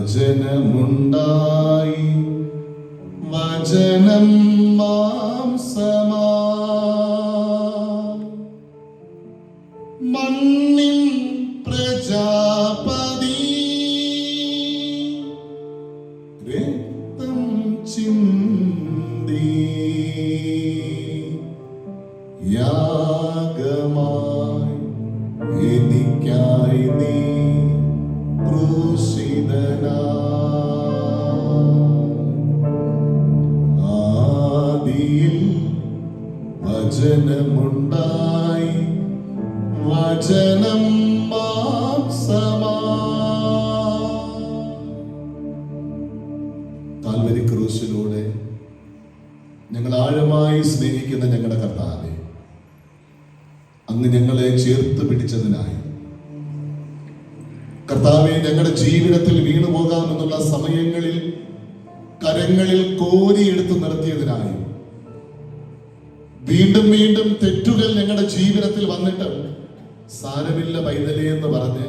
വചനമുണ്ടായി വചനം മാംസമാ മണ്ണിൻ പ്രജാപതി രക്തം ചിന്തി യാഗമായി എനിക്കായി നീ ആദിയിൽ വചനമുണ്ടായി വചനം മാംസമാ. കാൽവരി ക്രൂശിലൂടെ ഞങ്ങൾ ആഴമായി സ്നേഹിക്കുന്ന ഞങ്ങളുടെ കർത്താവേ, അങ്ങ് ഞങ്ങളെ ചേർത്ത് പിടിച്ചതിനായി കർത്താവേ, ഞങ്ങളുടെ ജീവിതത്തിൽ വീണുപോകാമെന്നുള്ള സമയങ്ങളിൽ കരങ്ങളിൽ കോരിയെടുത്ത് നിർത്തിയതിനായി, വീണ്ടും വീണ്ടും തെറ്റുകൾ ഞങ്ങളുടെ ജീവിതത്തിൽ വന്നിട്ട് സാരമില്ല പൈതലേ എന്ന് പറഞ്ഞ്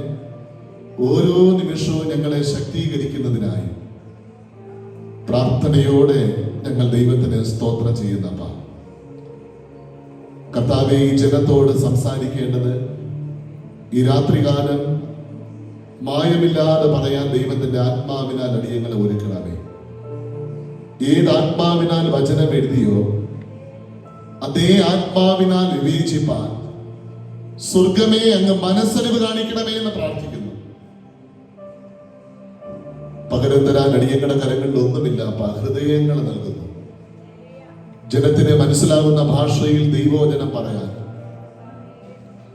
ഓരോ നിമിഷവും ഞങ്ങളെ ശക്തീകരിക്കുന്നതിനായി പ്രാർത്ഥനയോടെ ഞങ്ങൾ ദൈവത്തിന് സ്തോത്രം ചെയ്യുന്നപ്പ. കർത്താവേ, ഈ ജനത്തോട് സംസാരിക്കേണ്ടത് ഈ രാത്രികാലം മായമില്ലാതെ പറയാൻ ദൈവത്തിന്റെ ആത്മാവിനാൽ അടിയങ്ങളെ ഒരുക്കണമേ. ഏത് ആത്മാവിനാൽ വചനം എഴുതിയോ അതേ ആത്മാവിനാൽ വിവേചിപ്പാൻ സ്വർഗമേ അങ്ങ് മനസ്സറിവ് കാണിക്കണമേ എന്ന് പ്രാർത്ഥിക്കുന്നു. പകരം തരാൻ അടിയങ്ങളുടെ കരങ്ങളിൽ ഒന്നുമില്ല, ഹൃദയങ്ങൾ നൽകുന്നു. ജനത്തിന് മനസ്സിലാകുന്ന ഭാഷയിൽ ദൈവവചനം പറയാൻ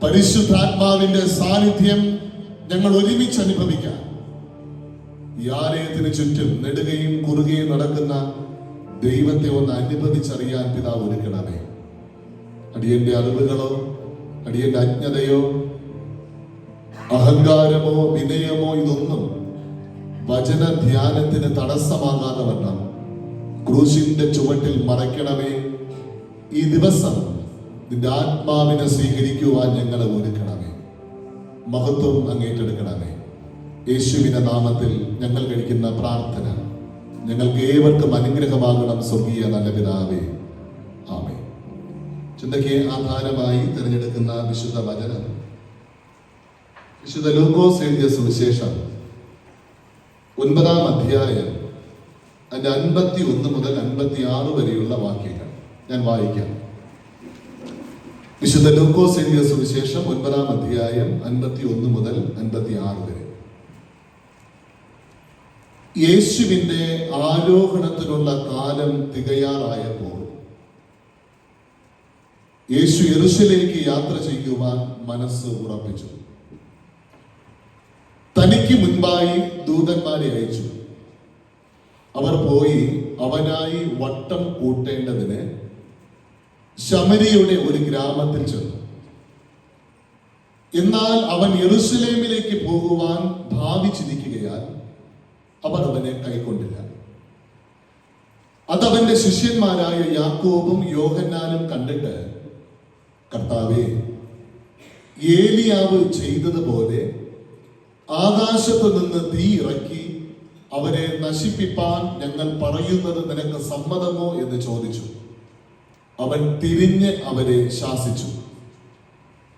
പരിശുദ്ധാത്മാവിന്റെ സാന്നിധ്യം ഞങ്ങൾ ഒരുമിച്ച് അനുഭവിക്കാം. ഈ ആലയത്തിന് ചുറ്റും നെടുകയും കുറുകയും നടക്കുന്ന ദൈവത്തെ ഒന്ന് അനുഭവിച്ചറിയാൻ പിതാവ് ഒരുക്കണമേ. അടിയന്റെ അറിവുകളോ അടിയന്റെ അജ്ഞതയോ അഹങ്കാരമോ വിനയമോ ഇതൊന്നും വചന ധ്യാനത്തിന് തടസ്സമാകാതെ വണ്ണം ക്രൂശിന്റെ ചുവട്ടിൽ മറയ്ക്കണമേ. ഈ ദിവസം നിന്റെ ആത്മാവിനെ സ്വീകരിക്കുവാൻ ഞങ്ങളെ ഒരുക്കണമേ. മഹത്വം അങ്ങേറ്റെടുക്കണമേ. യേശുവിന്റെ നാമത്തിൽ ഞങ്ങൾ കഴിക്കുന്ന പ്രാർത്ഥന ഞങ്ങൾക്ക് ഏവർക്കും അനുഗ്രഹമാകണം. സ്വർഗീയ നല്ല പിതാവേ, ആമേൻ. ചിന്തയ്ക്ക് ആധാരമായി തിരഞ്ഞെടുക്കുന്ന വിശുദ്ധ വചനം വിശുദ്ധ ലൂക്കോസ് എഴുതിയ സുവിശേഷം 9-ാം അധ്യായം അതിന്റെ 51 മുതൽ 56 വരെയുള്ള വാക്യങ്ങൾ ഞാൻ വായിക്കാം. വിശുദ്ധ ലൂക്കോസ് എഴുതിയ സുവിശേഷം 9-ാം അധ്യായം 51 മുതൽ 56 വരെ. യേശുവിന്റെ ആരോഹണത്തിനുള്ള കാലം തികയാറായപ്പോൾ യേശു യെരൂശലേമിലേക്ക് യാത്ര ചെയ്യുവാൻ മനസ്സ് ഉറപ്പിച്ചു. തനിക്ക് മുൻപായി ദൂതന്മാരെ അയച്ചു. അവർ പോയി അവനായി വട്ടം കൂട്ടേണ്ടതിന് ശമരിയുടെ ഒരു ഗ്രാമത്തിൽ ചെന്നു. എന്നാൽ അവൻ യെരൂശലേമിലേക്ക് പോകുവാൻ ഭാവിച്ചിരിക്കുകയാൽ അവർ അവനെ കൈക്കൊണ്ടില്ല. അതവന്റെ ശിഷ്യന്മാരായ യാക്കോബും യോഹന്നാനും കണ്ടിട്ട്, കർത്താവേ, ഏലിയാവ് ചെയ്തതുപോലെ ആകാശത്ത് നിന്ന് തീ ഇറക്കി അവരെ നശിപ്പിപ്പാൻ ഞങ്ങൾ പറയുന്നത് നിനക്ക് സമ്മതമോ എന്ന് ചോദിച്ചു. അവൻ തിരിഞ്ഞ് അവരെ ശാസിച്ചു.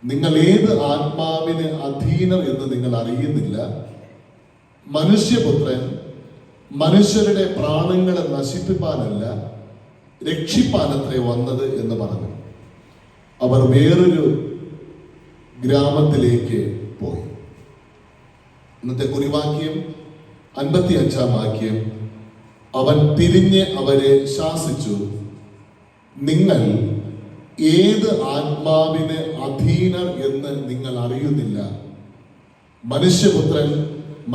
നിങ്ങൾ ഏത് ആത്മാവിന് അധീനം എന്ന് നിങ്ങൾ അറിയുന്നില്ല. മനുഷ്യപുത്രൻ മനുഷ്യരുടെ പ്രാണങ്ങളെ നശിപ്പിപ്പാനല്ല, രക്ഷിപ്പാനത്രേ വന്നത് എന്ന് പറഞ്ഞു. അവർ വേറൊരു ഗ്രാമത്തിലേക്ക് പോയി. ഇന്നത്തെ കുറിവാക്യം 55-ാം വാക്യം. അവൻ തിരിഞ്ഞ് അവരെ ശാസിച്ചു. നിങ്ങൾ ഏത് ആത്മാവിന് അധീനർ എന്ന് നിങ്ങൾ അറിയുന്നില്ല. മനുഷ്യപുത്രൻ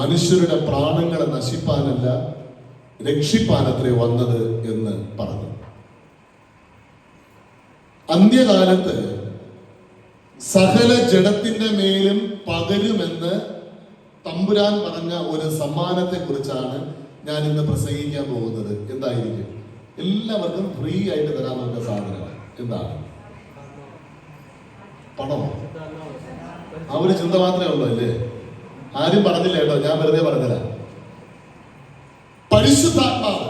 മനുഷ്യരുടെ പ്രാണങ്ങളെ നശിപ്പാനല്ല, രക്ഷിപ്പാനത്രേ വന്നത് എന്ന് പറഞ്ഞു. അന്ത്യകാലത്ത് സകല ജഡത്തിന്റെ മേലും പകരുമെന്ന് തമ്പുരാൻ പറഞ്ഞ ഒരു സമ്മാനത്തെ കുറിച്ചാണ് ഞാൻ ഇന്ന് പ്രസംഗിക്കാൻ പോകുന്നത്. എന്തായിരിക്കും? എല്ലാവർക്കും ഫ്രീ ആയിട്ട് തരാൻ നോക്കുന്ന സാധനമാണ്. എന്താണ്? പണമോ? ആ ഒരു ചിന്ത മാത്രമേ ഉള്ളൂ അല്ലേ? ആരും പറഞ്ഞില്ല കേട്ടോ, ഞാൻ വെറുതെ പറഞ്ഞതാ. പരിശുദ്ധാത്മാവ്.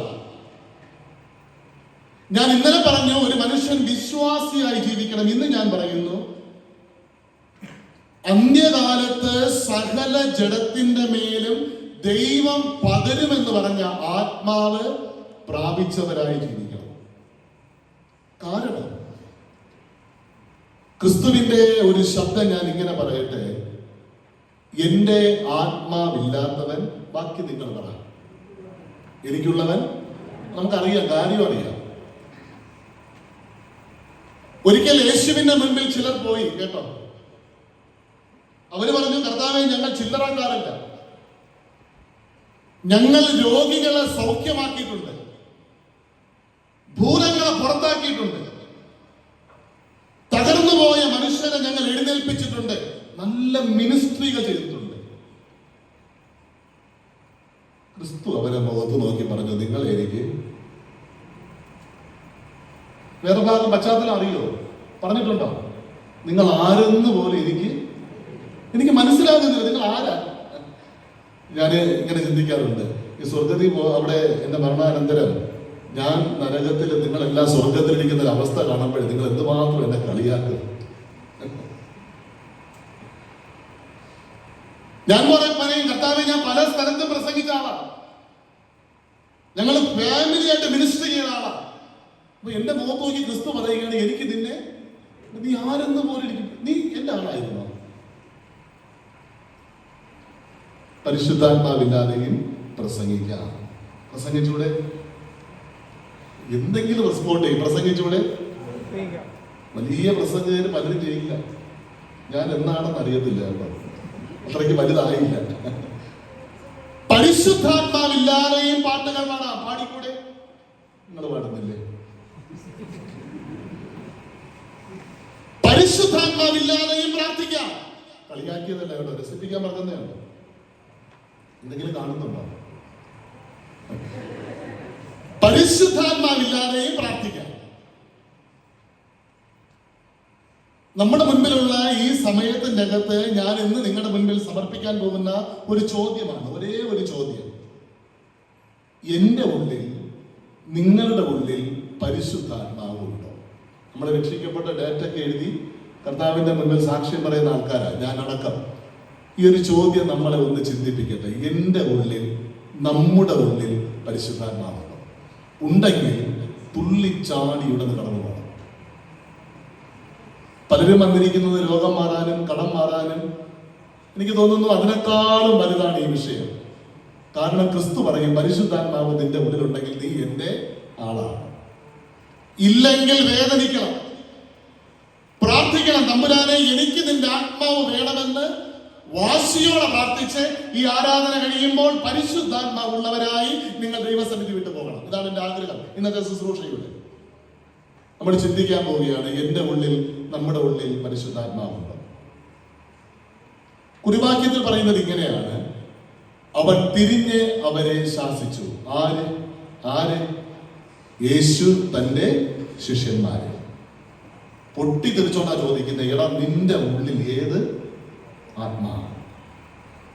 ഞാൻ ഇന്നലെ പറഞ്ഞു ഒരു മനുഷ്യൻ വിശ്വാസിയായി ജീവിക്കണം. ഇന്ന് ഞാൻ പറയുന്നു അന്ത്യകാലത്ത് സകല ജഡത്തിന്റെ മേലും ദൈവം പകരുമെന്ന് പറഞ്ഞ ആത്മാവ് പ്രാപിച്ചവരായി ജീവിക്കണം. കാരണം ക്രിസ്തുവിന്റെ ഒരു ശബ്ദം ഞാൻ ഇങ്ങനെ പറയട്ടെ, എന്റെ ആത്മാവില്ലാത്തവൻ, ബാക്കി നിങ്ങൾ പറ. എനിക്കുള്ളവൻ നമുക്കറിയാം, കാര്യം അറിയാം. ഒരിക്കൽ യേശുവിന്റെ മുൻപിൽ ചിലർ പോയി കേട്ടോ. അവര് പറഞ്ഞു, കർത്താവേ, ഞങ്ങൾ ചില്ലറക്കാരല്ല, ഞങ്ങൾ രോഗികളെ സൗഖ്യമാക്കിയിട്ടുണ്ട്, ഭൂതങ്ങളെ പുറത്താക്കിയിട്ടുണ്ട്, തകർന്നുപോയ മനുഷ്യരെ ഞങ്ങൾ എഴുന്നേൽപ്പിച്ചിട്ടുണ്ട്, നല്ല മിനിസ്ട്രികൾ ചെയ്തിട്ടുണ്ട്. ക്രിസ്തു അവരെ മുഖത്ത് നോക്കി പറഞ്ഞു, നിങ്ങൾ എനിക്ക് വേറെ ഭാഗം പശ്ചാത്തലം അറിയോ? പറഞ്ഞിട്ടുണ്ടോ? നിങ്ങൾ ആരെന്ന് പോലെ എനിക്ക് മനസ്സിലാകുന്നില്ല, നിങ്ങൾ ആരാ? ഞാൻ ഇങ്ങനെ ചിന്തിക്കാറുണ്ട്, ഈ സ്വർഗത്തിൽ അവിടെ എന്റെ മരണാനന്തരം ഞാൻ നരകത്തിൽ, നിങ്ങളെല്ലാം സ്വർഗത്തിലിരിക്കുന്ന ഒരു അവസ്ഥ കാണുമ്പോൾ നിങ്ങൾ എന്തുമാത്രം എന്നെ കളിയാക്കും. ഞാൻ പറയും, കർത്താവേ, ഞാൻ പല സ്ഥലത്തും പ്രസംഗിച്ച ആളാണ്, ഞങ്ങൾ ഫാമിലിയായിട്ട് മിനിസ്റ്റർ ചെയ്ത ആളാണ്. അപ്പൊ എന്റെ മുഖത്ത് നോക്കി ക്രിസ്തു പറയുകയാണ്, എനിക്ക് നിന്നെ, നീ ആരെന്ന് പോലെ നീ എന്റെ ആളായിരുന്നോ? പരിശുദ്ധാത്മാവില്ലാതെയും പ്രസംഗിക്കാം. പ്രസംഗിച്ചൂടെ? എന്തെങ്കിലും റെസ്പോണ്ട് ചെയ്യും. പ്രസംഗിച്ചൂടെ? വലിയ പ്രസംഗകര് പലരും ചെയ്യില്ല. ഞാൻ എന്നാണെന്ന് അറിയത്തില്ല കേട്ടോ, അത്രയ്ക്ക് വലുതായില്ല. പരിശുദ്ധാത്മാവില്ലാതെയും പാട്ടുകൾ പാടാം. പാടിക്കൂടെ? നിങ്ങൾ പാടുന്നില്ലേ? പരിശുദ്ധാത്മാവില്ലാതെയും പ്രാർത്ഥിക്കാം. കളിയാക്കിയതല്ല കേട്ടോ, രസിപ്പിക്കാൻ പറഞ്ഞതാണ്. എന്തെങ്കിലും കാണുന്നുണ്ടോ? പരിശുദ്ധാത്മാവില്ലാതെയും പ്രാർത്ഥിക്കാം. നമ്മുടെ മുൻപിലുള്ള ഈ സമയത്തിന്റെ അകത്ത് ഞാൻ ഇന്ന് നിങ്ങളുടെ മുൻപിൽ സമർപ്പിക്കാൻ പോകുന്ന ഒരു ചോദ്യമാണ്, ഒരേ ഒരു ചോദ്യം. എന്റെ ഉള്ളിൽ, നിങ്ങളുടെ ഉള്ളിൽ പരിശുദ്ധാത്മാവുണ്ടോ? നമ്മൾ രക്ഷിക്കപ്പെട്ട ഡേറ്റൊക്കെ എഴുതി കർത്താവിന്റെ മുൻപിൽ സാക്ഷ്യം പറയുന്ന ആൾക്കാരാണ് ഞാൻ അടക്കം. ഈ ഒരു ചോദ്യം നമ്മളെ ഒന്ന് ചിന്തിപ്പിക്കട്ടെ. എന്റെ ഉള്ളിൽ, നമ്മുടെ ഉള്ളിൽ പരിശുദ്ധാത്മാവുണ്ടോ? ഉണ്ടെങ്കിൽ തുള്ളിച്ചാടി ഉടനെ കടന്നു പോകണം. പലരും വന്നിരിക്കുന്നത് രോഗം മാറാനും കടം മാറാനും. എനിക്ക് തോന്നുന്നു അതിനേക്കാളും വലുതാണ് ഈ വിഷയം. കാരണം ക്രിസ്തു പറയും, പരിശുദ്ധാത്മാവ് നിന്റെ ഉള്ളിലുണ്ടെങ്കിൽ നീ എന്റെ ആളാണ്. ഇല്ലെങ്കിൽ വേദനിക്കണം, പ്രാർത്ഥിക്കണം. തമ്പുരാനെ, എനിക്ക് നിന്റെ ആത്മാവ് വേണമെന്ന് വാശിയോടെ പ്രാർത്ഥിച്ച് ഈ ആരാധന കഴിയുമ്പോൾ പരിശുദ്ധാത്മാവുള്ളവരായി നിങ്ങൾ ദൈവസന്നിധി വിട്ടു പോകണം. ഇതാണ് എന്റെ ആഗ്രഹം. ഇന്നത്തെ ശുശ്രൂഷയുടെ നമ്മൾ ചിന്തിക്കാൻ പോവുകയാണ്, എന്റെ ഉള്ളിൽ, നമ്മുടെ ഉള്ളിൽ പരിശുദ്ധാത്മാവുണ്ട്. കുറിവാക്യത്തിൽ പറയുന്നത് ഇങ്ങനെയാണ്, അവൻ തിരിഞ്ഞ് അവരെ ശാസിച്ചു. ആര്? യേശു തന്റെ ശിഷ്യന്മാരെ. പൊട്ടിത്തെറിച്ചോണ്ടാ ചോദിക്കുന്നത്, എടാ നിന്റെ ഉള്ളിൽ ഏത് ആത്മാ?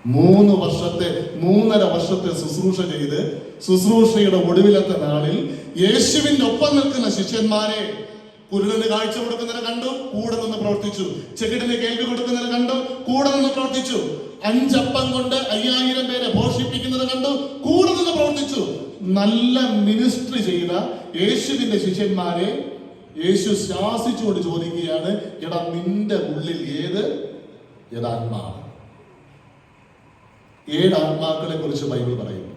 3.5 വർഷത്തെ ശുശ്രൂഷ ചെയ്ത് ശുശ്രൂഷയുടെ ഒടുവിലത്തെ നാളിൽ യേശുവിന്റെ ഒപ്പം നിൽക്കുന്ന ശിഷ്യന്മാരെ കുരുടന് കാഴ്ച കൊടുക്കുന്നതിനെ കണ്ടു, കൂടെ നിന്ന് പ്രവർത്തിച്ചു. ചെകിടിന് കേൾവി കൊടുക്കുന്നതിനെ കണ്ടു, കൂടെ നിന്ന് പ്രവർത്തിച്ചു. 5 അപ്പം കൊണ്ട് 5000 പേരെ പോഷിപ്പിക്കുന്നത് കണ്ടു, കൂടെ നിന്ന് പ്രവർത്തിച്ചു. നല്ല മിനിസ്ട്രി ചെയ്ത യേശുവിന്റെ ശിഷ്യന്മാരെ യേശു ശാസിച്ചുകൊണ്ട് ചോദിക്കുകയാണ്, എടാ നിന്റെ ഉള്ളിൽ ഏതാത്മാവ്? 7 ആത്മാക്കളെ കുറിച്ച് ബൈബിൾ പറയുന്നു.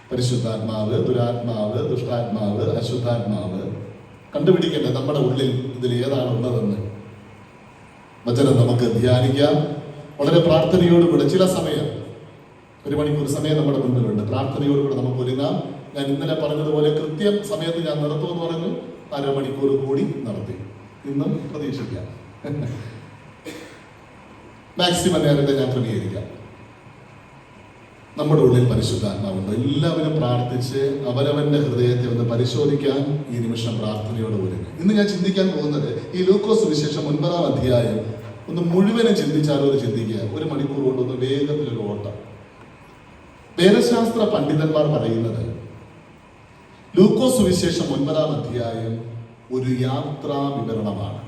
പരിശുദ്ധാത്മാവ്, ദുരാത്മാവ്, ദുഷ്ടാത്മാവ്, അശുദ്ധാത്മാവ്. കണ്ടുപിടിക്കട്ടെ നമ്മുടെ ഉള്ളിൽ ഇതിൽ ഏതാണുള്ളതെന്ന്. വചനം നമുക്ക് ധ്യാനിക്കാം. വളരെ പ്രാർത്ഥനയോടുകൂടെ ചില സമയം, 1 മണിക്കൂർ സമയം നമ്മുടെ മുൻപിലുണ്ട്. പ്രാർത്ഥനയോടുകൂടെ നമുക്ക് ഒരുങ്ങാം. ഞാൻ ഇന്നലെ പറഞ്ഞതുപോലെ കൃത്യം സമയത്ത് ഞാൻ നടത്തുമെന്ന് പറഞ്ഞു. 1/2 മണിക്കൂർ കൂടി നടത്തി. ഇന്നും പ്രതീക്ഷിക്കാം. മാക്സിമം നേരത്തെ ഞാൻ ക്രമീകരിക്കാം. നമ്മുടെ ഉള്ളിൽ പരിശുദ്ധാത്മാവുണ്ട്. എല്ലാവരും പ്രാർത്ഥിച്ച് അവരവന്റെ ഹൃദയത്തെ ഒന്ന് പരിശോധിക്കാൻ ഈ നിമിഷം പ്രാർത്ഥനയോട് ഒരുങ്ങും. ഇന്ന് ഞാൻ ചിന്തിക്കാൻ പോകുന്നത് ഈ ലൂക്കോസ് സുവിശേഷം 9-ാം അധ്യായം ഒന്ന് മുഴുവനും ചിന്തിച്ചാലോ എന്ന് ചിന്തിക്കുക. 1 മണിക്കൂർ കൊണ്ടൊന്ന് വേഗത്തിലൊരു ഓട്ടം. വേദശാസ്ത്ര പണ്ഡിതന്മാർ പറയുന്നത് ലൂക്കോസ് സുവിശേഷം 9-ാം അധ്യായം ഒരു യാത്രാ വിവരണമാണ്.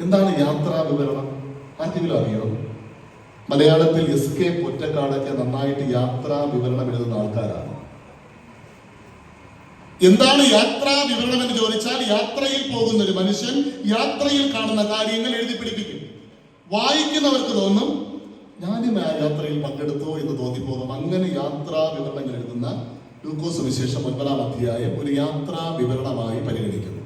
എന്താണ് യാത്രാ വിവരണം? ആർക്കെങ്കിലും അറിയോ? മലയാളത്തിൽ SK പൊറ്റക്കാടൊക്കെ നന്നായിട്ട് യാത്രാ വിവരണം എഴുതുന്ന ആൾക്കാരാണ്. എന്താണ് യാത്രാ വിവരണം എന്ന് ചോദിച്ചാൽ, യാത്രയിൽ പോകുന്ന ഒരു മനുഷ്യൻ യാത്രയിൽ കാണുന്ന കാര്യങ്ങൾ എഴുതി പിടിപ്പിക്കും. വായിക്കുന്നവർക്ക് തോന്നും ഞാനും ആ യാത്രയിൽ പങ്കെടുത്തോ എന്ന് തോന്നിപ്പോകും. അങ്ങനെ യാത്രാ വിവരണങ്ങൾ എഴുതുന്ന ലൂക്കോസ് സുവിശേഷം 9-ാം അധ്യായം ഒരു യാത്രാ വിവരണമായി പരിഗണിക്കുന്നു.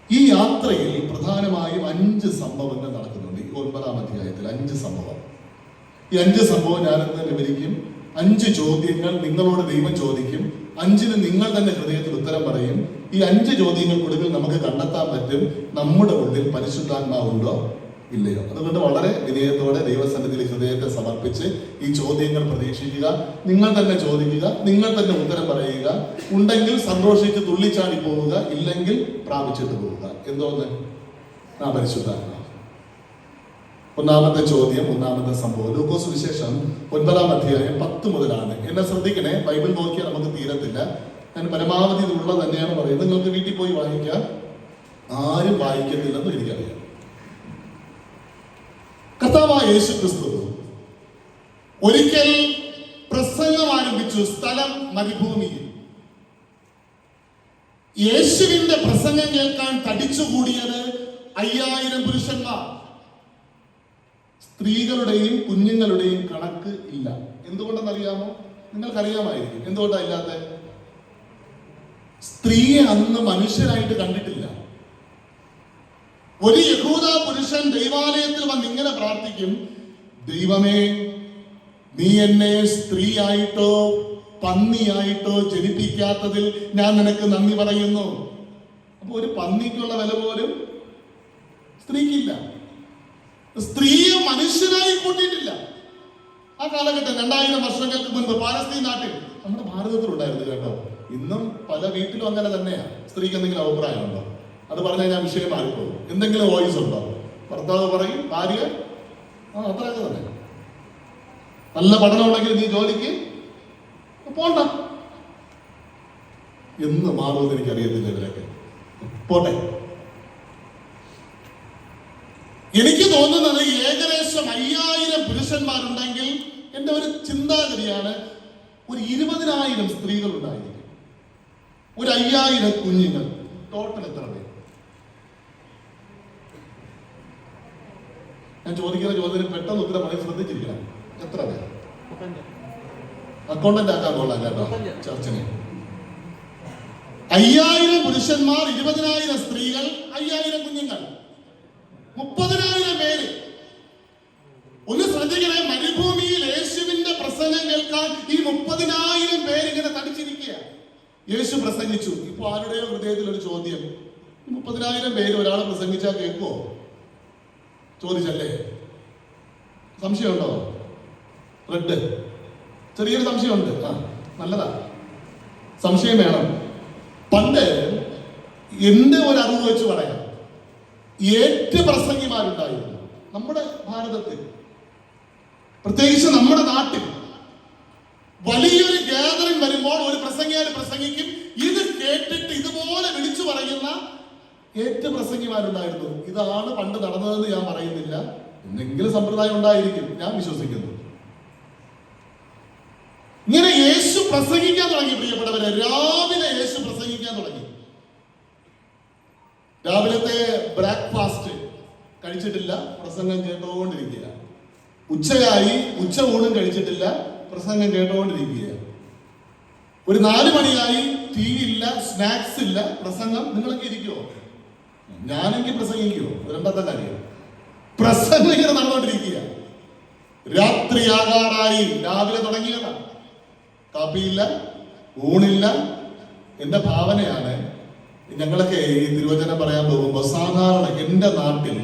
ഈ യാത്രയിൽ പ്രധാനമായും 5 സംഭവങ്ങൾ നടക്കുന്നുണ്ട്. ഈ 9-ാം അധ്യായത്തിൽ 5 സംഭവം. ഈ 5 സംഭവം ഞാനിന്ന് വിവരിക്കും. 5 ചോദ്യങ്ങൾ നിങ്ങളോട് ദൈവം ചോദിക്കും. 5-ന് നിങ്ങൾ തന്നെ ഹൃദയത്തിൽ ഉത്തരം പറയും. ഈ 5 ചോദ്യങ്ങൾക്കൊടുവിൽ നമുക്ക് കണ്ടെത്താൻ പറ്റും നമ്മുടെ ഉള്ളിൽ പരിശുദ്ധാത്മാവുണ്ടോ ഇല്ലയോ. അതുകൊണ്ട് വളരെ വിനയത്തോടെ ദൈവസന്നിധിയിൽ ഹൃദയത്തെ സമർപ്പിച്ച് ഈ ചോദ്യങ്ങൾ പ്രതീക്ഷിക്കുക. നിങ്ങൾ തന്നെ ചോദിക്കുക, നിങ്ങൾ തന്നെ ഉത്തരം പറയുക. ഉണ്ടെങ്കിൽ സന്തോഷിച്ച് തുള്ളിച്ചാടി പോവുക, ഇല്ലെങ്കിൽ പ്രാപിച്ചിട്ട് പോവുക. എന്തോന്ന്? പരിശുദ്ധാത്മാവ്. 1-ാമത്തെ ചോദ്യം, 1-ാമത്തെ സംഭവം ലൂക്കോസ് സുവിശേഷം 9-ാം അധ്യായം 10 മുതലാണ്. എന്നെ ശ്രദ്ധിക്കണേ, ബൈബിൾ നോക്കിയാൽ നമുക്ക് തീരത്തില്ല. ഞാൻ പരമാവധി ഇതുള്ളത് തന്നെയാണ് പറയുന്നത്. നിങ്ങൾക്ക് വീട്ടിൽ പോയി വായിക്കാം. ആരും വായിക്കുന്നില്ലെന്ന് എനിക്കറിയാം. കർത്താവായ യേശു ക്രിസ്തു ഒരിക്കൽ പ്രസംഗം ആരംഭിച്ചു. സ്ഥലം മരുഭൂമിയിൽ. യേശുവിന്റെ പ്രസംഗം കേൾക്കാൻ തടിച്ചുകൂടിയത് 5000 പുരുഷന്മാർ. സ്ത്രീകളുടെയും കുഞ്ഞുങ്ങളുടെയും കണക്ക് ഇല്ല. എന്തുകൊണ്ടെന്നറിയാമോ? നിങ്ങൾക്കറിയാമായിരിക്കും. എന്തുകൊണ്ടാണ് ഇല്ലാത്ത? സ്ത്രീയെ അന്ന് മനുഷ്യരായിട്ട് കണ്ടിട്ടില്ല. ഒരു യഹൂദ പുരുഷൻ ദൈവാലയത്തിൽ വന്ന് ഇങ്ങനെ പ്രാർത്ഥിക്കും, ദൈവമേ, നീ എന്നെ സ്ത്രീയായിട്ടോ പന്നിയായിട്ടോ ജനിപ്പിക്കാത്തതിൽ ഞാൻ നിനക്ക് നന്ദി പറയുന്നു. അപ്പൊ ഒരു പന്നിക്കുള്ള വില പോലും സ്ത്രീക്കില്ല. സ്ത്രീയെ മനുഷ്യനായി കൂട്ടിയിട്ടില്ല. ആ കാലഘട്ടം 2000 വർഷങ്ങൾക്ക് മുൻപ് പാലസ്തീൻ നാട്ടിൽ, നമ്മുടെ ഭാരതത്തിലുണ്ടായിരുന്നു കേട്ടോ. ഇന്നും പല വീട്ടിലും അങ്ങനെ തന്നെയാ. സ്ത്രീക്ക് എന്തെങ്കിലും അഭിപ്രായമുണ്ടോ? അത് പറഞ്ഞാൽ ഞാൻ വിഷയം മാറിപ്പോകും. എന്തെങ്കിലും വോയിസ് ഉണ്ടോ? ഭർത്താവ് പറയും, ഭാര്യ അത്രയൊക്കെ തന്നെ. നല്ല പഠനം ഉണ്ടെങ്കിൽ നീ ജോലിക്ക് പോണ്ട എന്ന് മാറുമെന്ന് എനിക്കറിയത്തില്ല. ഇവരൊക്കെ പോട്ടെ. എനിക്ക് തോന്നുന്നത് ഏകദേശം 5000 പുരുഷന്മാരുണ്ടെങ്കിൽ എന്റെ ഒരു ചിന്താഗതിയാണ്, ഒരു 20,000 സ്ത്രീകൾ ഉണ്ടായിരിക്കും, ഒരു 5000 കുഞ്ഞുങ്ങൾ. ടോട്ടൽ എത്ര പേര്? ഞാൻ ചോദിക്കുന്ന ചോദ്യത്തിന് പെട്ടെന്ന് ഉത്തരം പറയും. ശ്രദ്ധിച്ചിരിക്കണം. എത്ര പേര്? അക്കൗണ്ടന്റ് ആക്കാൻ കൊള്ളാം കേട്ടോ ചർച്ചിനെ. 5000 പുരുഷന്മാർ, 20,000 സ്ത്രീകൾ, 5000 കുഞ്ഞുങ്ങൾ, 30,000 പേര്. ഒന്ന് ശ്രദ്ധിക്കണേ, മരുഭൂമിയിൽ യേശുവിന്റെ പ്രസംഗം കേൾക്കാൻ ഈ 30,000 പേര് ഇങ്ങനെ തടിച്ചിരിക്കുക. യേശു പ്രസംഗിച്ചു. ഇപ്പൊ ആരുടെയോ ഹൃദയത്തിൽ ഒരു ചോദ്യം, 30,000 പേര് ഒരാളെ പ്രസംഗിച്ചാൽ കേൾക്കുമോ? ചോദിച്ചല്ലേ? സംശയമുണ്ടോ? റെഡ് ചെറിയൊരു സംശയമുണ്ട്. നല്ലതാ, സംശയം വേണം. പണ്ട് എന്റെ ഒരു അറിവ് വെച്ച് പറയാം, 8 പ്രസംഗിമാരുണ്ടായിരുന്നു നമ്മുടെ ഭാരതത്തിൽ, പ്രത്യേകിച്ച് നമ്മുടെ നാട്ടിൽ. വലിയൊരു ഗ്യാതറിംഗ് വരുമ്പോൾ ഒരു പ്രസംഗിയാർ പ്രസംഗിക്കും. ഇത് കേട്ടിട്ട് ഇതുപോലെ വിളിച്ചു പറയുന്ന 8 പ്രസംഗിമാരുണ്ടായിരുന്നു. ഇതാണ് പണ്ട് നടന്നതെന്ന് ഞാൻ പറയുന്നില്ല. എന്തെങ്കിലും സമ്പ്രദായം ഉണ്ടായിരിക്കും, ഞാൻ വിശ്വസിക്കുന്നു. ഇങ്ങനെ യേശു പ്രസംഗിക്കാൻ തുടങ്ങി. പ്രിയപ്പെട്ടവരെ, രാവിലെ യേശു പ്രസംഗിക്കാൻ തുടങ്ങി. രാവിലത്തെ ബ്രേക്ക്ഫാസ്റ്റ് കഴിച്ചിട്ടില്ല, പ്രസംഗം കേട്ടുകൊണ്ടിരിക്കുക. ഉച്ചയായി, ഉച്ച ഊണും കഴിച്ചിട്ടില്ല, പ്രസംഗം കേട്ടുകൊണ്ടിരിക്കുക. ഒരു 4 മണിയായി, ടീ ഇല്ല, സ്നാക്സ് ഇല്ല, പ്രസംഗം. നിങ്ങളൊക്കെ ഇരിക്കുവോ? ഞാനെങ്കിൽ പ്രസംഗിക്കുവോ? രണ്ടാമത്തെ കാര്യം, പ്രസംഗം ഇങ്ങനെ നടന്നുകൊണ്ടിരിക്കുക. രാത്രിയാകാറായി. രാവിലെ തുടങ്ങിയതാണ്. കാപ്പിയില്ല, ഊണില്ല. എന്റെ ഭാവനയാണ്, ഞങ്ങളൊക്കെ ഈ തിരുവചനം പറയാൻ പോകുമ്പോൾ സാധാരണ എന്റെ നാട്ടിൽ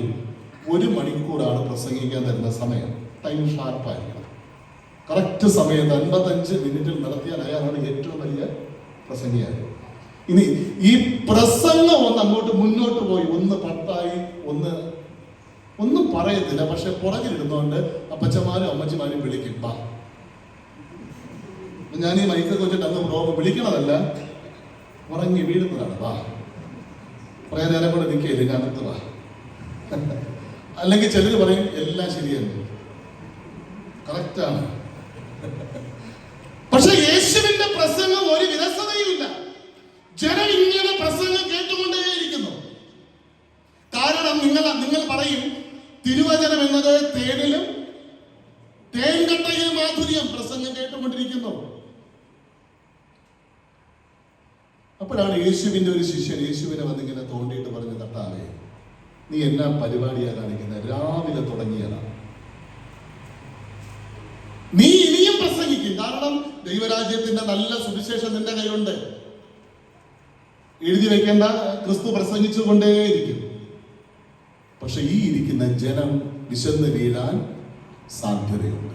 1 മണിക്കൂറാണ് പ്രസംഗിക്കാൻ തരുന്ന സമയം. ടൈം ഷാർപ്പായിരിക്കണം. കറക്റ്റ് സമയത്ത് 55 മിനിറ്റിൽ നടത്തിയാൽ അയാളാണ് ഏറ്റവും വലിയ പ്രസംഗിയായത്. ഇനി ഈ പ്രസംഗം ഒന്ന് അങ്ങോട്ട് മുന്നോട്ട് പോയി, 1:10 ഒന്നും പറയത്തില്ല. പക്ഷെ പുറകിലിരുന്നുകൊണ്ട് അപ്പച്ചമാരും അമ്മച്ചിമാരും വിളിക്കും, ഞാൻ ഈ മൈക്കൊക്കെ വെച്ചിട്ട് അങ്ങ് വിളിക്കണതല്ല, ഉറങ്ങി വീഴുന്നതാണ്. വാ, കുറേ നേരം കൂടെ നിൽക്കയില്ല, ഞാൻ അടുത്ത് വാ. അല്ലെങ്കിൽ ചിലർ പറയും എല്ലാം ശരിയല്ല, കറക്റ്റാണ്. പക്ഷെ യേശുവിന്റെ പ്രസംഗം ഒരു വിരസതയുമില്ല. ജനം ഇങ്ങനെ പ്രസംഗം കേട്ടുകൊണ്ടേയിരിക്കുന്നു. കാരണം നിങ്ങൾ പറയും തിരുവചനം എന്നത് തേനിലും തേൻകട്ടയിലും മാധുര്യം. പ്രസംഗം കേട്ടുകൊണ്ടിരിക്കുന്നു. അപ്പോഴാണ് യേശുവിന്റെ ഒരു ശിഷ്യൻ യേശുവിനെ വന്നിങ്ങനെ തോണ്ടിയിട്ട് പറഞ്ഞു, കർത്താവേ, നീ എന്നാ പരിപാടിയാ കാണിക്കുന്നത്? രാവിലെ തുടങ്ങിയതാണ്, നീ ഇനിയും പ്രസംഗിക്കും. കാരണം ദൈവരാജ്യത്തിന്റെ നല്ല സുവിശേഷം നിന്റെ കയ്യിലുണ്ട്. എഴുതി വെക്കേണ്ട, ക്രിസ്തു പ്രസംഗിച്ചു കൊണ്ടേയിരിക്കും. പക്ഷെ ഈ ഇരിക്കുന്ന ജനം വിശന്ന് വീഴാൻ സാധ്യതയുണ്ട്.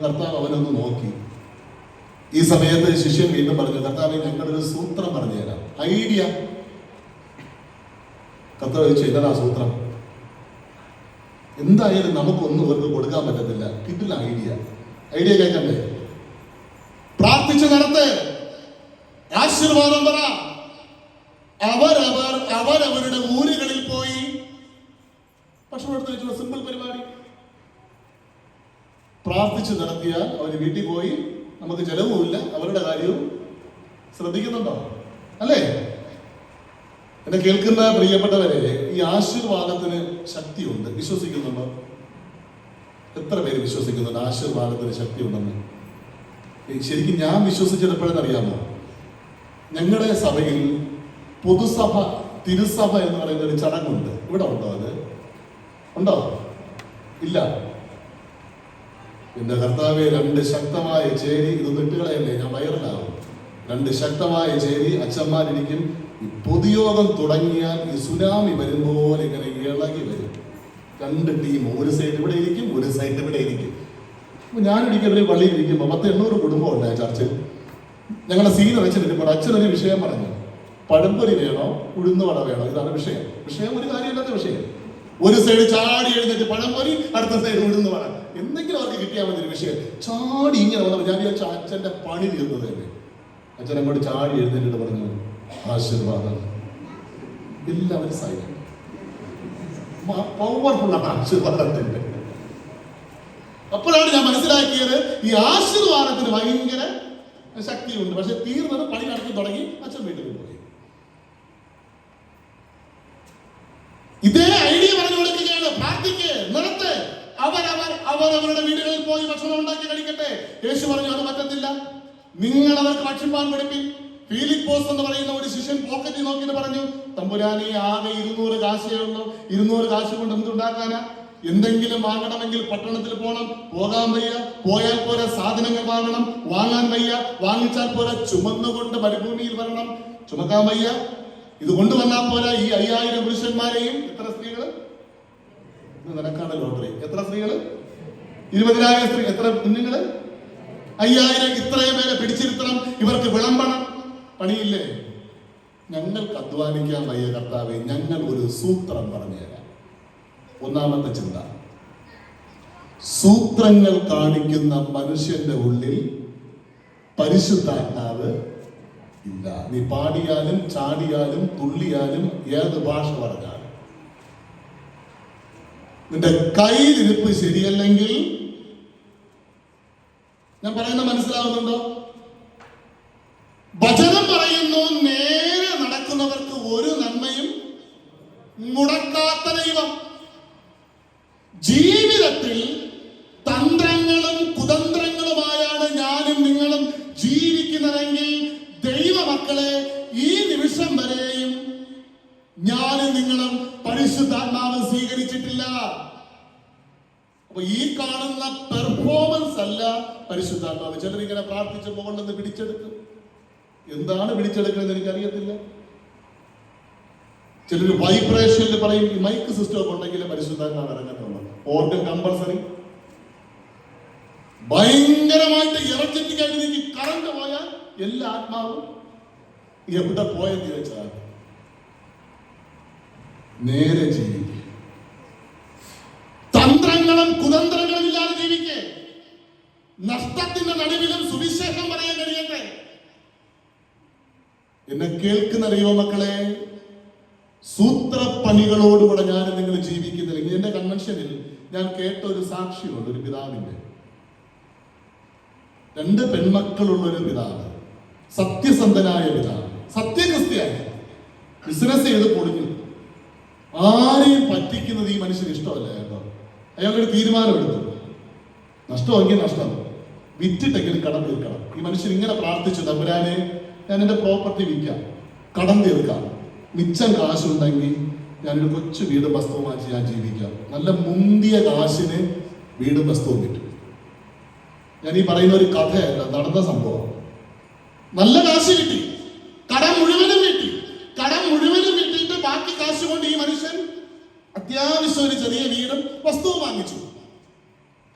കർത്താവ് അവനൊന്ന് നോക്കി. ഈ സമയത്ത് ശിഷ്യൻ വീണ്ടും പറഞ്ഞു, കർത്താവേ, ഞങ്ങളൊരു സൂത്രം പറഞ്ഞു തരാം, ഐഡിയ. കർത്താവ് ചോദിച്ചു, എന്നതാ സൂത്രം? എന്തായാലും നമുക്കൊന്നും ഇവർക്ക് കൊടുക്കാൻ പറ്റത്തില്ല, കിട്ടില്ല ഐഡിയ കേൾക്കണ്ടേ? പ്രാർത്ഥിച്ചു നടത്ത്, ആശീർവാദം പറ. അവരവരുടെ ഊരുകളിൽ പോയി ഭക്ഷണം എടുത്ത് വെച്ചുള്ള സിമ്പിൾ പരിപാടി. പ്രാർത്ഥിച്ചു നടത്തിയാൽ അവർ വീട്ടിൽ പോയി, നമുക്ക് ചെലവുമില്ല, അവരുടെ കാര്യവും ശ്രദ്ധിക്കുന്നുണ്ടോ? അല്ലേ? എന്നെ കേൾക്കുന്ന പ്രിയപ്പെട്ടവരെ, ഈ ആശീർവാദത്തിന് ശക്തിയുണ്ട്. വിശ്വസിക്കുന്നുണ്ടോ? എത്ര പേര് വിശ്വസിക്കുന്നുണ്ട് ആശീർവാദത്തിന് ശക്തിയുണ്ടെന്ന്? ശരിക്കും ഞാൻ വിശ്വസിച്ചത് എപ്പോഴെന്നറിയാമോ? ഞങ്ങളുടെ സഭയിൽ പൊതുസഭ, തിരുസഭ എന്ന് പറയുന്ന ഒരു ചടങ്ങുണ്ട്. ഇവിടെ ഉണ്ടോ? അത് ഉണ്ടോ? ഇല്ല. എന്റെ കർത്താവെ, 2 ശക്തമായ ചേരി, ഇതൊന്നും ഇട്ടുകളയല്ലേ, ഞാൻ വൈറലാകും. 2 ശക്തമായ ചേരി അച്ഛന്മാരിരിക്കും. ഈ പൊതുയോഗം തുടങ്ങിയാൽ ഈ സുനാമി വരുമ്പോൾ ഇങ്ങനെ ഇളകി വരും. 2 ടീം, ഒരു സൈഡ് ഇവിടെ ഇരിക്കും, ഒരു സൈഡ് ഇവിടെ ഇരിക്കും. അപ്പൊ ഞാനൊരിക്കലും പള്ളിയിൽ ഇരിക്കുമ്പോൾ 800 കുടുംബം ഉണ്ടായ ചർച്ചിൽ. ഞങ്ങളുടെ സീനിയർ അച്ഛനിരിക്കുമ്പോൾ അച്ഛനൊരു വിഷയം പറഞ്ഞു, പഴംപൊരി വേണോ ഉഴുന്നുവട വേണോ? ഇതാണ് വിഷയം. ഒരു കാര്യമില്ലാത്ത വിഷയം. ഒരു സൈഡ് ചാടി എഴുന്നേറ്റ് പഴംപൊരി, അടുത്ത സൈഡ് ഉഴുന്നുവട. എന്തെങ്കിലും അവർക്ക് കിട്ടിയാൽ മതി ഒരു വിഷയം. ചാടി ഇങ്ങനെ വന്നപ്പോൾ ഞാൻ വിചാരിച്ചു അച്ഛന്റെ പണി തീർന്നത് തന്നെ. അച്ഛൻ അങ്ങോട്ട് ചാടി എഴുന്നേറ്റിട്ട് പറഞ്ഞു, ആശീർവാദം. എല്ലാവരും സൈലന്റ്. പവർഫുള്ളാണ് ആശീർവാദത്തിന്റെ. അപ്പോഴാണ് ഞാൻ മനസ്സിലാക്കിയത്, ഈ ആശീർവാദത്തിന് ഭയങ്കര ശക്തിയുണ്ട്. പക്ഷെ തീർന്നത് പണി നടത്തി തുടങ്ങി, അച്ഛൻ വീട്ടിൽ പോയി. ഇതേ ഐഡിയ പറഞ്ഞു കൊടുക്കുകയാണ്, പ്രാർത്ഥിക്ക്, നടത്ത്, അവരവരുടെ വീടുകളിൽ പോയി ഭക്ഷണം ഉണ്ടാക്കി കഴിക്കട്ടെ. യേശു പറഞ്ഞു, അത് പറ്റത്തില്ല, നിങ്ങൾ അവർക്ക് ഭക്ഷിപ്പാൻ കൊടുപ്പിൻ. ഫിലിപ്പോസ് എന്ന് പറയുന്ന ഒരു ശിഷ്യൻ പോക്കറ്റിൽ നോക്കിയിട്ട് പറഞ്ഞു, തമ്പുരാനെ, ആകെ 200 കാശേ ഉള്ളൂ. 200 കാശ് കൊണ്ട് എന്തുണ്ടാക്കാനാ? എന്തെങ്കിലും വാങ്ങണമെങ്കിൽ പട്ടണത്തിൽ പോകണം, പോകാൻ വയ്യ. പോയാൽ പോരാ, സാധനങ്ങൾ വാങ്ങണം, വാങ്ങാൻ വയ്യ. വാങ്ങിച്ചാൽ പോരാ, ചുമന്നുകൊണ്ട് മരുഭൂമിയിൽ വരണം, ചുമക്കാൻ വയ്യ. ഇത് കൊണ്ടുവന്നാൽ പോരാ, ഈ 5000 പുരുഷന്മാരെയും, എത്ര സ്ത്രീകള്? നിനക്കാണ് ലോട്ടറി. എത്ര സ്ത്രീകള്? 20,000 സ്ത്രീ. എത്ര കുഞ്ഞുങ്ങള്? 5000. ഇത്രയും പേരെ പിടിച്ചിരുത്തണം, ഇവർക്ക് വിളമ്പണം. പണിയില്ലേ? ഞങ്ങൾക്ക് അധ്വാനിക്കാൻ വയ്യ കർത്താവേ, ഞങ്ങൾ ഒരു സൂത്രം പറഞ്ഞു തരാം. ഒന്നാമത്തെ ചിന്ത, സൂത്രങ്ങൾ കാണിക്കുന്ന മനുഷ്യന്റെ ഉള്ളിൽ പരിശുദ്ധാത്മാവ് ഇല്ല. നീ പാടിയാലും ചാടിയാലും തുള്ളിയാലും ഏത് ഭാഷ പറഞ്ഞാലും നിന്റെ കയ്യിലിരിപ്പ് ശരിയല്ലെങ്കിൽ, ഞാൻ പറയുന്ന മനസ്സിലാവുന്നുണ്ടോ? വചനം പറയുന്നു, നേരെ നടക്കുന്നവർക്ക് ഒരു നന്മയും മുടക്കാത്ത ദൈവം. ജീവിതത്തിൽ തന്ത്രങ്ങളും കുതന്ത്രങ്ങളുമായാണ് ഞാനും നിങ്ങളും ജീവിക്കുന്നതെങ്കിൽ, ദൈവമക്കളെ, ഈ നിമിഷം വരെയും ഞാനും നിങ്ങളും പരിശുദ്ധാത്മാവ് സ്വീകരിച്ചിട്ടില്ല. അപ്പൊ ഈ കാണുന്ന പെർഫോമൻസ് അല്ല പരിശുദ്ധാത്മാവ്. ചിലരിങ്ങനെ പ്രാർത്ഥിച്ച് പോകണ്ടെന്ന് പിടിച്ചെടുക്കും. എന്താണ് പിടിച്ചെടുക്കുന്നത് എനിക്കറിയത്തില്ല. ചിലർ വൈബ്രേഷനിൽ പറയും, ഈ മൈക്ക് സിസ്റ്റം ഒക്കെ ഉണ്ടെങ്കിൽ പരിശുദ്ധാത്മാവ് ഇറങ്ങത്തുള്ളൂ. Organ compulsory. ഭയങ്കരമായിട്ട് എനർജറ്റിക് ആയിട്ട് നീക്കി കറണ്ട് പോയാൽ എല്ലാ ആത്മാവും എവിടെ പോയെന്ന് ചോദിച്ചാൽ നേരെ ജീവിക്കുക. തന്ത്രങ്ങളും കുതന്ത്രങ്ങളും ഇല്ലാതെ ജീവിക്കേ. നഷ്ടത്തിന്റെ നടുവിലും സുവിശേഷം പറയാൻ കഴിയട്ടെ. എന്നെ കേൾക്കുന്ന ദൈവമക്കളെ, സൂത്രപ്പണികളോടുകൂടെ ഞാൻ നിങ്ങൾ ജീവിക്കുന്നില്ലെങ്കിൽ, എന്റെ കൺവെൻഷനിൽ ഞാൻ കേട്ട ഒരു സാക്ഷിയുണ്ട്. ഒരു പിതാവിന്റെ 2 പെൺമക്കളുള്ള ഒരു പിതാവ്, സത്യസന്ധനായ പിതാവ്, സത്യക്രിസ്ത്യാനി, ബിസിനസ് ചെയ്ത് പൊളിഞ്ഞു. ആരെയും പറ്റിക്കുന്നത് ഈ മനുഷ്യന് ഇഷ്ടമല്ല കേട്ടോ. അയാളൊരു തീരുമാനമെടുത്തു, നഷ്ടമെങ്കിൽ നഷ്ടം, വിറ്റിട്ടെങ്കിലും കടം തീർക്കണം. ഈ മനുഷ്യൻ ഇങ്ങനെ പ്രാർത്ഥിച്ചു, തമ്പുരാനെ ഞാൻ എൻ്റെ പ്രോപ്പർട്ടി വിൽക്കാം, കടം തീർക്കാം, മിച്ചം കാശുണ്ടെങ്കിൽ ഞാനൊരു കൊച്ചു വീടും വസ്തുവും വാങ്ങിച്ച് ഞാൻ ജീവിക്കാം. നല്ല മുന്തിയ കാശിന് വീടും വസ്തുവും കിട്ടും. ഞാൻ ഈ പറയുന്ന ഒരു കഥയല്ല, നടന്ന സംഭവം. നല്ല കാശ് കിട്ടി, കടം മുഴുവനും കിട്ടി. കടം മുഴുവനും കിട്ടിയിട്ട് ബാക്കി കാശ് കൊണ്ട് ഈ മനുഷ്യൻ അത്യാവശ്യം ഒരു ചെറിയ വീടും വസ്തുവും വാങ്ങിച്ചു.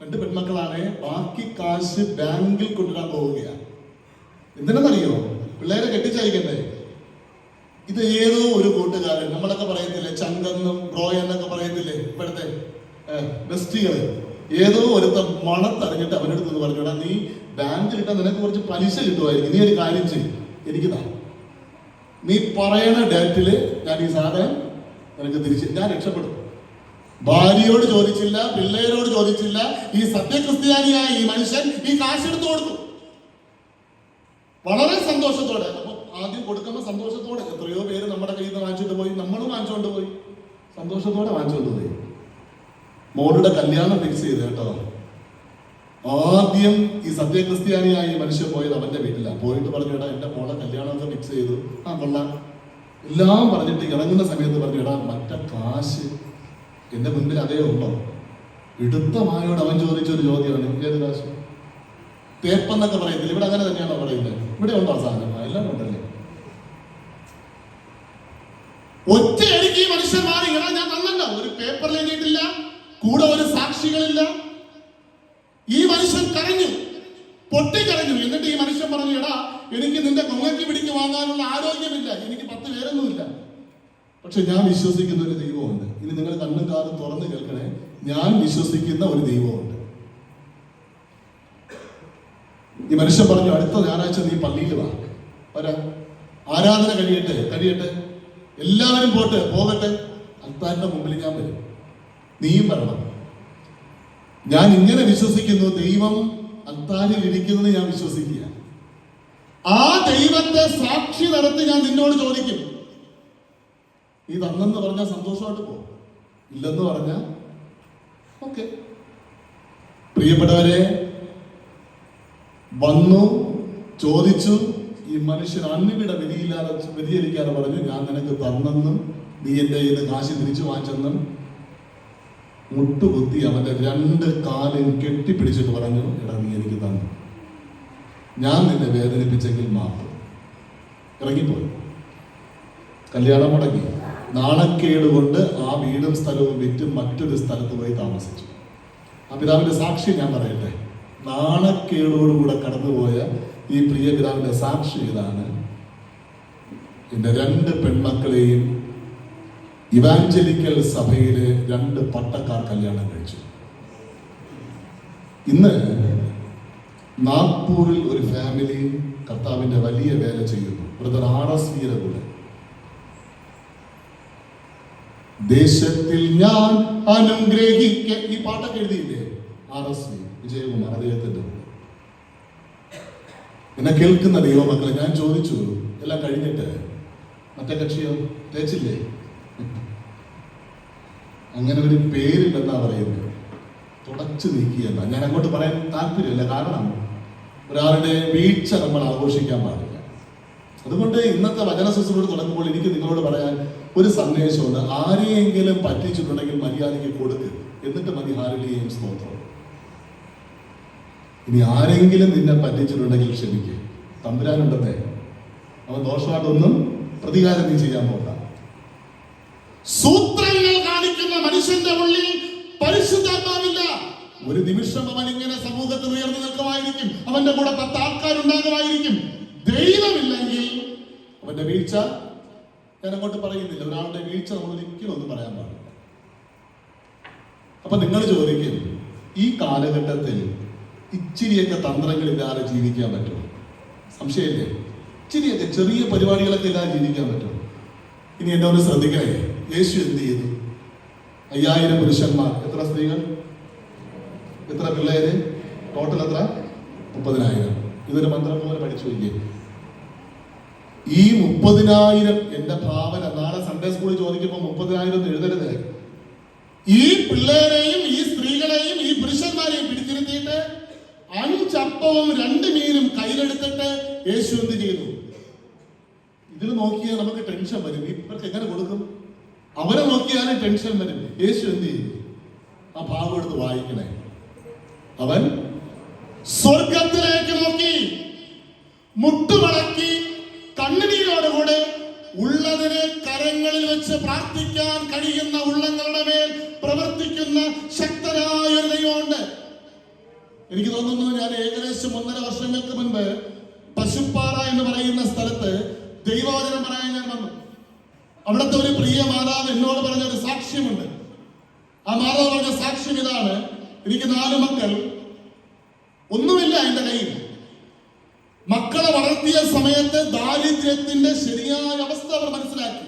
2 പെൺമക്കളാണ്. ബാക്കി കാശ് ബാങ്കിൽ കൊണ്ടുവരാൻ പോവുകയാണ്. എന്തിനെന്നറിയോ? പിള്ളേരെ കെട്ടിച്ചയക്കണ്ടേ. ഇത് ഏതോ ഒരു കൂട്ടുകാരൻ, നമ്മളൊക്കെ പറയത്തില്ലേ ചങ്കെന്നും ബ്രോ എന്നൊക്കെ പറയത്തില്ലേ ഇപ്പോഴത്തെ ബെസ്റ്റികള്, ഏതോ ഒരുത്ത മണത്തറിഞ്ഞിട്ട് അവനടുത്ത് പറഞ്ഞോടാ, നീ ബാങ്കിലിട്ടാ നിനക്ക് കുറച്ച് പലിശ കിട്ടുമായിരിക്കും, നീ ഒരു കാര്യം ചെയ്യും, എനിക്ക് താ, നീ പറയണ ഡേറ്റില് ഞാൻ ഈ സാധനം നിനക്ക് തിരിച്ച് ഞാൻ രക്ഷപ്പെടും. ഭാര്യയോട് ചോദിച്ചില്ല, പിള്ളേരോട് ചോദിച്ചില്ല, ഈ സത്യക്രിസ്ത്യാനിയായ ഈ മനുഷ്യൻ ഈ കാശെടുത്ത് കൊടുത്തു വളരെ സന്തോഷത്തോടെ. അപ്പൊ ആദ്യം കൊടുക്കുമ്പോൾ സന്തോഷത്തോടെ, എത്രയോ പേര് നമ്മുടെ കയ്യിൽ നിന്ന് വാങ്ങിച്ചോണ്ട് പോയി, നമ്മളും വാങ്ങിച്ചോണ്ട് പോയി, സന്തോഷത്തോടെ വാങ്ങിച്ചോണ്ട് പോയി. മോളുടെ കല്യാണം ഫിക്സ് ചെയ്ത് കേട്ടോ. ആദ്യം ഈ സത്യക്രിസ്ത്യാനിയായ ഈ മനുഷ്യൻ പോയത് അവന്റെ വീട്ടിലാണ്. പോയിട്ട് പറഞ്ഞു, എടാ എന്റെ മോളെ കല്യാണമൊക്കെ ഫിക്സ് ചെയ്തു, ആ കൊള്ളാം എല്ലാം പറഞ്ഞിട്ട് ഇറങ്ങുന്ന സമയത്ത് പറഞ്ഞു, എടാ മറ്റേ കാശ് എന്റെ മുൻപിൽ അതേ ഉള്ളോ? ഇടുത്തമായോട് അവൻ ചോദിച്ചൊരു ചോദ്യമാണ്, ഏത് കാശ്? തേപ്പെന്നൊക്കെ പറയത്തില്ല, ഇവിടെ അങ്ങനെ തന്നെയാണോ പറയുന്നത്? ഇവിടെ ഉണ്ടോ സാധനം? എല്ലാം ഉണ്ടല്ലേ. ഒറ്റയടിക്ക് ഈ മനുഷ്യൻ മാറി. എടാ ഞാൻ തന്നല്ലോ, ഒരു പേപ്പറിൽ എഴുതിയിട്ടില്ല, കൂടെ ഒരു സാക്ഷികളില്ല. ഈ മനുഷ്യൻ കരഞ്ഞു, പൊട്ടിക്കരഞ്ഞു. എന്നിട്ട് ഈ മനുഷ്യൻ പറഞ്ഞു, എടാ എനിക്ക് നിന്റെ കൊങ്ങയ്ക്ക് പിടിക്ക് വാങ്ങാനുള്ള ആരോഗ്യമില്ല, എനിക്ക് 10 പേരൊന്നുമില്ല, പക്ഷെ ഞാൻ വിശ്വസിക്കുന്ന ഒരു ദൈവമുണ്ട്. ഇനി നിങ്ങൾ കണ്ണും കാതും തുറന്ന് കേൾക്കണേ, ഞാൻ വിശ്വസിക്കുന്ന ഒരു ദൈവമുണ്ട്. ഈ മനുഷ്യൻ പറഞ്ഞു, അടുത്ത ഞായറാഴ്ച നീ പള്ളിയിൽ വാ, വരാ, ആരാധന കഴിയട്ടെ, എല്ലാവരും പോകട്ടെ, അൽത്താരിന്റെ മുമ്പിൽ ഞാൻ വരും, നീയും വരണം. ഞാൻ ഇങ്ങനെ വിശ്വസിക്കുന്നു, ദൈവം അൽത്താരിൽ ഇരിക്കുന്നത് ഞാൻ വിശ്വസിക്കുക. ആ ദൈവത്തെ സാക്ഷി നടത്തി ഞാൻ നിന്നോട് ചോദിക്കും, നീ തന്നെന്ന് പറഞ്ഞാൽ സന്തോഷമായിട്ട് പോകും, ഇല്ലെന്ന് പറഞ്ഞാൽ ഓക്കെ. പ്രിയപ്പെട്ടവരെ, വന്നു ചോദിച്ചു. ഈ മനുഷ്യൻ അന്യവിടെ വ്യതിചലിക്കാതെ പറഞ്ഞു, ഞാൻ നിനക്ക് തന്നെന്നും നീ എൻ്റെ കയ്യിൽ നിന്ന് കാശ് തിരിച്ചു വാങ്ങിച്ചെന്നും മുട്ടുകുത്തി അവന്റെ 2 കാലും കെട്ടിപ്പിടിച്ചിട്ട് പറഞ്ഞു, എടാ നീ എനിക്ക് തന്നു, ഞാൻ നിന്നെ വേദനിപ്പിച്ചെങ്കിൽ മാപ്പ്. ഇറങ്ങിപ്പോയി. കല്യാണം മുടങ്ങി. നാണക്കേട് കൊണ്ട് ആ വീടും സ്ഥലവും വിറ്റ് മറ്റൊരു സ്ഥലത്ത് പോയി താമസിച്ചു. ആ പിതാവിന്റെ സാക്ഷി ഞാൻ പറയട്ടെ. നാണക്കേടോടുകൂടെ കടന്നുപോയ ഈ പ്രിയ പിതാവിന്റെ സാക്ഷി ഇതാണ്. എന്റെ 2 പെൺമക്കളെയും ഇവാഞ്ചലിക്കൽ സഭയിലെ 2 പട്ടക്കാർ കല്യാണം കഴിച്ചു. ഇന്ന് നാഗ്പൂരിൽ ഒരു ഫാമിലി കർത്താവിന്റെ വലിയ വേല ചെയ്യുന്നു. Brother RS വീരകുലൻ. ദേശത്തിൽ ഞാൻ അനുഗ്രഹിക്ക, ഈ പാട്ടൊക്കെ എഴുതിയില്ലേ RS വിജയകുമാർ, അദ്ദേഹത്തിന്റെ. എന്നെ കേൾക്കുന്ന ദൈവമക്കളെ, ഞാൻ ചോദിച്ചു, എല്ലാം കഴിഞ്ഞിട്ട് മറ്റേ കക്ഷിയോ തേച്ചില്ലേ? അങ്ങനെ ഒരു പേരില്ലെന്നാ പറയുന്നത്, തുടച്ചു നീക്കിയെന്നാ. ഞാൻ അങ്ങോട്ട് പറയാൻ താല്പര്യമില്ല, കാരണം ഒരാളുടെ വീഴ്ച നമ്മൾ ആഘോഷിക്കാൻ പാടില്ല. അതുകൊണ്ട് ഇന്നത്തെ വചന ശുശ്രൂഷ തുടങ്ങുമ്പോൾ എനിക്ക് നിങ്ങളോട് പറയാൻ ഒരു സന്ദേശമുണ്ട്. ആരെയെങ്കിലും പറ്റിച്ചിട്ടുണ്ടെങ്കിൽ മര്യാദയ്ക്ക് കൊടുക്ക്, എന്നിട്ട് മതി ഹാലേലൂയ സ്തോത്രം. ഇനി ആരെങ്കിലും നിന്നെ പറ്റിച്ചിട്ടുണ്ടെങ്കിൽ ക്ഷമിക്കുക, തമ്പുരാനുണ്ടെന്നേ, അവൻ ദോഷമായിട്ടൊന്നും പ്രതികാരം നീ ചെയ്യാൻ പോകണ്ട. സൂത്രങ്ങൾ കാണിക്കുന്ന മനുഷ്യന്റെ ഉള്ളിൽ പരിശുദ്ധാത്മാവില്ല. ഒരു നിമിഷം അവൻ ഇങ്ങനെ സമൂഹത്തിൽ ഉയർന്നു നിൽക്കുമായിരിക്കും, അവന്റെ കൂടെ 10 ആൾക്കാരുണ്ടാകുമായിരിക്കും. ദൈവമില്ലെങ്കിൽ അവന്റെ വീഴ്ച ഞാൻ അങ്ങോട്ട് പറയുന്നില്ല. ഒരാളുടെ വീഴ്ച നമ്മൾ ഒരിക്കലും ഒന്നും പറയാൻ പാടില്ല. അപ്പൊ നിങ്ങൾ ചോദിക്കും, ഈ കാലഘട്ടത്തിൽ ഇച്ചിരിയൊക്കെ തന്ത്രങ്ങളില്ലാതെ ജീവിക്കാൻ പറ്റും? സംശയമില്ലേ? ഇച്ചിരിയൊക്കെ ചെറിയ പരിപാടികളൊക്കെ ഇല്ലാതെ ജീവിക്കാൻ പറ്റും? ഇനി എന്നോട് ശ്രദ്ധിക്കണേ, യേശു എന്ത് ചെയ്തു? 5000 പുരുഷന്മാർ, എത്ര സ്ത്രീകൾ, എത്ര പിള്ളേര്, ടോട്ടൽ എത്ര? 30,000. ഇതൊരു മന്ത്രം പോലെ പഠിച്ചു വയ്ക്കേ. ഈ 30,000 എന്റെ ഭാവന നാളെ സൺഡേ സ്കൂളിൽ ചോദിക്കുമ്പോൾ 30,000 എഴുതരുത്. ഈ പിള്ളേരെയും ഈ സ്ത്രീകളെയും ഈ പുരുഷന്മാരെയും പിടിച്ചിരുത്തിയിട്ട് 5 അപ്പവും 2 മീനും കയ്യിലെടുത്തിട്ട് യേശു എന്ത് ചെയ്തു? ഇതിൽ നോക്കിയാൽ നമുക്ക് ടെൻഷൻ വരും. ഇവർക്ക് എങ്ങനെ കൊടുക്കും? അവരെ നോക്കിയാലും ടെൻഷൻ വരും. യേശു എന്ത് ചെയ്തു? ആ ഭാഗം എടുത്ത് വായിക്കണേ. അവൻ സ്വർഗത്തിലേക്ക് നോക്കി, മുട്ടുമടക്കി, കണ്ണുനീരോടുകൂടെ ഉള്ളതിനെ കരങ്ങളിൽ വെച്ച് പ്രാർത്ഥിക്കാൻ കഴിയുന്ന ഉള്ളങ്ങളുടെ മേൽ പ്രവർത്തിക്കുന്ന ശക്തനായ ഒരു ദൈവമുണ്ട്. എനിക്ക് തോന്നുന്നു ഞാൻ ഏകദേശം 1.5 വർഷങ്ങൾക്ക് മുൻപ് പശുപ്പാറ എന്ന് പറയുന്ന സ്ഥലത്ത് ദൈവവചനം പറയാൻ ഞാൻ വന്നു. അവിടുത്തെ ഒരു പ്രിയ മാതാവ് എന്നോട് പറഞ്ഞ ഒരു സാക്ഷ്യമുണ്ട്. ആ മാതാവ് പറഞ്ഞ സാക്ഷ്യം ഇതാണ്: എനിക്ക് 4 മക്കൾ, ഒന്നുമില്ല എന്റെ കയ്യിൽ. മക്കളെ വളർത്തിയ സമയത്ത് ദാരിദ്ര്യത്തിന്റെ ശരിയായ അവസ്ഥ അവർ മനസ്സിലാക്കി.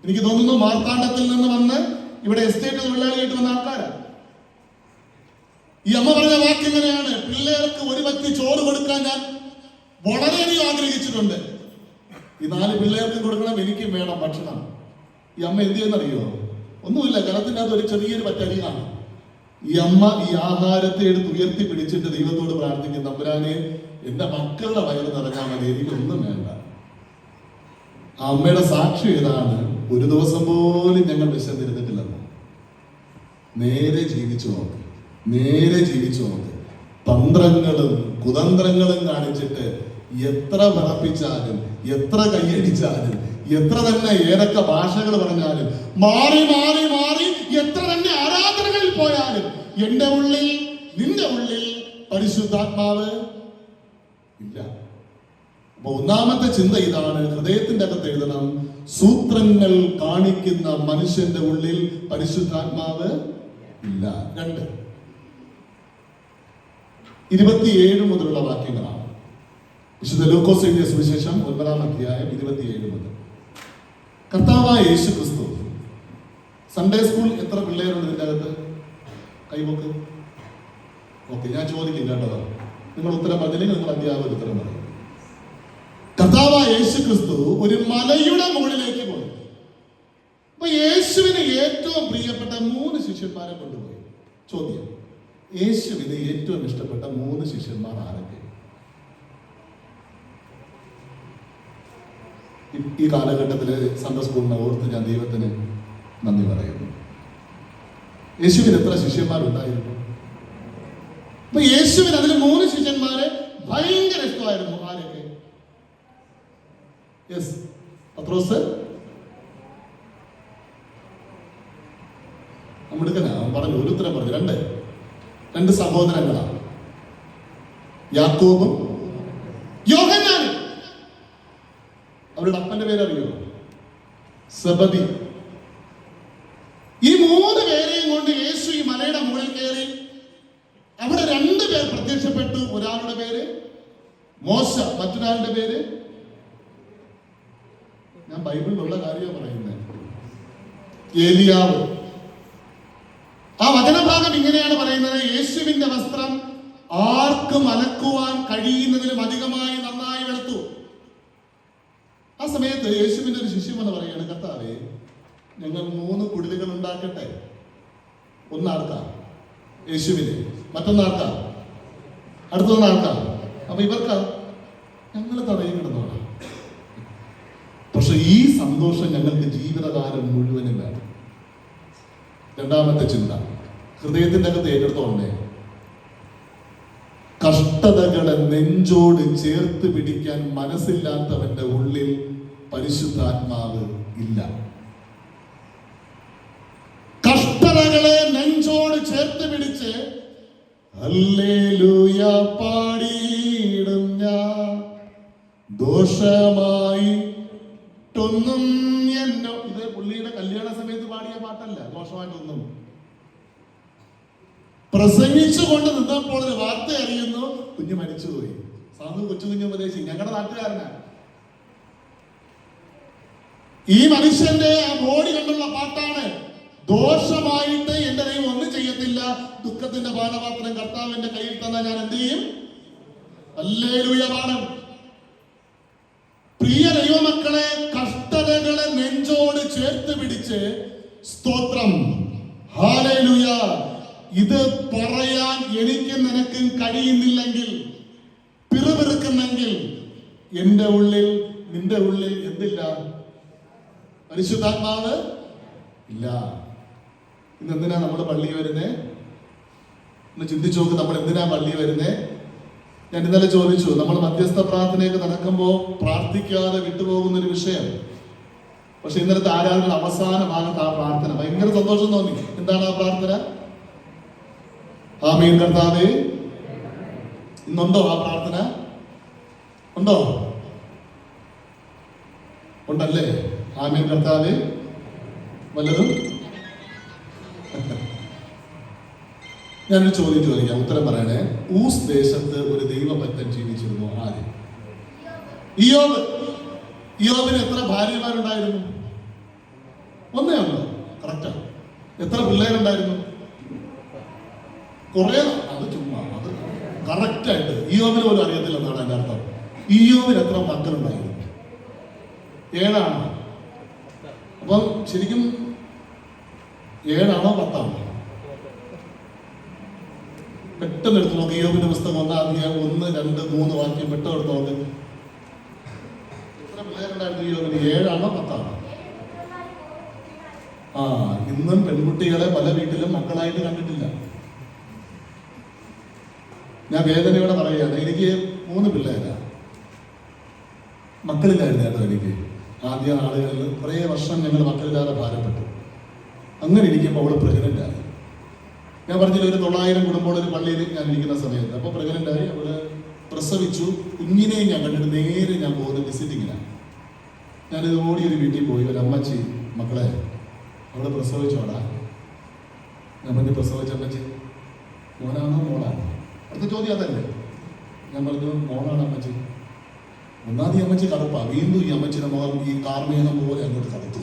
എനിക്ക് തോന്നുന്നു മാർത്താണ്ഡത്തിൽ നിന്ന് വന്ന് ഇവിടെ എസ്റ്റേറ്റ് തൊഴിലാളിയായിട്ട് വന്ന ആൾക്കാരാണ്. ഈ അമ്മ പറഞ്ഞ വാക്ക് എങ്ങനെയാണ്: പിള്ളേർക്ക് ഒരു വ്യക്തി ചോറ് കൊടുക്കാൻ ഞാൻ വളരെയധികം ആഗ്രഹിച്ചിട്ടുണ്ട്. ഈ 4 പിള്ളേർക്കും കൊടുക്കണം, എനിക്കും വേണം ഭക്ഷണം. ഈ അമ്മ എന്ത് ചെയ്യുന്നറിയോ? ഒന്നുമില്ല, കലത്തിന്റെ അകത്ത് ഒരു ചെറിയൊരു പറ്റരിയാണ്. ഈ അമ്മ ഈ ആഹാരത്തെ എടുത്ത് ഉയർത്തി പിടിച്ചിട്ട് ദൈവത്തോട് പ്രാർത്ഥിക്കും: തമ്പുരാനെ, എന്റെ മക്കളുടെ വയറ് നിറഞ്ഞാൽ മതി, എനിക്കൊന്നും വേണ്ട. ആ അമ്മയുടെ സാക്ഷ്യം ഇതാണ്: ഒരു ദിവസം പോലും ഞങ്ങൾ വിശന്നിരുന്നിട്ടില്ലെന്ന്. നേരെ ജീവിച്ചു നോക്ക്, നേരെ ജീവിച്ചു നോക്ക്. തന്ത്രങ്ങളും കുതന്ത്രങ്ങളും കാണിച്ചിട്ട് എത്ര വിറപ്പിച്ചാലും, എത്ര കൈയടിച്ചാലും, എത്ര തന്നെ ഏതൊക്കെ ഭാഷകൾ പറഞ്ഞാലും, മാറി മാറി മാറി എത്ര തന്നെ ആരാധനകളിൽ പോയാലും, എന്റെ ഉള്ളിൽ, നിന്റെ ഉള്ളിൽ പരിശുദ്ധാത്മാവ് ഇല്ല. അപ്പൊ ഒന്നാമത്തെ ചിന്ത ഇതാണ്, ഹൃദയത്തിന്റെ അകത്ത് എഴുതണം: സൂത്രങ്ങൾ കാണിക്കുന്ന മനുഷ്യന്റെ ഉള്ളിൽ പരിശുദ്ധാത്മാവ് ഇല്ല. 2, 27 മുതലുള്ള വാക്യങ്ങളാണ്. വിശുദ്ധ ലൂക്കോസ് എഴുതിയ സുവിശേഷം 9-ാം അധ്യായം 27 മുതൽ. കർത്താവായ യേശു ക്രിസ്തു, സൺഡേ സ്കൂൾ എത്ര പിള്ളേരുണ്ട് ഇതിൻ്റെ അകത്ത്? കൈവക്ക്. ഓക്കെ, ഞാൻ ചോദിക്കും കേട്ടോ. നിങ്ങൾ ഉത്തരം പറഞ്ഞില്ലെങ്കിൽ നിങ്ങൾ അധ്യാപകർ ഉത്തരം പറയും. കർത്താവായ യേശു ക്രിസ്തു ഒരു മലയുടെ മുകളിലേക്ക് പോയി. അപ്പൊ യേശുവിന് ഏറ്റവും പ്രിയപ്പെട്ട 3 ശിഷ്യന്മാരെ കൊണ്ടുപോയി. ചോദ്യം: യേശുവിന് ഏറ്റവും ഇഷ്ടപ്പെട്ട 3 ശിഷ്യന്മാർ ആരൊക്കെ? ഈ കാലഘട്ടത്തില് സൺഡേ സ്കൂളിനെ ഓർത്ത് ഞാൻ ദൈവത്തിന് നന്ദി പറയുന്നു. യേശുവിന് എത്ര ശിഷ്യന്മാരുണ്ടായിരുന്നു? അപ്പൊ യേശുവിന് അതിൽ 3 ശിഷ്യന്മാരെ ഭയങ്കര ഇഷ്ടമായിരുന്നു. ആരൊക്കെ? യെസ്, പത്രോസ്. നമ്മടുക്കനാ പറഞ്ഞു, ഒരു ഉത്തരം പറഞ്ഞു. 2 സഹോദരങ്ങളാണ്, യാക്കോബും യോഹന്നാനും. അവരുടെ അപ്പന്റെ പേരറിയോ? സെബദി. ഈ 3 പേരെയും കൊണ്ട് യേശു ഈ മലയുടെ മുകളിൽ കയറി. അവിടെ 2 പേർ പ്രത്യക്ഷപ്പെട്ടു. ഒരാളുടെ പേര് മോശ, മറ്റൊരാളുടെ പേര്, ഞാൻ ബൈബിളിലുള്ള കാര്യമാണ് പറയുന്നത്, ഏലിയാവ്. ആ വചനഭാഗം ഇങ്ങനെയാണ് പറയുന്നത്: യേശുവിന്റെ വസ്ത്രം ആർക്കും അലക്കുവാൻ കഴിയുന്നതിലും അധികമായി നന്നായി വെളുത്തു. ആ സമയത്ത് യേശുവിന്റെ ഒരു ശിഷ്യൻ എന്ന് പറയുകയാണ്: കർത്താവേ, ഞങ്ങൾ 3 കുടിലുകൾ ഉണ്ടാക്കട്ടെ. ഒന്നാർക്കാം യേശുവിന്, മറ്റൊന്നാർക്കാം, അടുത്തൊന്നാർക്കാം. അപ്പൊ ഇവർക്ക് ഞങ്ങൾ തടയും കിടന്നോളാം. പക്ഷെ ഈ സന്തോഷം ഞങ്ങൾക്ക് ജീവിതകാലം മുഴുവനും വേണം. 2ാമത്തെ ചിന്ത, ഹൃദയത്തിന്റെ അകത്ത് ഏറ്റെടുത്തോണ്ടേ, കഷ്ടതകളെ നെഞ്ചോട് ചേർത്ത് പിടിക്കാൻ മനസ്സില്ലാത്തവന്റെ ഉള്ളിൽ പരിശുദ്ധാത്മാവ് ഇല്ല. കഷ്ടതകളെ നെഞ്ചോട് ചേർത്ത് പിടിച്ച് ഹല്ലേലൂയ പാടിയിടും ഞാൻ, ദോഷമായിട്ടൊന്നും എന്നോ. ഇത് പുള്ളിയുടെ കല്യാണ സമയത്ത് പാടിയ പാട്ടല്ല, ദോഷമായിട്ടൊന്നും. പ്രസംഗിച്ചു കൊണ്ട് നിന്നപ്പോൾ ഒരു വാർത്ത അറിയുന്നു, കുഞ്ഞ് മരിച്ചുപോയി. സാധു കൊച്ചു കുഞ്ഞു ഉപദേശി, ഞങ്ങളുടെ നാട്ടുകാരനാണ്. ഈ മനുഷ്യന്റെ ആ ബോഡി കണ്ടുള്ള പാട്ടാണ്, ദോഷമായിട്ട് എന്റെ ദൈവം ഒന്നും ചെയ്യത്തില്ല, ദുഃഖത്തിന്റെ പാനപാത്രം കർത്താവിന്റെ കയ്യിൽ തന്നാൽ ഞാൻ എന്ത് ചെയ്യും? ഹല്ലേലൂയ പാടും. പ്രിയ ദൈവമക്കളെ, കഷ്ടതകളെ നെഞ്ചോട് ചേർത്ത് പിടിച്ച് സ്തോത്രം, ഹല്ലേലൂയ, ഇത് പറയാൻ എനിക്ക് നിനക്കും കഴിയുന്നില്ലെങ്കിൽ, പിറുപിറുക്കുന്നെങ്കിൽ എന്റെ ഉള്ളിൽ നിന്റെ ഉള്ളിൽ എന്തില്ല? പരിശുദ്ധാത്മാവ് ഇല്ല. ഇന്ന് എന്തിനാ നമ്മൾ പള്ളി വരുന്നേ? ഒന്ന് ചിന്തിച്ചു നോക്ക്, നമ്മൾ എന്തിനാ പള്ളി വരുന്നേ? ഞാൻ ഇന്നലെ ചോദിച്ചു, നമ്മൾ മധ്യസ്ഥ പ്രാർത്ഥനയൊക്കെ നടക്കുമ്പോൾ പ്രാർത്ഥിക്കാതെ വിട്ടുപോകുന്ന ഒരു വിഷയം. പക്ഷെ ഇന്നലത്തെ ആരാധന അവസാന ഭാഗത്ത് ആ പ്രാർത്ഥന ഭയങ്കര സന്തോഷം തോന്നി. എന്താണ് ആ പ്രാർത്ഥന? ആമേൻ കർത്താവേ. ഇന്നുണ്ടോ ആ പ്രാർത്ഥന? ഉണ്ടോ? ഉണ്ടല്ലേ? ആമേൻ കർത്താവേ. വല്ലതും ഞാനൊരു ചോദ്യം ചോദിക്കാം, ഉത്തരം പറയണേ. ഊസ് ദേശത്ത് ഒരു ദൈവഭക്തൻ ജീവിച്ചിരുന്നു. ആര്? ഇയ്യോബ്. ഇയ്യോബിന് എത്ര ഭാര്യമാരുണ്ടായിരുന്നു? ഒന്നേ ഉണ്ടോ? കറക്റ്റാ. എത്ര പിള്ളേരുണ്ടായിരുന്നു? കുറെ. അത് ചുമ്മാ, അത് കറക്റ്റായിട്ട് ഇയ്യോബിന് പോലും അറിയത്തില്ലെന്നാണ് എൻ്റെ അർത്ഥം. ഇയ്യോബിന് എത്ര മക്കളുണ്ടായിരുന്നു? 7 അപ്പം ശരിക്കും 7 10? പെട്ടെന്ന് എടുത്ത് നോക്ക്. ഇയ്യോബിന്റെ പുസ്തകം 1 അധ്യായം 1, 2, 3 വാക്യം പെട്ടെന്ന് എടുത്ത് നോക്ക്. എത്ര പിള്ളേരുണ്ടായിരുന്നു ഇയ്യോബിന്? 7 10? ഇന്നും പെൺകുട്ടികളെ പല വീട്ടിലും മക്കളായിട്ട് കണ്ടിട്ടില്ല. ഞാൻ വേദനയോടെ പറയുകയാണ്, എനിക്ക് 3 പിള്ളേരാ. മക്കളില്ലായിരുന്നു കേട്ടോ എനിക്ക്. ആദ്യ നാളുകളിൽ കുറേ വർഷം ഞങ്ങൾ മക്കളില്ലാതെ ഭാരപ്പെട്ടു. അങ്ങനെ ഇരിക്കുമ്പോൾ അവള് പ്രഗ്നന്റ് ആയി. ഞാൻ പറഞ്ഞില്ല, ഒരു 900 കുടുംബമുള്ള ഒരു പള്ളിയിൽ ഞാൻ ഇരിക്കുന്ന സമയത്ത് അപ്പോൾ പ്രഗ്നന്റ് ആയി. അവള് പ്രസവിച്ചു. കുഞ്ഞിനെയും ഞാൻ കണ്ടിട്ട് നേരെ ഞാൻ പോകുന്നത് വിസിറ്റിങ്ങിലാണ്. ഞാനിത് ഓടി ഒരു വീട്ടിൽ പോയി. ഒരു അമ്മച്ചി, മക്കളെ അവള് പ്രസവിച്ചോടാ. ഞാൻ പറഞ്ഞു, പ്രസവിച്ച അമ്മച്ചി മോനാണോ മോളാണോ? അടുത്ത ചോദ്യം അതല്ലേ. ഞാൻ പറഞ്ഞു, മോളാണ് അമ്മച്ചി. ഒന്നാമത് ഈ അമ്മച്ചി കറുപ്പാ. വീണ്ടും ഈ അമ്മച്ചിയുടെ മുഖം ഈ കാർമേഘം പോലെ അങ്ങോട്ട് കറുത്തു.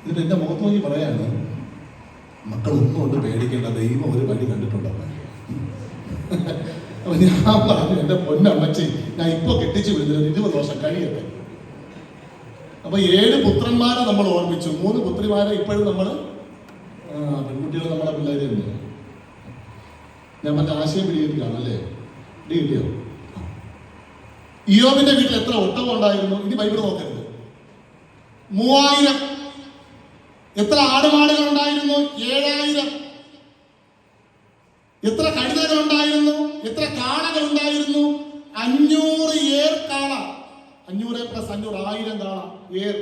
എന്നിട്ട് എൻ്റെ മുഖത്ത് നോക്കി പറയാണ്, മക്കളൊന്നും കൊണ്ട് പേടിക്കേണ്ട, ദൈവം ഒരു വഴി കണ്ടിട്ടുണ്ടെന്ന്. അപ്പൊ ഞാൻ പറഞ്ഞു, എൻ്റെ പൊന്നമ്മച്ചി, ഞാൻ ഇപ്പൊ കെട്ടിച്ചു വിടുന്നത് 20 വർഷം കഴിയട്ടെ. അപ്പൊ 7 പുത്രന്മാരെ നമ്മൾ ഓർമ്മിച്ചു, 3 പുത്രിമാരെ ഇപ്പോഴും നമ്മൾ പെൺകുട്ടികൾ നമ്മളെ പിള്ളേരെ ഉണ്ട്. ഞാൻ മറ്റേ ആശയം പിടിയിരിക്കുകയാണ് അല്ലേ? കിട്ടിയോ? ഇയ്യോബിന്റെ വീട്ടിൽ എത്ര ഒട്ടകം ഉണ്ടായിരുന്നു? ഇനി ബൈബിൾ നോക്കരുത്. 3000. എത്ര ആടുമാടുകൾ ഉണ്ടായിരുന്നു? 7000. എത്ര കഴുതകൾ ഉണ്ടായിരുന്നു? എത്ര കാളകൾ ഉണ്ടായിരുന്നു? 500 ഏർ കാള. 500 + 500 1000 കാള ഏർ.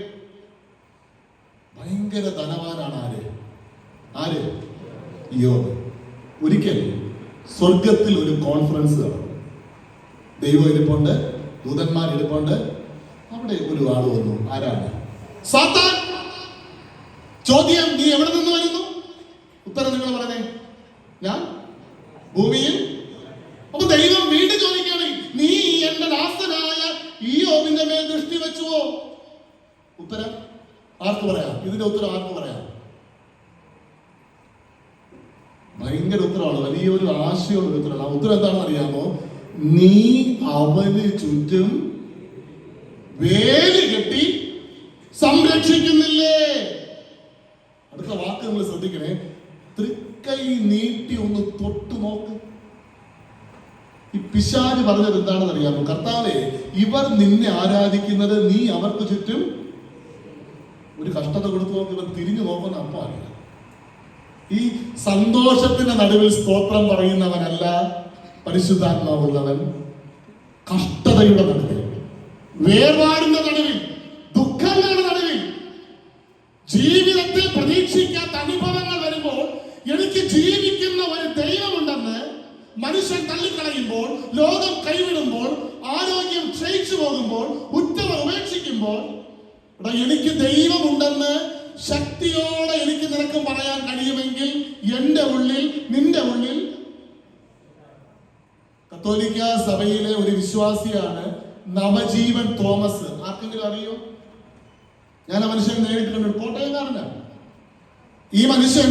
ഭയങ്കര ധനവാനാണ്. ആര്? ഇയ്യോബ്. ഒരിക്കൽ സ്വർഗത്തിൽ ഒരു കോൺഫറൻസ് നടന്നു. ദൈവം ഇരിപ്പുണ്ട്, ദൂതന്മാർ ഇരിപ്പുണ്ട്. അവിടെ ഒരു ആള് വന്നു. ആരാണ്? സാത്താൻ. ചോദ്യം, നീ എവിടെ നിന്ന് വരുന്നു? ഉത്തരം നിങ്ങൾ പറഞ്ഞേ. ഞാൻ ഭൂമിയിൽ. അപ്പൊ ദൈവം വീണ്ടും ചോദിക്കുകയാണ്, നീ എന്റെ ദാസനായ ഇയ്യോബിന്റെ മേൽ ദൃഷ്ടി വെച്ചുവോ? ഉത്തരം ആർക്ക് പറയാം? ഇതിന്റെ ഉത്തരം ആർക്ക് പറയാം? ഭയങ്കര ഉത്തരവാണ്, വലിയൊരു ആശയമുള്ള ഉത്തരവാണ്. ആ ഉത്തരം എന്താണെന്ന് അറിയാമോ? നീ അവന് ചുറ്റും വേലി കെട്ടി സംരക്ഷിക്കുന്നില്ലേ? അടുത്ത വാക്ക് നിങ്ങൾ ശ്രദ്ധിക്കണേ. തൃക്കൈ നീട്ടി ഒന്ന് തൊട്ടു നോക്ക്. ഈ പിശാച് പറഞ്ഞത് എന്താണെന്ന് അറിയാമോ? കർത്താവേ, ഇവർ നിന്നെ ആരാധിക്കുന്നത്, നീ അവർക്ക് ചുറ്റും ഒരു കഷ്ടത കൊടുത്തു നോക്കി. ഇവർ തിരിഞ്ഞു നോക്കുന്ന അപ്പം അറിയാം. ഈ സന്തോഷത്തിന്റെ നടുവിൽ സ്തോത്രം പറയുന്നവനല്ല പരിശുദ്ധാത്മാവുള്ളവൻ. കഷ്ടതയുടെ നടുവിൽ, വേർപാടിന്റെ നടുവിൽ, ദുഃഖങ്ങളുടെ നടുവിൽ, ജീവിതത്തിൽ പ്രതീക്ഷിക്കാത്ത അനുഭവങ്ങൾ വരുമ്പോൾ എനിക്ക് ജീവിക്കുന്ന ഒരു ദൈവമുണ്ടെന്ന് മനുഷ്യൻ തള്ളിക്കളയുമ്പോൾ, ലോകം കൈവിടുമ്പോൾ, ആരോഗ്യം ക്ഷയിച്ചു പോകുമ്പോൾ, ഉറ്റവർ ഉപേക്ഷിക്കുമ്പോൾ, എനിക്ക് ദൈവമുണ്ടെന്ന് ശക്തിയോടെ എനിക്ക് നിനക്കും പറയാൻ കഴിയുമെങ്കിൽ എന്റെ ഉള്ളിൽ, നിന്റെ ഉള്ളിൽ കത്തോലിക്ക സഭയിലെ ഒരു വിശ്വാസിയാണ് നവജീവൻ തോമസ്. ആർക്കെങ്കിലും അറിയോ? ഞാൻ ആ മനുഷ്യൻ നേരിട്ടുണ്ട്. കോട്ടയംകാരനാണ്. ഈ മനുഷ്യൻ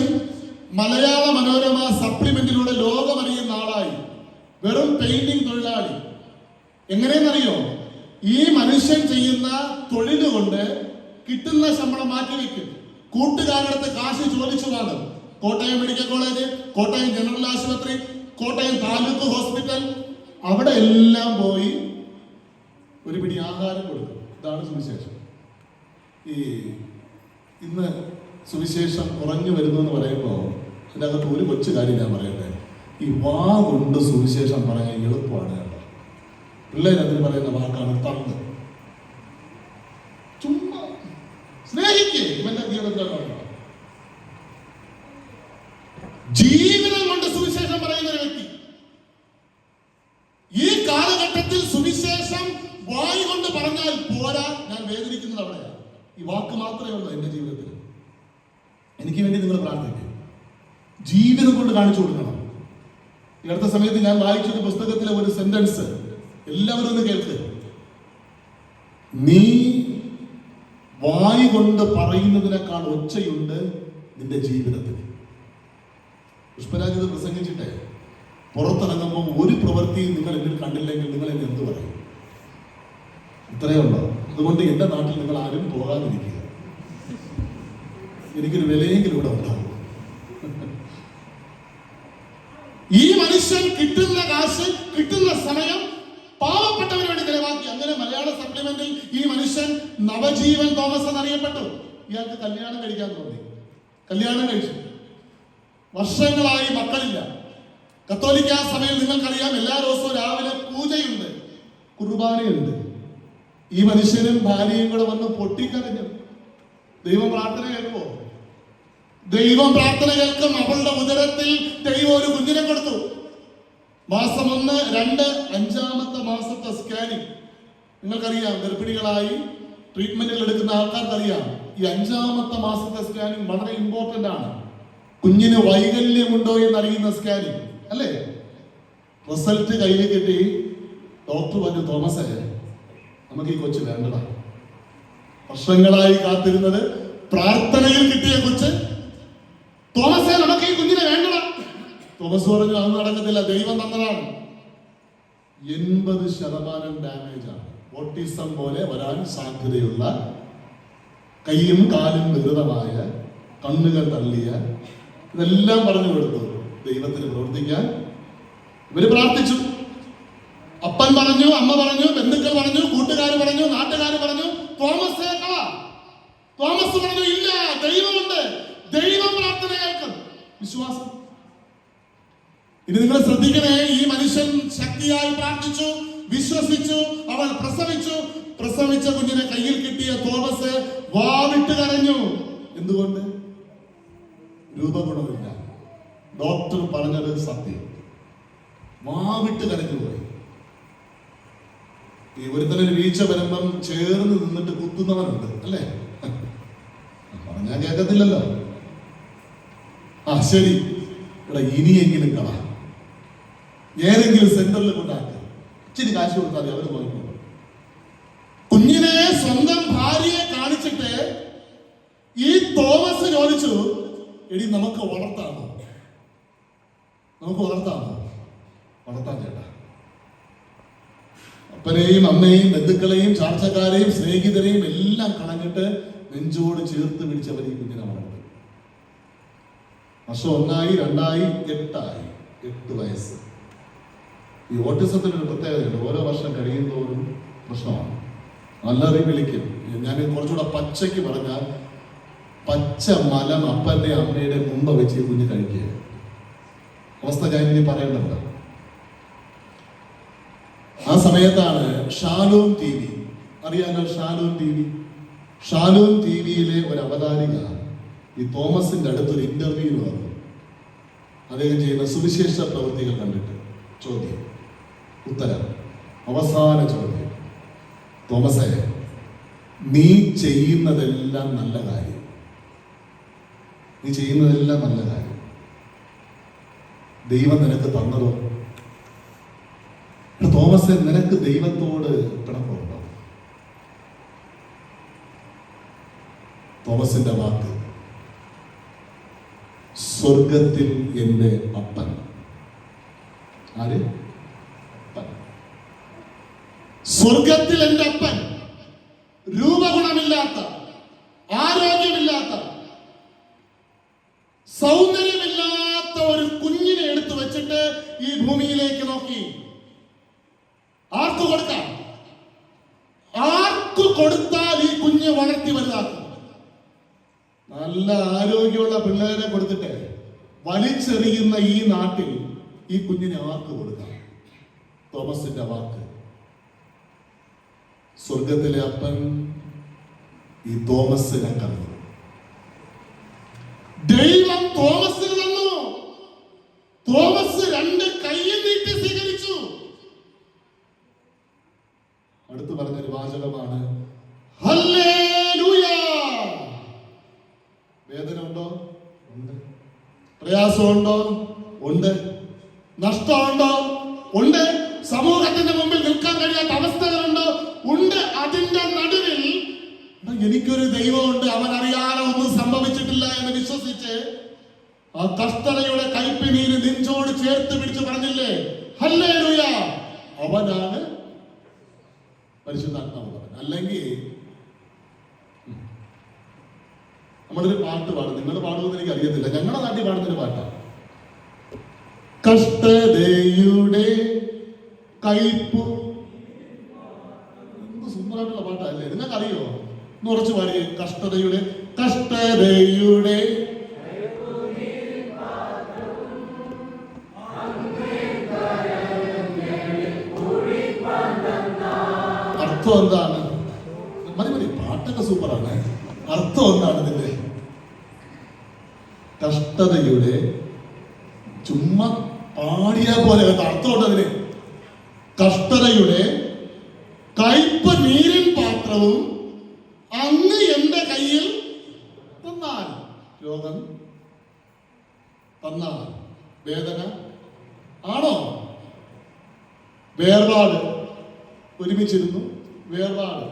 മലയാള മനോരമ സപ്ലിമെന്റിലൂടെ ലോകമറിയുന്ന ആളായി. വെറും പെയിന്റിംഗ് തൊഴിലാളി. എങ്ങനെയെന്നറിയോ? ഈ മനുഷ്യൻ ചെയ്യുന്ന തൊഴിലുകൊണ്ട് കിട്ടുന്ന ശമ്പളം മാറ്റിവെക്കും. കൂട്ടുകാരടുത്ത് കാശ് ചോദിച്ചു വാങ്ങും. Kottayam medical college, Kottayam general ആശുപത്രി, കോട്ടയം താലൂക്ക് ഹോസ്പിറ്റൽ, അവിടെ എല്ലാം പോയി ഒരു പിടി ആഹാരം കൊടുക്കും. ഇതാണ് സുവിശേഷം. ഈ ഇന്ന് സുവിശേഷം കുറഞ്ഞു വരുന്നു എന്ന് പറയുമ്പോൾ അതിൻ്റെ അകത്ത് ഒരു കൊച്ചു കാര്യം ഞാൻ പറയട്ടെ. ഈ വാ കൊണ്ട് സുവിശേഷം പറയാൻ എളുപ്പമാണ് കേട്ടോ. പിള്ളേർ അതിന് പറയുന്ന വാക്കാണ് തന്ന്. ചുമ്മാ സ്നേഹിക്കേ. ഇവന്റെ ജീവിതത്തിലാണ് ജീവിതം കൊണ്ട് സുവിശേഷം പറയുന്ന ഒരു വ്യക്തി. ഈ കാലഘട്ടത്തിൽ സുവിശേഷം വായി കൊണ്ട് പറഞ്ഞാൽ പോരാ. ഞാൻ വേദനിക്കുന്നത് അവിടെയാണ്. ഈ വാക്ക് മാത്രമേ ഉള്ളൂ എന്റെ ജീവിതത്തിൽ. എനിക്ക് വേണ്ടി നിങ്ങൾ പ്രാർത്ഥിക്കുക. ജീവിതം കൊണ്ട് കാണിച്ചു കൊടുക്കണം. ഈ അടുത്ത സമയത്ത് ഞാൻ വായിച്ചൊരു പുസ്തകത്തിലെ ഒരു സെന്റൻസ് എല്ലാവരും ഒന്ന് കേൾക്ക്. നീ വായി കൊണ്ട് പറയുന്നതിനേക്കാൾ ഒച്ചയുണ്ട് നിന്റെ ജീവിതത്തിൽ. പുഷ്പരാജ് ഇത് പ്രസംഗിച്ചിട്ടേ പുറത്തിറങ്ങുമ്പോൾ ഒരു പ്രവൃത്തിയും നിങ്ങൾ എന്നിൽ കണ്ടില്ലെങ്കിൽ നിങ്ങൾ എന്നെ എന്ത് പറയും? ഇത്രയേ ഉള്ളൂ. അതുകൊണ്ട് എന്റെ നാട്ടിൽ നിങ്ങൾ ആരും പോകാതിരിക്കുക. എനിക്കൊരു വിലയെങ്കിലും ഇവിടെ ഉണ്ടാവും. ഈ മനുഷ്യൻ കിട്ടുന്ന കാശ്, കിട്ടുന്ന സമയം പാവപ്പെട്ടവന് വേണ്ടി നിലവാക്കി. അങ്ങനെ മലയാള സപ്ലിമെന്റിൽ ഈ മനുഷ്യൻ നവജീവൻ തോമസ് എന്നറിയപ്പെട്ടു. ഇയാൾക്ക് കല്യാണം കഴിക്കാൻ തോന്നി. കല്യാണം കഴിച്ചു. വർഷങ്ങളായി മക്കളില്ല. കത്തോലിക്ക സഭയിൽ നിങ്ങൾക്കറിയാം, എല്ലാ ദിവസവും രാവിലെ പൂജയുണ്ട്, കുർബാനയുണ്ട്. ഈ മനുഷ്യനും ഭാര്യയും കൂടെ വന്ന് പൊട്ടിക്കരഞ്ഞു. ദൈവം പ്രാർത്ഥന കേൾക്കുമോ? ദൈവം പ്രാർത്ഥന കേൾക്കും. അവളുടെ ഉദരത്തിൽ ദൈവം ഒരു കുഞ്ഞിനെ കൊടുത്തു. മാസം 1, 2, 5-ാമത്തെ മാസത്തെ സ്കാനിങ്. നിങ്ങൾക്കറിയാം, ഗർഭിണികളായി ട്രീറ്റ്മെന്റുകൾ എടുക്കുന്ന ആൾക്കാർക്കറിയാം, ഈ 5-ാമത്തെ മാസത്തെ സ്കാനിങ് വളരെ ഇമ്പോർട്ടന്റ് ആണ്. കുഞ്ഞിന് വൈകല്യമുണ്ടോ എന്നറിയുന്ന സ്കാനിങ് അല്ലേ? റിസൾട്ട് കയ്യിൽ കിട്ടി. ഡോക്ടർ പറഞ്ഞു, തോമസേ, നമുക്ക് ഈ കൊച്ചു വേണ്ടടാ. വർഷങ്ങളായി കാത്തിരുന്നത് പ്രാർത്ഥനയിൽ കിട്ടിയ കൊച്ച്. തോമസേ, നമുക്ക് ഈ കുഞ്ഞിനെ വേണ്ടടാ. തോമസ് പറഞ്ഞു, അത് നടക്കത്തില്ല, ദൈവം തന്നതാണ്. 80% ഡാമേജ് ആണ്. ഓട്ടിസം പോലെ വരാൻ സാധ്യതയുള്ള, കൈയും കാലും വികൃതമായ, കണ്ണുകൾ തള്ളിയ, ഇതെല്ലാം പറഞ്ഞു കൊടുത്തു. ദൈവത്തിന് പ്രവർത്തിക്കാൻ ഇവര് പ്രാർത്ഥിച്ചു. അപ്പൻ പറഞ്ഞു, അമ്മ പറഞ്ഞു, ബന്ധുക്കൾ പറഞ്ഞു, കൂട്ടുകാർ പറഞ്ഞു, നാട്ടുകാർ പറഞ്ഞു. തോമസ് പറഞ്ഞു, ഇല്ല, ദൈവമുണ്ട്, ദൈവം പ്രാർത്ഥന കേൾക്കും. വിശ്വാസം. ഇനി നിങ്ങൾ ശ്രദ്ധിക്കണേ. ഈ മനുഷ്യൻ ശക്തിയായി പ്രാർത്ഥിച്ചു, വിശ്വസിച്ചു. അവൾ പ്രസവിച്ച കുഞ്ഞിനെ കയ്യിൽ കിട്ടിയ തോമസ് വാവിട്ട് കരഞ്ഞു. എന്തുകൊണ്ട്? രൂപഗുണമില്ല. ഡോക്ടർ പറഞ്ഞത് സത്യം. വാവിട്ട് കരഞ്ഞു പോയി. ഈ ഒരുത്തനൊരു വീഴ്ച വരുമ്പം ചേർന്ന് നിന്നിട്ട് കുത്തുന്നവനുണ്ട് അല്ലേ? പറഞ്ഞാൽ കേൾക്കത്തില്ലല്ലോ. ആ ശരി, ഇവിടെ ഇനിയെങ്കിലും കള, ഏതെങ്കിലും സെന്ററിൽ കൊണ്ടാക്കുക, ഇച്ചിരി കാശ് കൊടുത്താൽ മതി, അവർ നോക്കിക്കോളും. കുഞ്ഞിനെ സ്വന്തം ഭാര്യയെ കാണിച്ചിട്ട് ഈ തോമസ് ചോദിച്ചു, എടി നമുക്ക് വളർത്താമോ? വളർത്താൻ ചേട്ടാ. അപ്പനെയും അമ്മയെയും ബന്ധുക്കളെയും ചാർച്ചക്കാരെയും സ്നേഹിതരെയും എല്ലാം കളഞ്ഞിട്ട് നെഞ്ചോട് ചേർത്ത് പിടിച്ചവർ ഈ കുഞ്ഞിനെ വളർത്തി. വർഷം 1 2 8 വയസ്സ്. ഈ ഓട്ടിസത്തിന് ഒരു പ്രത്യേകതയുണ്ട്. ഓരോ വർഷം കഴിയുന്നതോറും പ്രശ്നമാണ്. നല്ലറിവ് വിളിക്കും. ഞാൻ കുറച്ചുകൂടെ പച്ചയ്ക്ക് പറഞ്ഞാൽ, പച്ച മലം അപ്പന്റെ അമ്മയുടെ മുമ്പ് വെച്ച് ഈ കുഞ്ഞ് കഴിക്കുക. അവസ്ഥ ഞാൻ ഇനി പറയേണ്ടത്. ആ സമയത്താണ് ഷാലോം TV, അറിയാലോ ഷാലോം TVയിലെ ഒരു അവതാരിക ഈ തോമസിന്റെ അടുത്തൊരു ഇന്റർവ്യൂ വന്നു. അദ്ദേഹം ചെയ്യുന്ന സുവിശേഷ പ്രവൃത്തികൾ കണ്ടിട്ട് ചോദ്യം, ഉത്തരം, അവസാന ചോദ്യം, തോമസേ, നീ ചെയ്യുന്നതെല്ലാം നല്ല കാര്യം. ദൈവം നിനക്ക് തന്നതോ? തോമസെ, നിനക്ക് ദൈവത്തോട് പിണക്കമുണ്ടോ? തോമസിന്റെ വാക്ക്, സ്വർഗത്തിൽ എൻ്റെ അപ്പൻ. ആര്? അപ്പൻ. സ്വർഗത്തിൽ എൻ്റെ അപ്പൻ. രൂപഗുണമില്ലാത്ത, ആരോഗ്യമില്ലാത്ത, സൗന്ദര്യമില്ലാത്ത ഒരു കുഞ്ഞിനെ എടുത്തു വെച്ചിട്ട് ഈ ഭൂമിയിലേക്ക് നോക്കി. ആർക്കു കൊടുക്കാം? ആർക്കു കൊടുത്താൽ ഈ കുഞ്ഞ് വളർത്തി വലുതാക്കും? നല്ല ആരോഗ്യമുള്ള പിള്ളേരെ കൊടുത്തിട്ട് വലിച്ചെറിയുന്ന ഈ നാട്ടിൽ ഈ കുഞ്ഞിനെ ആർക്ക് കൊടുക്കാം? തോമസിന്റെ വാക്ക്, സ്വർഗത്തിലെ അപ്പൻ ഈ തോമസിനെ കണ്ടു. ദൈവം തോമസിന് തന്നു. തോമസ് രണ്ട് കൈയും നീട്ടി സ്വീകരിച്ചു. അടുത്ത് പറഞ്ഞൊരു വാചകമാണ് ഹല്ലേലൂയ. വേദന ഉണ്ടോ? ഉണ്ട്. പ്രയാസമുണ്ടോ? ഉണ്ട്. നഷ്ടമുണ്ടോ? ഉണ്ട്. സമൂഹത്തിന്റെ മുമ്പിൽ നിൽക്കാൻ കഴിയാത്ത അവസ്ഥകളുണ്ടോ? ഉണ്ട്. അതിന്റെ നടുവിൽ എനിക്കൊരു ദൈവമുണ്ട്, അവൻ അറിയാതെ ഒന്നും സംഭവിച്ചിട്ടില്ല എന്ന് വിശ്വസിച്ച് ആ കഷ്ടതയുടെ കൈപ്പിനീര് നെഞ്ചോട് ചേർത്ത് പിടിച്ച് പറഞ്ഞില്ലേ ഹല്ലേലൂയ, അവനാണ് പരിശുദ്ധാത്മാവ്. അല്ലെങ്കിൽ നമ്മളൊരു പാട്ട് പാടും, നിങ്ങൾ പാടുമെന്ന് എനിക്ക് അറിയത്തില്ല, ഞങ്ങളുടെ നാട്ടിൽ പാടുന്നൊരു പാട്ടാണ്. കഷ്ടതയുടെ കയ്പ്. എന്ത് സുന്ദരമായിട്ടുള്ള പാട്ടല്ലേ, നിങ്ങൾക്കറിയോ? എന്ന് ഉറച്ചു പാടിയേ. കഷ്ടതയുടെ അർത്ഥം എന്താണ്? മതി, പാട്ടൊക്കെ സൂപ്പറാണ്. അർത്ഥം എന്താണ് ഇതിന്റെ? കഷ്ടതയുടെ, ചുമ്മാ പാടിയ പോലെ കേട്ടോ, അർത്ഥമുണ്ട് അതിന്. കഷ്ടതയുടെ കയ്പ് നീരിൻ പാത്രവും അങ്ങ് എന്റെ കയ്യിൽ തന്നാൽ. രോഗം തന്നാൽ വേദന ആണോ? വേർപാട്. ഒരുമിച്ചിരുന്നു, വേർപാട്.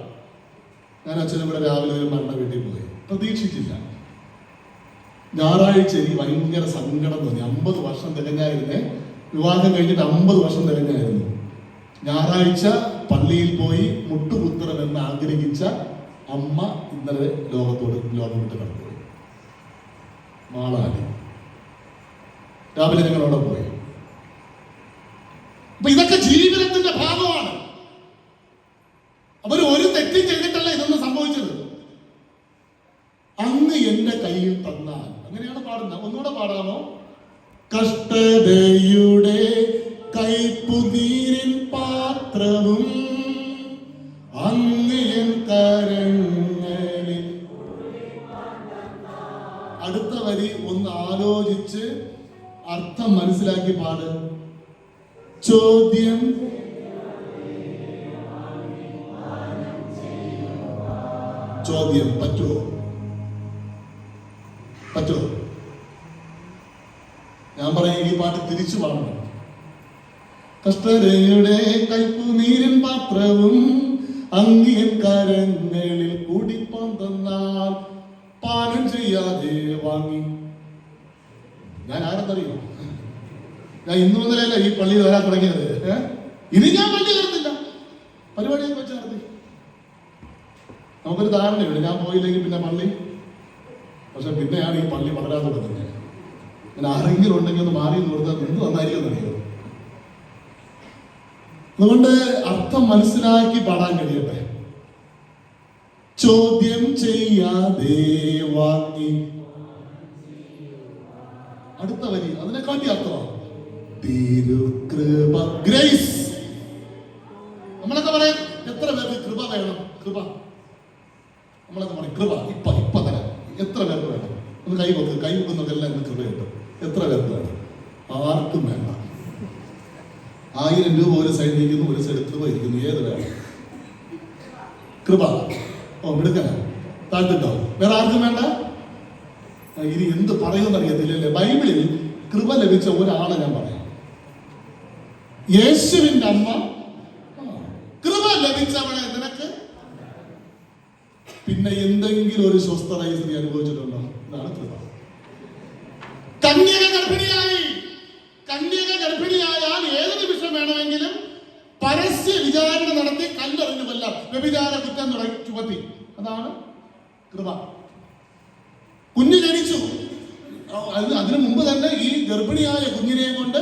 ഞാൻ അച്ഛനും കൂടെ രാവിലെ ഒരു മരണ വീട്ടിൽ പോയി, പ്രതീക്ഷിച്ചില്ല. ഞായറാഴ്ച എനിക്ക് ഭയങ്കര സങ്കടം തോന്നി. 50 വർഷം തികഞ്ഞായിരുന്നേ, വിവാഹം കഴിഞ്ഞിട്ട് 50 വർഷം തികഞ്ഞായിരുന്നു. ഞായറാഴ്ച പള്ളിയിൽ പോയി മുട്ടുകുത്തണമെന്ന് ആഗ്രഹിച്ച അമ്മ ഇന്നലെ ലോകം വിട്ട് കടന്നുപോയി. മാളാടി. രാവിലെ ഞങ്ങൾ അവിടെ പോയി. അപ്പൊ ഇതൊക്കെ ജീവിതത്തിന്റെ ഭാഗമാണ്. അവർ ഒരു തെറ്റും ചെയ്തിട്ടല്ല ഇതൊന്നും സംഭവിച്ചത്. അങ്ങ് എന്റെ കയ്യിൽ തന്നാൽ. അങ്ങനെയാണ് പാടുന്നത്. ഒന്നുകൂടെ പാടാമോ? കഷ്ടതയുടെ കയ്പുനീരിൻ പാത്രവും അങ്ങ് എൻ കരങ്ങളിൽ. അടുത്ത വരി ഒന്ന് ആലോചിച്ച് അർത്ഥം മനസ്സിലാക്കി പാട്. ചോദ്യം പറ്റുമോ? ഞാൻ പറയാം, ഈ പാട്ട് തിരിച്ചു പാടണം. കഷ്ടതയുടെ കയ്പുനീരിൻ പാത്രവും അങ്ങൻ കരങ്ങളിൽ കുടിപ്പാൻ തന്നാൽ പാനം ചെയ്യാതെ വാങ്ങി. ഞാൻ ആരെന്നറിയോ? ഞാൻ ഇന്നു മുതലല്ല ഈ പള്ളിയിൽ വരാൻ തുടങ്ങിയത്. ഇനി ഞാൻ പള്ളി കയറുന്നില്ല, പരിപാടിയൊക്കെ വെച്ച് നടത്തി. നമുക്കൊരു ധാരണയുണ്ട്, ഞാൻ പോയില്ലെങ്കിൽ പിന്നെ പള്ളി. പക്ഷെ പിന്നെയാണ് ഈ പള്ളി പകരാൻ തുടങ്ങുന്നത്. ഞാൻ ആരെങ്കിലും ഉണ്ടെങ്കിൽ ഒന്ന് മാറി കൊടുത്താൽ എന്ത് നന്നായിരിക്കും എന്നറിയോ? അതുകൊണ്ട് അർത്ഥം മനസ്സിലാക്കി പാടാൻ കഴിയട്ടെ. ചോദ്യം ചെയ്യാതെ വാങ്ങി. അടുത്ത വരി അതിനെക്കാട്ടി അർത്ഥമാണ് തിരുകൃപ, ഗ്രേസ്. നമ്മളൊക്കെ പറയാം, എത്ര പേർക്ക് കൃപ വേണം? കൃപ നമ്മളൊക്കെ പറയും, കൃപ ഇപ്പൊ തരാം. എത്ര പേർക്ക് വേണം? ഒന്ന് കൈവെക്കുന്നതെല്ലാം ഇന്ന് കൃപ കിട്ടും. എത്ര പേർക്ക് വേണം? ആർക്കും വേണ്ട. 1000 രൂപ ഒരു സൈഡിൽ ഇരിക്കുന്നു, ഒരു സൈഡ് കൃപ ഇരിക്കുന്നു. ഏത് വേണം? കൃപ. എടുക്കണ താഴ്ത്തിട്ടോ. വേറെ ആർക്കും വേണ്ട. ഇനി എന്ത് പറയുമെന്ന് അറിയത്തില്ലല്ലേ. ബൈബിളിൽ കൃപ ലഭിച്ച ഒരാളെ ഞാൻ പറയാം. യേശുവിന്റെ അമ്മ ലഭിച്ചവളെ നിനക്ക് പിന്നെ എന്തെങ്കിലും ഒരു സ്വസ്ഥത ഈ സ്ത്രീ അനുഭവിച്ചിട്ടുണ്ടോ? ഇതാണ് കൃപ. കന്യക ഗർഭിണിയായാൽ ഏത് നിമിഷം വേണമെങ്കിലും പരസ്യ വിചാരണ നടത്തി കല്ലെറിഞ്ഞു കൊല്ലാം, വ്യഭിചാര കുറ്റം ചുമത്തി. അതാണ് കൃപ. കുഞ്ഞ് ജനിച്ചു, അതിനു മുമ്പ് തന്നെ ഈ ഗർഭിണിയായ കുഞ്ഞിനെ കൊണ്ട്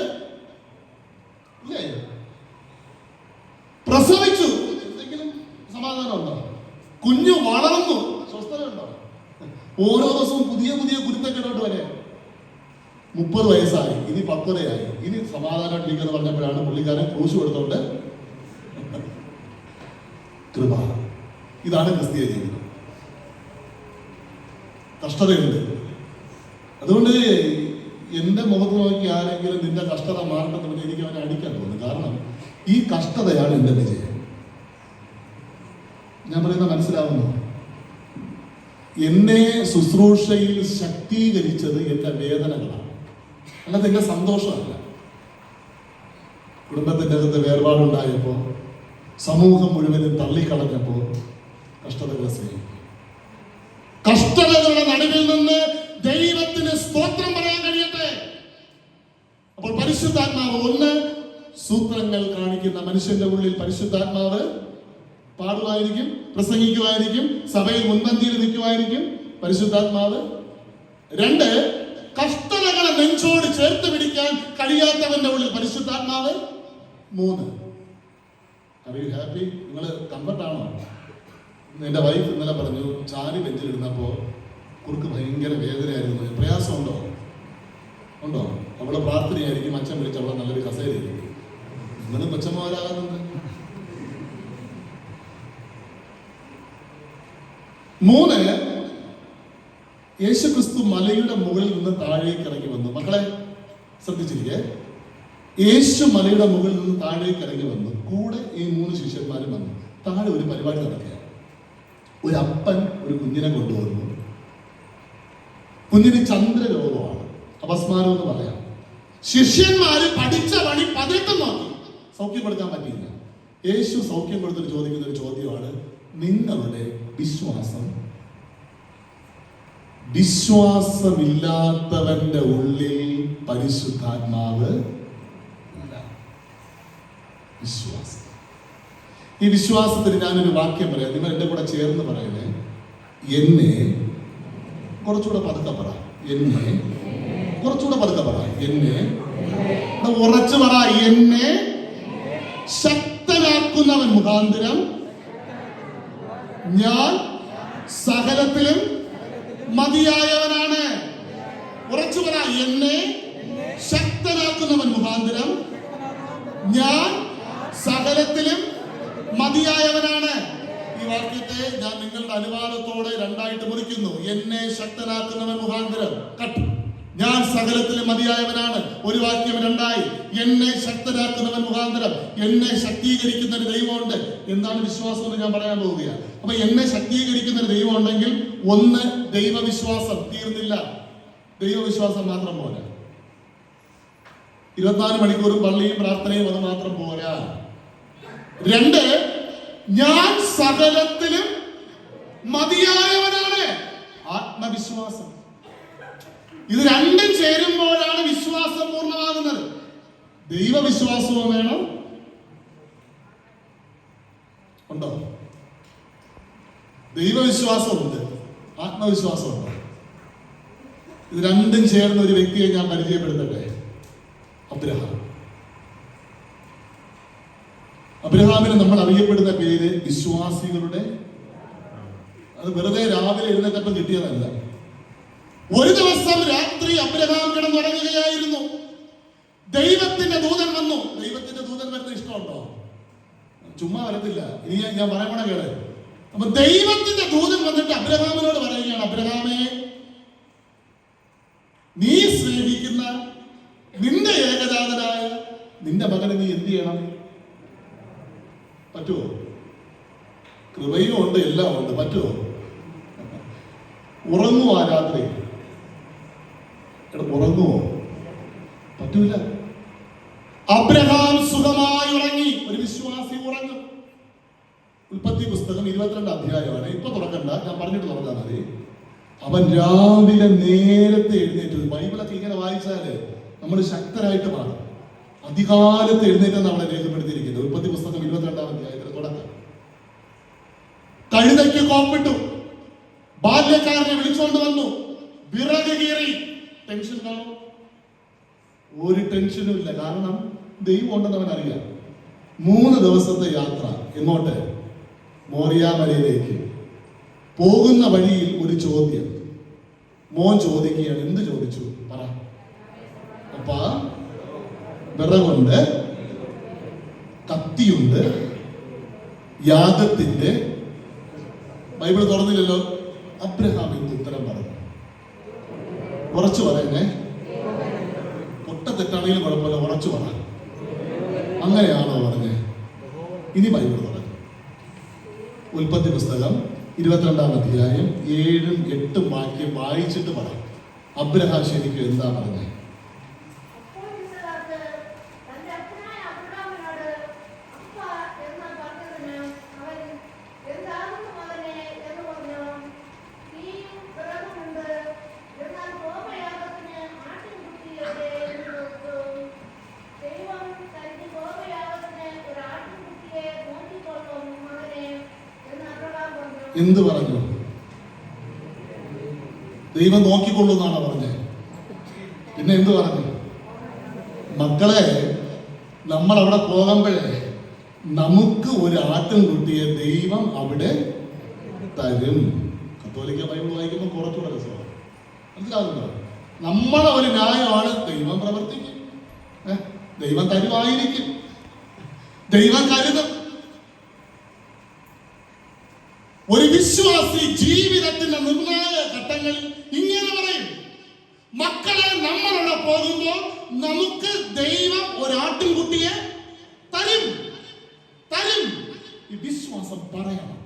പ്രസവിച്ചു, എന്തെങ്കിലും സമാധാനമുണ്ടോ? കുഞ്ഞു വളർന്നു, സ്വസ്ഥതയുണ്ടോ? ഓരോ ദിവസവും പുതിയ പുതിയ കുരുത്തക്കേടോട്ട് വരെ. 30 വയസ്സായി, ഇനി 10-ആയി, ഇനി സമാധാനമായിട്ടിരിക്കുന്നു പറഞ്ഞപ്പോഴാണ് പുള്ളിക്കാരൻ ക്രൂശ് കൊടുത്തോണ്ട് കൃപ. ഇതാണ് ക്രിസ്തീയ ജീവിതം. കഷ്ടതയുണ്ട്. അതുകൊണ്ട് എന്റെ മുഖത്ത് നോക്കി ആരെങ്കിലും നിന്റെ കഷ്ടത മാറണമെന്ന് എനിക്ക് അവനെ അടിക്കാൻ തോന്നുന്നു. കാരണം ഈ കഷ്ടതയാണ് എന്റെ വിജയം. ഞാൻ പറയുന്നത് മനസ്സിലാവുന്നു? എന്നെ ശുശ്രൂഷയിൽ ശക്തീകരിച്ചത് എന്റെ വേദനകളാണ്, അല്ലാതെ എന്റെ സന്തോഷമല്ല. കുടുംബത്തിന്റെ അകത്ത് വേർപാടുണ്ടായപ്പോ, സമൂഹം മുഴുവനും തള്ളിക്കളഞ്ഞപ്പോ കഷ്ടതകളെ സ്നേഹിക്കും. കഷ്ടതകളുടെ നടുവിൽ നിന്ന് ദൈവത്തിന് സ്തോത്രം പറയാൻ കഴിയട്ടെ. അപ്പോൾ പരിശുദ്ധാത്മാവ് ഒന്ന് സൂത്രങ്ങൾ കാണിക്കുന്ന മനുഷ്യന്റെ ഉള്ളിൽ പരിശുദ്ധാത്മാവ് പാടുമായിരിക്കും, പ്രസംഗിക്കുമായിരിക്കും, സഭയിൽ മുൻപന്തിയിൽ നിൽക്കുമായിരിക്കും പരിശുദ്ധാത്മാവ്. 2 കഷ്ടതകളെ നെഞ്ചോട് ചേർത്ത് പിടിക്കാൻ കഴിയാത്തവന്റെ ഉള്ളിൽ പരിശുദ്ധാത്മാവ്. 3 ആർ യു ഹാപ്പി? നിങ്ങൾ കംഫർട്ടാണോ? എന്റെ വൈഫ് ഇന്നലെ പറഞ്ഞു, ചാരി ബെഞ്ചിലിരുന്നപ്പോ കുറുക്ക് ഭയങ്കര വേദനയായിരുന്നു. പ്രയാസമുണ്ടോ? ഉണ്ടോ? അവളെ പ്രാർത്ഥനയായിരിക്കും, അച്ഛൻ വിളിച്ച് അവളെ നല്ലൊരു കസേരയായിരിക്കും. നിങ്ങളും കൊച്ചന്മാരാകുന്നുണ്ട്. 3 യേശുക്രിസ്തു മലയുടെ മുകളിൽ നിന്ന് താഴേക്ക് ഇറങ്ങി വന്നു. മക്കളെ ശ്രദ്ധിച്ചിരിക്കേ, യേശു മലയുടെ മുകളിൽ നിന്ന് താഴേക്ക് ഇറങ്ങി വന്നു. കൂടെ ഈ 3 ശിഷ്യന്മാരും വന്നു. താഴെ ഒരു പരിപാടി നടക്കുക. ഒരു അപ്പൻ ഒരു കുഞ്ഞിനെ കൊണ്ടുവന്നു. കുഞ്ഞിന് ചന്ദ്രരോഗമാണ്, അപസ്മാരം എന്ന് പറയാം. ശിഷ്യന്മാര് പഠിച്ച പണി 18 നോക്കി, സൗഖ്യം കൊടുക്കാൻ പറ്റിയില്ല. യേശു സൗഖ്യം കൊടുത്തിട്ട് ചോദിക്കുന്ന ഒരു ചോദ്യമാണ്, നിങ്ങളുടെ വിശ്വാസമില്ലാത്തവന്റെ ഉള്ളിൽ പരിശുദ്ധാത്മാവ് ഇല്ല. വിശ്വാസം. ഈ വിശ്വാസത്തിന് ഞാനൊരു വാക്യം പറയാം, നിങ്ങൾ എന്റെ കൂടെ ചേർന്ന് പറയണേ. എന്നെ കുറച്ചുകൂടെ പതുക്കെ പറ. എന്നെ കുറച്ചുകൂടെ പതുക്കെ പറ. എന്നെ ഉറച്ചു പറ. എന്നെ ശക്തനാക്കുന്നവൻ മുഖാന്തരം ഞാൻ സകലത്തിലും മതിയായവനാണ്. ഉറച്ചു പറ. എന്നെ ശക്തനാക്കുന്നവൻ മുഖാന്തരം ഞാൻ സകലത്തിലും മതിയായവനാണ്. ഈ വാക്യത്തെ ഞാൻ നിങ്ങളുടെ അനുവാദത്തോടെ 2ആയിട്ട് മുറിക്കുന്നു. എന്നെ ശക്തനാക്കുന്നവൻ മുഖാന്തരം കട്ട്, ഞാൻ സകലത്തിലും മതിയായവനാണ്. ഒരു വാക്യം 2ആയി. എന്നെ ശക്തനാക്കുന്നവൻ മുഖാന്തരം, എന്നെ ശക്തീകരിക്കുന്ന ഒരു ദൈവമുണ്ട്. എന്താണ് വിശ്വാസം എന്ന് ഞാൻ പറയാൻ പോവുകയാണ്. അപ്പൊ എന്നെ ശക്തീകരിക്കുന്ന ഒരു ദൈവം ഉണ്ടെങ്കിൽ 1 ദൈവവിശ്വാസം. തീർന്നില്ല, ദൈവവിശ്വാസം മാത്രം പോരാ. 24 മണിക്കൂറും പള്ളിയും പ്രാർത്ഥനയും അത് മാത്രം പോരാ. 2 ഞാൻ സകലത്തിലും മതിയായവനാണ്. ആത്മവിശ്വാസം. ഇത് 2 ചേരുമ്പോഴാണ് വിശ്വാസം പൂർണ്ണമാകുന്നത്. ദൈവവിശ്വാസവും വേണം. ഉണ്ടോ? ദൈവവിശ്വാസമുണ്ട്, ആത്മവിശ്വാസമുണ്ട്. ഇത് 2 ചേർന്ന ഒരു വ്യക്തിയെ ഞാൻ പരിചയപ്പെടുത്തട്ടെ. അബ്രഹാമിന് നമ്മൾ അറിയപ്പെടുന്ന പേര് വിശ്വാസികളുടെ. അത് വെറുതെ രാവിലെ എഴുന്നേറ്റപ്പം കിട്ടിയതല്ല. ഒരു ദിവസം രാത്രി അബ്രഹാം കിടന്നുറങ്ങുകയായിരുന്നു. ദൈവത്തിന്റെ ദൂതൻ വന്നു. ദൈവത്തിന്റെ ദൂതൻ വരുന്ന ഇഷ്ടമുണ്ടോ? ചുമ്മാ വരത്തില്ല. ഇനി ഞാൻ പറയണ കേള്. അപ്പൊ ദൈവത്തിന്റെ ദൂതൻ വന്നിട്ട് അബ്രഹാമിനോട് പറയുകയാണ്, അബ്രഹാമേ, നീ സ്നേഹിക്കുന്ന നിന്റെ ഏകജാതനായ നിന്റെ മകനെ നീ എന്ത് ചെയ്യണം? പറ്റുമോ? കൃപയും ഉണ്ട്, എല്ലാം ഉണ്ട്. പറ്റുമോ? ഉറങ്ങുമോ? ആ രാത്രി ഉറങ്ങുമോ? പറ്റൂല. അബ്രഹാം സുഖമായി ഉറങ്ങി. ഒരു വിശ്വാസി ഉറങ്ങും. ഉൽപ്പത്തി പുസ്തകം 22 അധ്യായമാണ്. ഇപ്പൊ തുറക്കണ്ട, ഞാൻ പറഞ്ഞിട്ട് തുറന്നാൽ മതി. അവൻ രാവിലെ നേരത്തെ എഴുന്നേറ്റ്, ബൈബിളൊക്കെ ഇങ്ങനെ വായിച്ചാല് നമ്മൾ ശക്തരായിട്ട് മാറും. അധികാലത്ത് എഴുന്നേറ്റാണ് അവിടെ രേഖപ്പെടുത്തിയിരിക്കുന്നത്. ഉൽപ്പത്തി പുസ്തകം 22 അധ്യായത്തിൽ തുടക്കം. കഴുതയ്ക്ക് കോപ്പിട്ടു, ബാല്യക്കാരനെ വിളിച്ചുകൊണ്ട് വന്നു, വിറക് കീറി. ടെൻഷൻ കാണും? ഒരു ടെൻഷനും ഇല്ല, കാരണം ദൈവം ഉണ്ടെന്ന് അവൻ അറിയാം. 3 ദിവസത്തെ യാത്ര. എങ്ങോട്ട്? മോറിയ മലയിലേക്ക്. പോകുന്ന വഴിയിൽ ഒരു ചോദ്യം മോൻ ചോദിക്കുകയാണ്. എന്ത് ചോദിച്ചു? പറ. അപ്പാ, വിറകുണ്ട്, കത്തിയുണ്ട്, യാഗത്തിന്റെ. ബൈബിൾ തുറന്നില്ലല്ലോ. അബ്രഹാം എന്ത് ഉത്തരം പറഞ്ഞു? ഉറച്ചു പറയുന്നേ, പൊട്ട തെറ്റാണെങ്കിലും കുഴപ്പമില്ല, ഉറച്ചു പറ. അങ്ങനെയാണോ പറഞ്ഞേ? ഇനി ബൈബിൾ തുറന്നു. ഉൽപ്പത്തി പുസ്തകം 22 അധ്യായം 7ഉം 8ഉം വാക്യം വായിച്ചിട്ട് പറ. അബ്രഹാം ശരിക്കും എന്താ പറഞ്ഞേ? എന്ത് പറഞ്ഞു? ദൈവം നോക്കിക്കൊള്ളുന്നാണോ പറഞ്ഞത്? പിന്നെ എന്ത് പറഞ്ഞു? മക്കളെ, നമ്മൾ അവിടെ പോകുമ്പോഴേ നമുക്ക് ഒരു ആട്ടിൻകുട്ടിയെ ദൈവം അവിടെ തരും. കത്തോലിക്ക ബൈബിൾ വായിക്കുമ്പോൾ കുറച്ചുകൂടെ രസമാണ്. മനസ്സിലാകുന്നുണ്ടോ? നമ്മളെ ഒരു ന്യായമാണ്, ദൈവം പ്രവർത്തിക്കും, ദൈവം തരുമായിരിക്കും, ദൈവം കരുതും. ഒരു വിശ്വാസി ജീവിതത്തിന്റെ നിർണായക ഘട്ടങ്ങളിൽ ഇങ്ങനെ പറയും, മക്കളെ, നമ്മളവിടെ പോകുമ്പോൾ നമുക്ക് ദൈവം ഒരാട്ടിൻകുട്ടിയെ തരും. ഈ വിശ്വാസം പറയണം.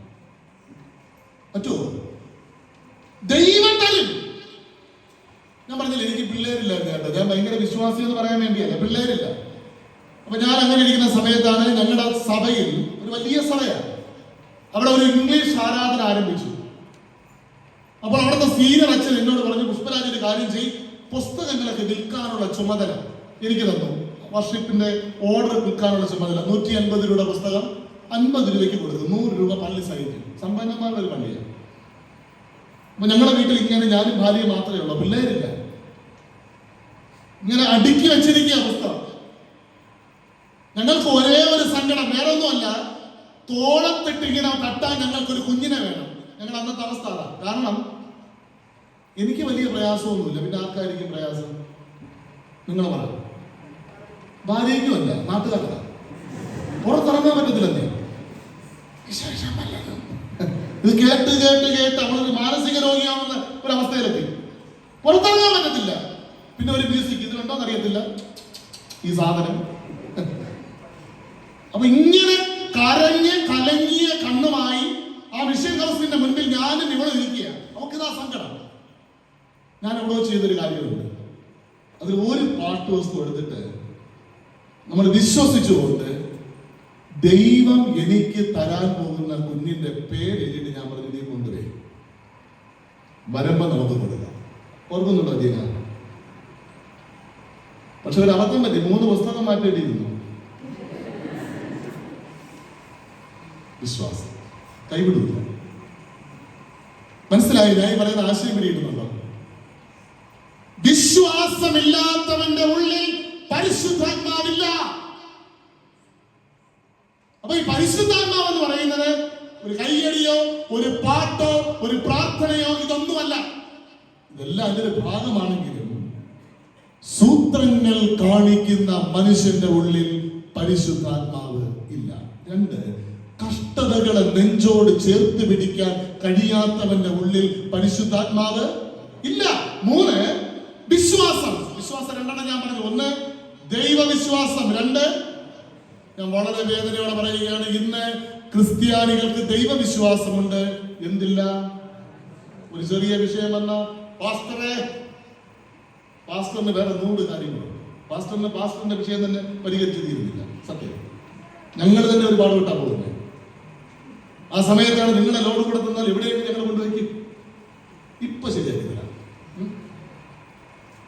പറ്റുമോ? ദൈവം തരും. ഞാൻ പറഞ്ഞില്ല, എനിക്ക് പിള്ളേരില്ലായിരുന്നു കേട്ടോ. ഞാൻ ഭയങ്കര വിശ്വാസി എന്ന് പറയാൻ വേണ്ടിയല്ല, പിള്ളേരില്ല. അപ്പൊ ഞാൻ അങ്ങനെ ഇരിക്കുന്ന സമയത്താണ് ഞങ്ങളുടെ സഭയിൽ ഒരു വലിയ സഭയാണ്, അവിടെ ഒരു ഇംഗ്ലീഷ് ആരാധന ആരംഭിച്ചു. അപ്പോൾ അവിടുത്തെ സീനിയർ അച്ഛൻ എന്നോട് പറഞ്ഞു, പുഷ്പരാജ് ഒരു കാര്യം ചെയ്യും, പുസ്തകങ്ങളൊക്കെ വിൽക്കാനുള്ള ചുമതല എനിക്ക് തന്നു. വർഷിപ്പിന്റെ ഓർഡർ വിൽക്കാനുള്ള ചുമതല. 150 രൂപയുടെ പുസ്തകം 50 രൂപയ്ക്ക് കൊടുത്തു. 100 രൂപ പള്ളി സഹിക്കും. സമ്പന്നന്മാരുടെ ഒരു പള്ളിയാണ്. അപ്പൊ ഞങ്ങളുടെ വീട്ടിൽ ഇങ്ങനെ ഞാനും ഭാര്യ മാത്രമേ ഉള്ളൂ, പിള്ളേരില്ല. ഇങ്ങനെ അടുക്കി വെച്ചിരിക്കുക പുസ്തകം. ഞങ്ങൾക്ക് ഒരേ ഒരു സങ്കടം, വേറെ ഒന്നുമല്ല, തോളത്തിട്ട് ഇങ്ങനെ തട്ടാൻ ഞങ്ങൾക്കൊരു കുഞ്ഞിനെ വേണം. ഞങ്ങൾ അന്നത്തെ അവസ്ഥ അതാ. കാരണം എനിക്ക് വലിയ പ്രയാസമൊന്നുമില്ല, പിന്നെ ആർക്കായിരിക്കും പ്രയാസം? നിങ്ങൾ പറ. ഭാര്യയ്ക്കുമല്ല, നാട്ടുകാർക്ക. പുറത്തിറങ്ങാൻ പറ്റത്തില്ലെന്നേ. ഇത് കേട്ട് കേട്ട് കേട്ട് അവളൊരു മാനസിക രോഗിയാവുന്ന ഒരു അവസ്ഥയിലെത്തി. പുറത്തിറങ്ങാൻ പറ്റത്തില്ല. പിന്നെ ഒരു മ്യൂസിക് ഇതിലുണ്ടോന്ന് അറിയത്തില്ല, ഈ സാധനം. അപ്പൊ ഇങ്ങനെ കരഞ്ഞ് കലങ്ങിയ കണ്ണുമായി ആ വിഷൻ ഹൗസിന്റെ മുൻപിൽ ഞാനും ഇവിടെ ഇരിക്കുക. അവക്കിതാ സങ്കടം. ഞാൻ എവിടെ ചെയ്തൊരു കാര്യമുണ്ട്. അതിൽ ഒരു പാട്ട് വസ്തു എടുത്തിട്ട് നമ്മൾ വിശ്വസിച്ചുകൊണ്ട് ദൈവം എനിക്ക് തരാൻ പോകുന്ന കുഞ്ഞിന്റെ പേര് എഴുതിയിട്ട് ഞാൻ പറഞ്ഞു, നീ കൊണ്ടുപോയി വരുമ്പോ നമുക്ക് കൊടുക്കാം. ഓർക്കുന്നുണ്ടോ ദീന? പക്ഷെ ഒരു അബദ്ധം പറ്റി, 3 പുസ്തകം മാറ്റേണ്ടിയിരുന്നു. വിശ്വാസം കൈവിടൂല. മനസ്സിലായി ഞാൻ പറയുന്ന ആശയം പിടിയിട്ടുണ്ടോ? വിശ്വാസമില്ലാത്തവന്റെ ഉള്ളിൽ പരിശുദ്ധാത്മാവില്ല. അപ്പൊ ഈ പരിശുദ്ധാത്മാവ് എന്ന് പറയുന്നത് ഒരു കയ്യടിയോ ഒരു പാട്ടോ ഒരു പ്രാർത്ഥനയോ ഇതൊന്നുമല്ല. ഇതെല്ലാം അതിന്റെ ഭാഗമാണെങ്കിലും സൂത്രങ്ങൾ കാണിക്കുന്ന മനുഷ്യന്റെ ഉള്ളിൽ പരിശുദ്ധാത്മാവ് ഇല്ല. 2, കഷ്ടതകളെ നെഞ്ചോട് ചേർത്ത് പിടിക്കാൻ കഴിയാത്തവന്റെ ഉള്ളിൽ പരിശുദ്ധാത്മാവ് ഇല്ല. 3, വിശ്വാസം. വിശ്വാസം 2 ഞാൻ പറഞ്ഞു. 1 ദൈവവിശ്വാസം, 2 ഞാൻ വളരെ വേദനയോടെ പറയുകയാണ്, ഇന്ന് ക്രിസ്ത്യാനികൾക്ക് ദൈവവിശ്വാസമുണ്ട്, എന്തില്ല? ഒരു ചെറിയ വിഷയം വന്ന പാസ്റ്ററിന് വേറെ 100 കാര്യങ്ങളുണ്ട്. പാസ്റ്ററിന്റെ വിഷയം തന്നെ പരിഹരിച്ചു തീരുന്നില്ല. സത്യം, ഞങ്ങൾ തന്നെ ഒരുപാട് വിട്ടാ പോകുന്നത്. ആ സമയത്താണ് നിങ്ങളെ ലോഡ് കൂടെ തന്നാൽ എവിടെയൊക്കെ ഞങ്ങൾ കൊണ്ടുവയ്ക്കും. ഇപ്പൊ ശരിയാക്കി തരാം.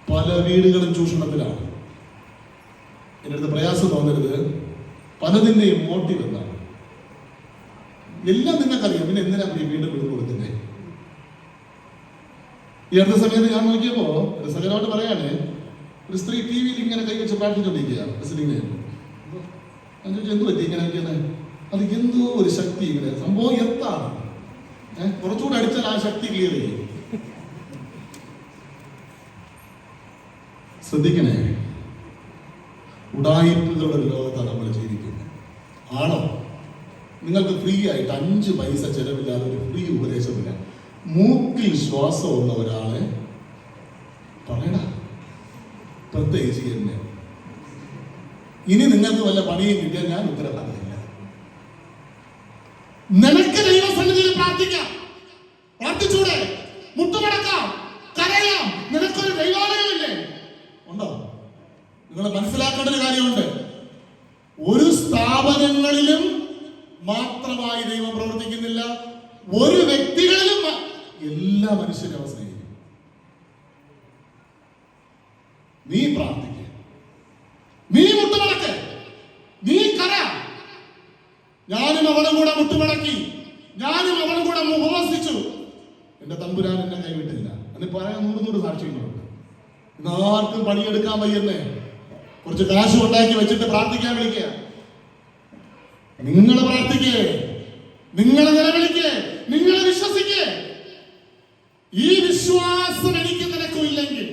പല വീടുകളും ചൂഷണത്തിലാണ്. എൻ്റെ അടുത്ത് പ്രയാസം തോന്നരുത്. പലതിൻ്റെയും മോട്ടീവ് എന്താണ്? എല്ലാം നിങ്ങൾക്കറിയാം. പിന്നെ എന്തിനാ വീണ്ടും വീട് കൊടുക്കുന്നത്? ഈ അടുത്ത സമയത്ത് ഞാൻ നോക്കിയപ്പോ രസകരമായിട്ട് പറയാണ്, ഒരു സ്ത്രീ ടി വിയിൽ ഇങ്ങനെ കൈവച്ച് പ്രാർത്ഥിച്ചുകൊണ്ടിരിക്കുക. ഞാൻ ചോദിച്ചു, എന്ത് പറ്റി ഇങ്ങനെ വയ്ക്കുന്നത്? അത് എന്തോ ഒരു ശക്തി ഇങ്ങനെ സംഭവം എത്താണ്. കുറച്ചുകൂടെ അടിച്ചാൽ ആ ശക്തി ക്ലിയർ ചെയ്യും. ശ്രദ്ധിക്കണേ, ഉടായിപ്പുകളുടെ ഒരു ലോകത്താണ് നമ്മൾ ജീവിക്കുന്നത്. ആണോ? നിങ്ങൾക്ക് ഫ്രീ ആയിട്ട് 5 പൈസ ചെലവില്ലാതെ ഒരു ഫ്രീ ഉപദേശമില്ല. മൂക്കിൽ ശ്വാസമുള്ള ഒരാളെ പറയണ, പ്രത്യേകിച്ച് എന്നെ. ഇനി നിങ്ങൾക്ക് വല്ല പണിയും കിട്ടിയാൽ ഞാൻ ഉത്തരവാദില്ല. നിനക്ക് ദൈവസന്നിധിയിൽ പ്രാർത്ഥിക്കാം, പ്രാർത്ഥിച്ചൂടെ? മുട്ടുമടക്കാം, കരയാം. നിനക്കൊരു ദൈവാലയമില്ലേ? ഉണ്ടോ? നിങ്ങൾ മനസ്സിലാക്കേണ്ട ഒരു കാര്യമുണ്ട്. ഒരു സ്ഥാപനങ്ങളിലും മാത്രമായി ദൈവം പ്രവർത്തിക്കുന്നില്ല, ഒരു വ്യക്തികളിലും. എല്ലാ മനുഷ്യരും അവസ്ഥയും നീ പ്രാർത്ഥിക്ക, നീ മുട്ടുമടക്ക്, നീ കര. ഞാനും അവളും കൂടെ മുട്ടുമടക്കി, ഞാനും അവളും കൂടെ ഉപവസിച്ചു. എന്റെ തമ്പുരാൻ എന്നെ കൈവിട്ടില്ല. എന്ന് പറയാൻ 100 സാക്ഷ്യങ്ങളുണ്ട്. ഇന്നാർക്കും പണിയെടുക്കാൻ വയ്യന്നേ കുറച്ച് കാശ് ഉണ്ടാക്കി വെച്ചിട്ട് പ്രാർത്ഥിക്കാൻ വിളിക്കുക. നിങ്ങൾ പ്രാർത്ഥിക്കേ, നിങ്ങൾ നിലവിളിക്കേ, നിങ്ങൾ വിശ്വസിക്കേ. ഈ വിശ്വാസം എനിക്ക് നിനക്കും ഇല്ലെങ്കിൽ,